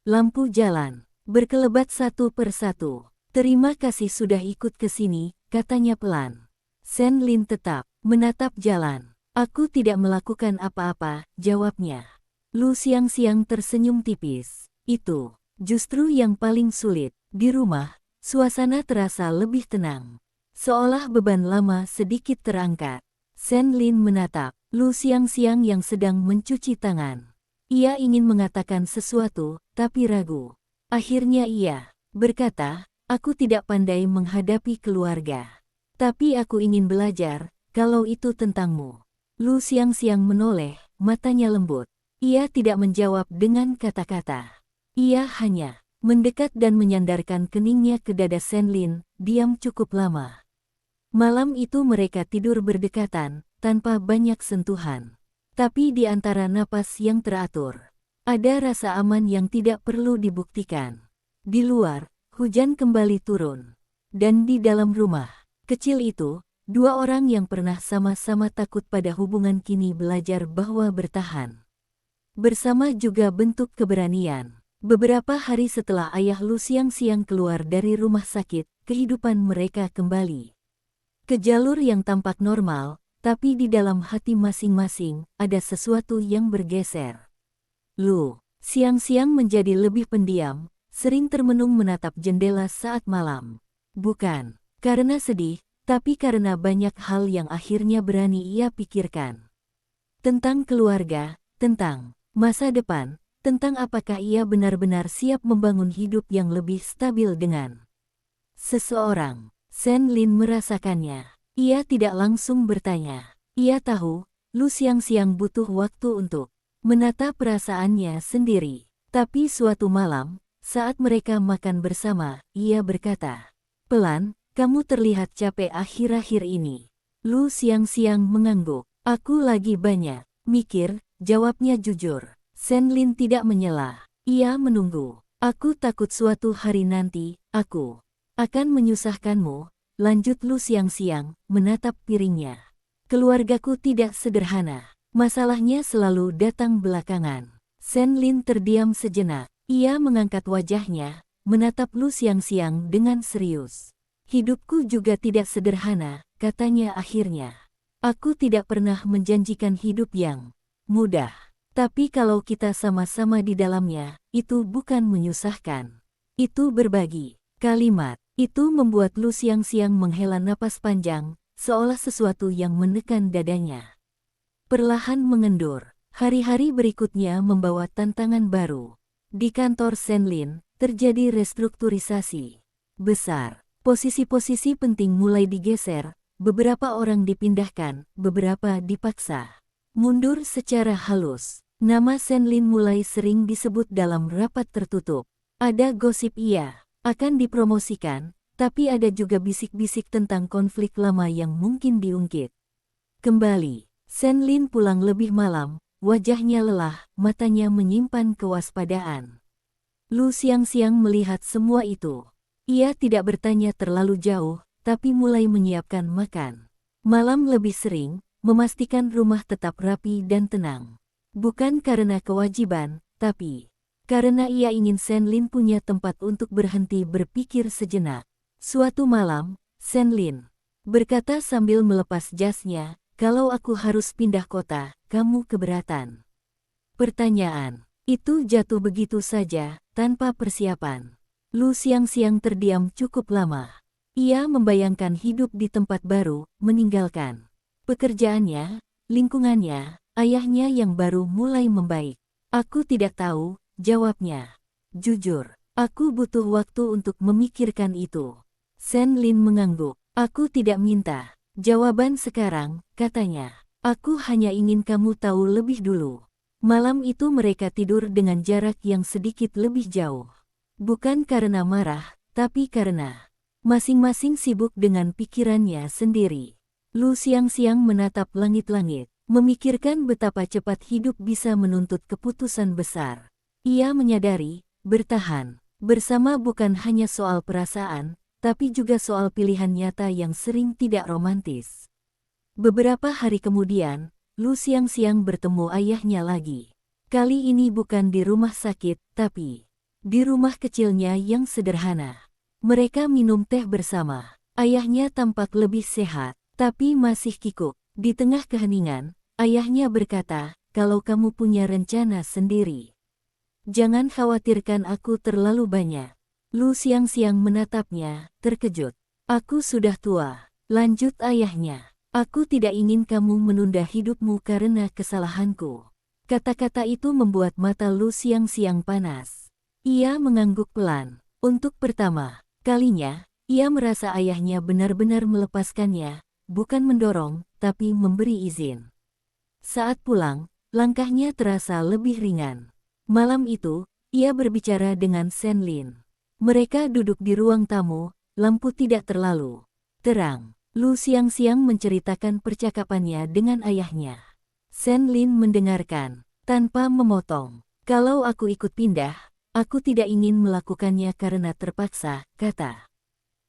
Lampu jalan berkelebat satu persatu. "Terima kasih sudah ikut ke sini," katanya pelan. Senlin tetap menatap jalan. "Aku tidak melakukan apa-apa," jawabnya. Lu siang-siang tersenyum tipis. Itu justru yang paling sulit. Di rumah, suasana terasa lebih tenang. Seolah beban lama sedikit terangkat. Senlin menatap Lu siang-siang yang sedang mencuci tangan. Ia ingin mengatakan sesuatu, tapi ragu. Akhirnya ia berkata, "Aku tidak pandai menghadapi keluarga. Tapi aku ingin belajar, kalau itu tentangmu." Lu siang-siang menoleh, matanya lembut. Ia tidak menjawab dengan kata-kata. Ia hanya mendekat dan menyandarkan keningnya ke dada Senlin, diam cukup lama. Malam itu mereka tidur berdekatan, tanpa banyak sentuhan. Tapi di antara napas yang teratur, ada rasa aman yang tidak perlu dibuktikan. Di luar, hujan kembali turun. Dan di dalam rumah kecil itu, dua orang yang pernah sama-sama takut pada hubungan kini belajar bahwa bertahan bersama juga bentuk keberanian. Beberapa hari setelah ayah Lu siang-siang keluar dari rumah sakit, kehidupan mereka kembali ke jalur yang tampak normal, tapi di dalam hati masing-masing ada sesuatu yang bergeser. Lu siang-siang menjadi lebih pendiam, sering termenung menatap jendela saat malam. Bukan karena sedih, tapi karena banyak hal yang akhirnya berani ia pikirkan. Tentang keluarga, tentang masa depan, tentang apakah ia benar-benar siap membangun hidup yang lebih stabil dengan seseorang. Senlin merasakannya. Ia tidak langsung bertanya. Ia tahu, Lu siang-siang butuh waktu untuk menata perasaannya sendiri. Tapi suatu malam, saat mereka makan bersama, ia berkata, "Pelan, kamu terlihat capek akhir-akhir ini." Lu siang-siang mengangguk. "Aku lagi banyak mikir," jawabnya jujur. Senlin tidak menyela. Ia menunggu. "Aku takut suatu hari nanti, aku akan menyusahkanmu," lanjut Lu siang-siang, menatap piringnya. "Keluargaku tidak sederhana. Masalahnya selalu datang belakangan." Senlin terdiam sejenak. Ia mengangkat wajahnya, menatap Lu siang-siang dengan serius. "Hidupku juga tidak sederhana," katanya akhirnya. "Aku tidak pernah menjanjikan hidup yang mudah. Tapi kalau kita sama-sama di dalamnya, itu bukan menyusahkan. Itu berbagi." Kalimat itu membuat Lu siang-siang menghela napas panjang, seolah sesuatu yang menekan dadanya perlahan mengendur. Hari-hari berikutnya membawa tantangan baru. Di kantor Senlin, terjadi restrukturisasi besar. Posisi-posisi penting mulai digeser, beberapa orang dipindahkan, beberapa dipaksa mundur secara halus. Nama Senlin mulai sering disebut dalam rapat tertutup. Ada gosip ia akan dipromosikan, tapi ada juga bisik-bisik tentang konflik lama yang mungkin diungkit. Kembali, Senlin pulang lebih malam, wajahnya lelah, matanya menyimpan kewaspadaan. Lu siang-siang melihat semua itu. Ia tidak bertanya terlalu jauh, tapi mulai menyiapkan makan. Malam lebih sering, memastikan rumah tetap rapi dan tenang. Bukan karena kewajiban, tapi karena ia ingin Senlin punya tempat untuk berhenti berpikir sejenak. Suatu malam, Senlin berkata sambil melepas jasnya, "Kalau aku harus pindah kota, kamu keberatan?" Pertanyaan itu jatuh begitu saja, tanpa persiapan. Lu siang-siang terdiam cukup lama. Ia membayangkan hidup di tempat baru, meninggalkan pekerjaannya, lingkungannya, ayahnya yang baru mulai membaik. "Aku tidak tahu," jawabnya. "Jujur, aku butuh waktu untuk memikirkan itu." Senlin mengangguk. "Aku tidak minta jawaban sekarang," katanya. "Aku hanya ingin kamu tahu lebih dulu." Malam itu mereka tidur dengan jarak yang sedikit lebih jauh. Bukan karena marah, tapi karena masing-masing sibuk dengan pikirannya sendiri. Lu siang-siang menatap langit-langit, memikirkan betapa cepat hidup bisa menuntut keputusan besar. Ia menyadari, bertahan bersama bukan hanya soal perasaan, tapi juga soal pilihan nyata yang sering tidak romantis. Beberapa hari kemudian, Lu siang-siang bertemu ayahnya lagi. Kali ini bukan di rumah sakit, tapi di rumah kecilnya yang sederhana. Mereka minum teh bersama. Ayahnya tampak lebih sehat, tapi masih kikuk. Di tengah keheningan, ayahnya berkata, "Kalau kamu punya rencana sendiri, jangan khawatirkan aku terlalu banyak." Lu siang-siang menatapnya, terkejut. "Aku sudah tua," lanjut ayahnya. "Aku tidak ingin kamu menunda hidupmu karena kesalahanku." Kata-kata itu membuat mata Lu siang-siang panas. Ia mengangguk pelan. Untuk pertama kalinya, ia merasa ayahnya benar-benar melepaskannya, bukan mendorong, tapi memberi izin. Saat pulang, langkahnya terasa lebih ringan. Malam itu, ia berbicara dengan Senlin. Mereka duduk di ruang tamu, lampu tidak terlalu terang. Lu siang-siang menceritakan percakapannya dengan ayahnya. Senlin mendengarkan, tanpa memotong. "Kalau aku ikut pindah, aku tidak ingin melakukannya karena terpaksa," kata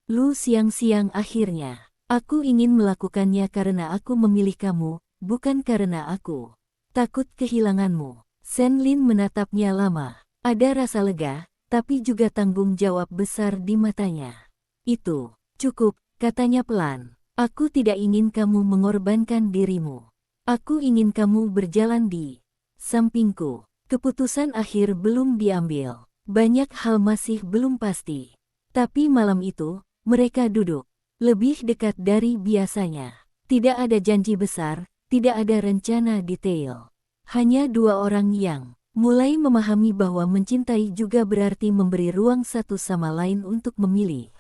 Lu siang-siang akhirnya. "Aku ingin melakukannya karena aku memilih kamu, bukan karena aku takut kehilanganmu." Senlin menatapnya lama. Ada rasa lega, tapi juga tanggung jawab besar di matanya. "Itu cukup," katanya pelan. "Aku tidak ingin kamu mengorbankan dirimu. Aku ingin kamu berjalan di sampingku." Keputusan akhir belum diambil. Banyak hal masih belum pasti. Tapi malam itu, mereka duduk lebih dekat dari biasanya. Tidak ada janji besar, tidak ada rencana detail. Hanya dua orang yang mulai memahami bahwa mencintai juga berarti memberi ruang satu sama lain untuk memilih.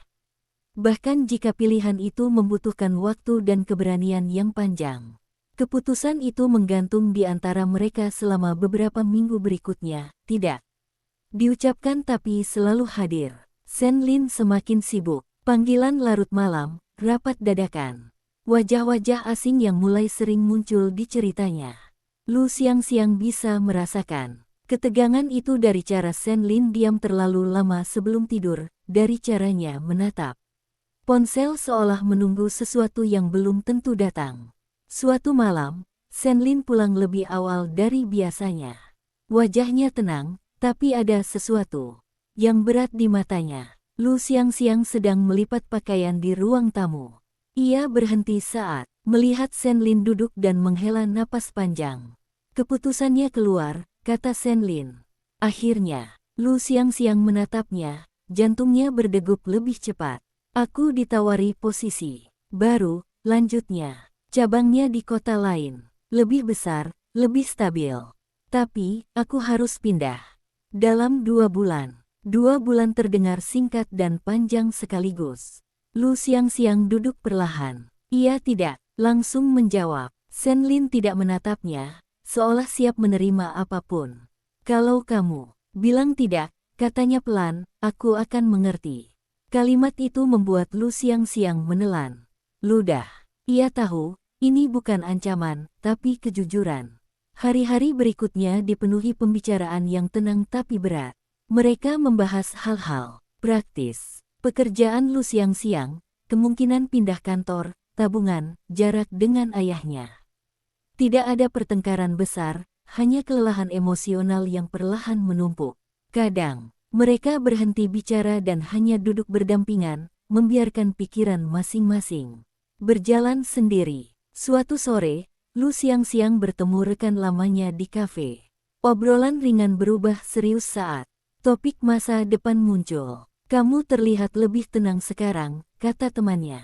Bahkan jika pilihan itu membutuhkan waktu dan keberanian yang panjang. Keputusan itu menggantung di antara mereka selama beberapa minggu berikutnya, tidak diucapkan tapi selalu hadir. Senlin semakin sibuk. Panggilan larut malam, rapat dadakan. Wajah-wajah asing yang mulai sering muncul di ceritanya. Lu siang-siang bisa merasakan ketegangan itu dari cara Senlin diam terlalu lama sebelum tidur, dari caranya menatap ponsel seolah menunggu sesuatu yang belum tentu datang. Suatu malam, Senlin pulang lebih awal dari biasanya. Wajahnya tenang, tapi ada sesuatu yang berat di matanya. Lu siang-siang sedang melipat pakaian di ruang tamu. Ia berhenti saat melihat Senlin duduk dan menghela napas panjang. "Keputusannya keluar," kata Senlin. Akhirnya, Lu siang-siang menatapnya, jantungnya berdegup lebih cepat. "Aku ditawari posisi baru," lanjutnya. "Cabangnya di kota lain. Lebih besar, lebih stabil. Tapi, aku harus pindah. Dalam 2 bulan. 2 bulan terdengar singkat dan panjang sekaligus. Lu siang-siang duduk perlahan. Ia tidak langsung menjawab. Senlin tidak menatapnya, seolah siap menerima apapun. "Kalau kamu bilang tidak," katanya pelan, "aku akan mengerti." Kalimat itu membuat Lu Xiangxiang menelan. Ludah. Ia tahu, ini bukan ancaman, tapi kejujuran. Hari-hari berikutnya dipenuhi pembicaraan yang tenang tapi berat. Mereka membahas hal-hal praktis. Pekerjaan Lu Xiangxiang, kemungkinan pindah kantor, tabungan, jarak dengan ayahnya. Tidak ada pertengkaran besar, hanya kelelahan emosional yang perlahan menumpuk. Kadang, mereka berhenti bicara dan hanya duduk berdampingan, membiarkan pikiran masing-masing berjalan sendiri. Suatu sore, Lu Xiangxiang bertemu rekan lamanya di kafe. Obrolan ringan berubah serius saat topik masa depan muncul. Kamu terlihat lebih tenang sekarang, kata temannya.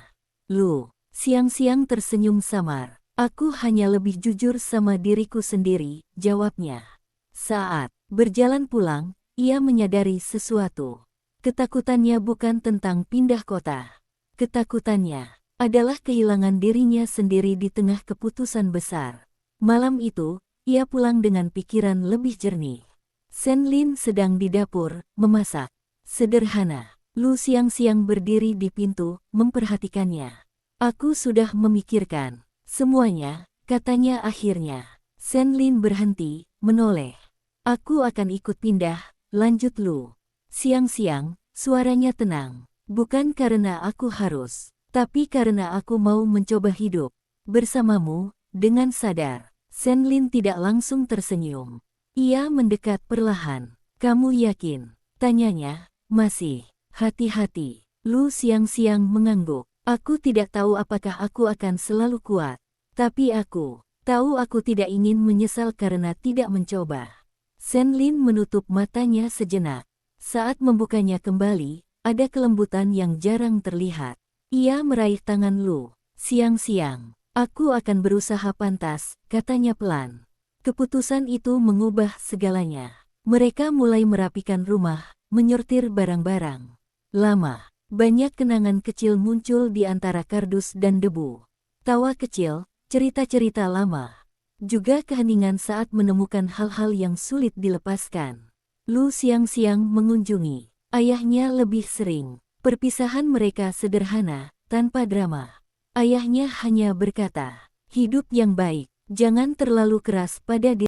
Lu Xiangxiang tersenyum samar. Aku hanya lebih jujur sama diriku sendiri, jawabnya. Saat berjalan pulang, ia menyadari sesuatu. Ketakutannya bukan tentang pindah kota. Ketakutannya adalah kehilangan dirinya sendiri di tengah keputusan besar. Malam itu, ia pulang dengan pikiran lebih jernih. Sen Lin sedang di dapur, memasak. Sederhana. Lu Xiangxiang berdiri di pintu, memperhatikannya. Aku sudah memikirkan semuanya, katanya akhirnya. Sen Lin berhenti, menoleh. Aku akan ikut pindah, lanjut Lu Xiangxiang, suaranya tenang. Bukan karena aku harus, tapi karena aku mau mencoba hidup bersamamu, dengan sadar. Sen Lin tidak langsung tersenyum. Ia mendekat perlahan. Kamu yakin? Tanyanya, masih. Hati-hati. Lu Xiangxiang mengangguk. Aku tidak tahu apakah aku akan selalu kuat. Tapi aku tahu aku tidak ingin menyesal karena tidak mencoba. Sen Lin menutup matanya sejenak. Saat membukanya kembali, ada kelembutan yang jarang terlihat. Ia meraih tangan Lu Xiangxiang. Aku akan berusaha pantas, katanya pelan. Keputusan itu mengubah segalanya. Mereka mulai merapikan rumah, menyortir barang-barang. Lama, banyak kenangan kecil muncul di antara kardus dan debu. Tawa kecil, cerita-cerita lama. Juga keheningan saat menemukan hal-hal yang sulit dilepaskan. Lu Xiangxiang mengunjungi ayahnya lebih sering. Perpisahan mereka sederhana, tanpa drama. Ayahnya hanya berkata, hidup yang baik, jangan terlalu keras pada diri.